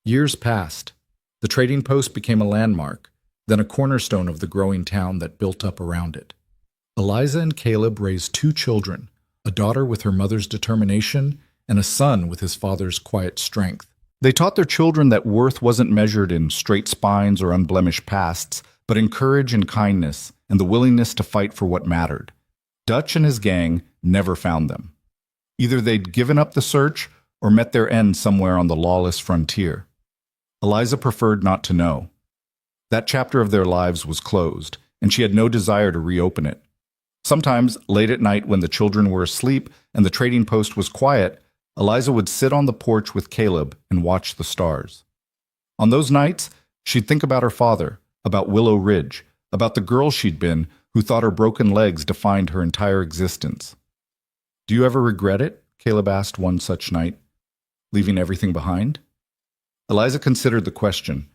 Years passed. The trading post became a landmark, then a cornerstone of the growing town that built up around it. Eliza and Caleb raised 2 children, a daughter with her mother's determination and a son with his father's quiet strength. They taught their children that worth wasn't measured in straight spines or unblemished pasts, but in courage and kindness and the willingness to fight for what mattered. Dutch and his gang never found them. Either they'd given up the search or met their end somewhere on the lawless frontier. Eliza preferred not to know. That chapter of their lives was closed, and she had no desire to reopen it. Sometimes, late at night when the children were asleep and the trading post was quiet, Eliza would sit on the porch with Caleb and watch the stars. On those nights, she'd think about her father, about Willow Ridge, about the girl she'd been who thought her broken legs defined her entire existence. "Do you ever regret it?" Caleb asked one such night. "Leaving everything behind?" Eliza considered the question.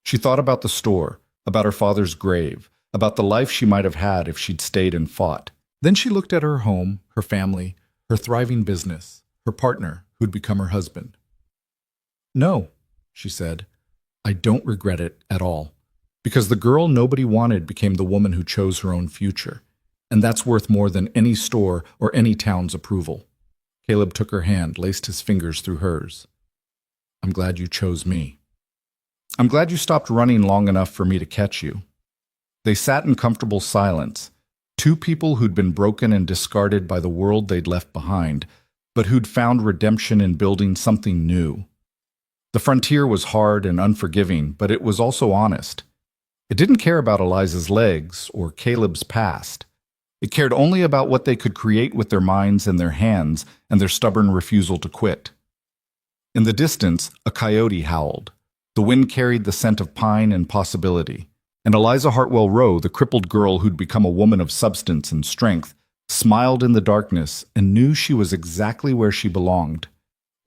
She thought about the store, about her father's grave, about the life she might have had if she'd stayed and fought. Then she looked at her home, her family, her thriving business, her partner who'd become her husband. "No," she said, "I don't regret it at all, because the girl nobody wanted became the woman who chose her own future, and that's worth more than any store or any town's approval." Caleb took her hand, laced his fingers through hers. "I'm glad you chose me. I'm glad you stopped running long enough for me to catch you." They sat in comfortable silence, 2 people who'd been broken and discarded by the world they'd left behind, but who'd found redemption in building something new. The frontier was hard and unforgiving, but it was also honest. It didn't care about Eliza's legs or Caleb's past. It cared only about what they could create with their minds and their hands and their stubborn refusal to quit. In the distance, a coyote howled. The wind carried the scent of pine and possibility. And Eliza Hartwell Rowe, the crippled girl who'd become a woman of substance and strength, smiled in the darkness and knew she was exactly where she belonged.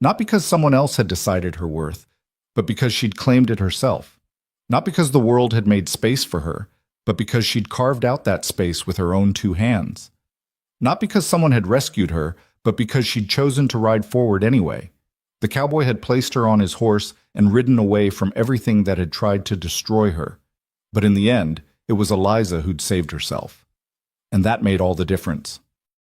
Not because someone else had decided her worth, but because she'd claimed it herself. Not because the world had made space for her, but because she'd carved out that space with her own 2 hands. Not because someone had rescued her, but because she'd chosen to ride forward anyway. The cowboy had placed her on his horse and ridden away from everything that had tried to destroy her. But in the end, it was Eliza who'd saved herself. And that made all the difference.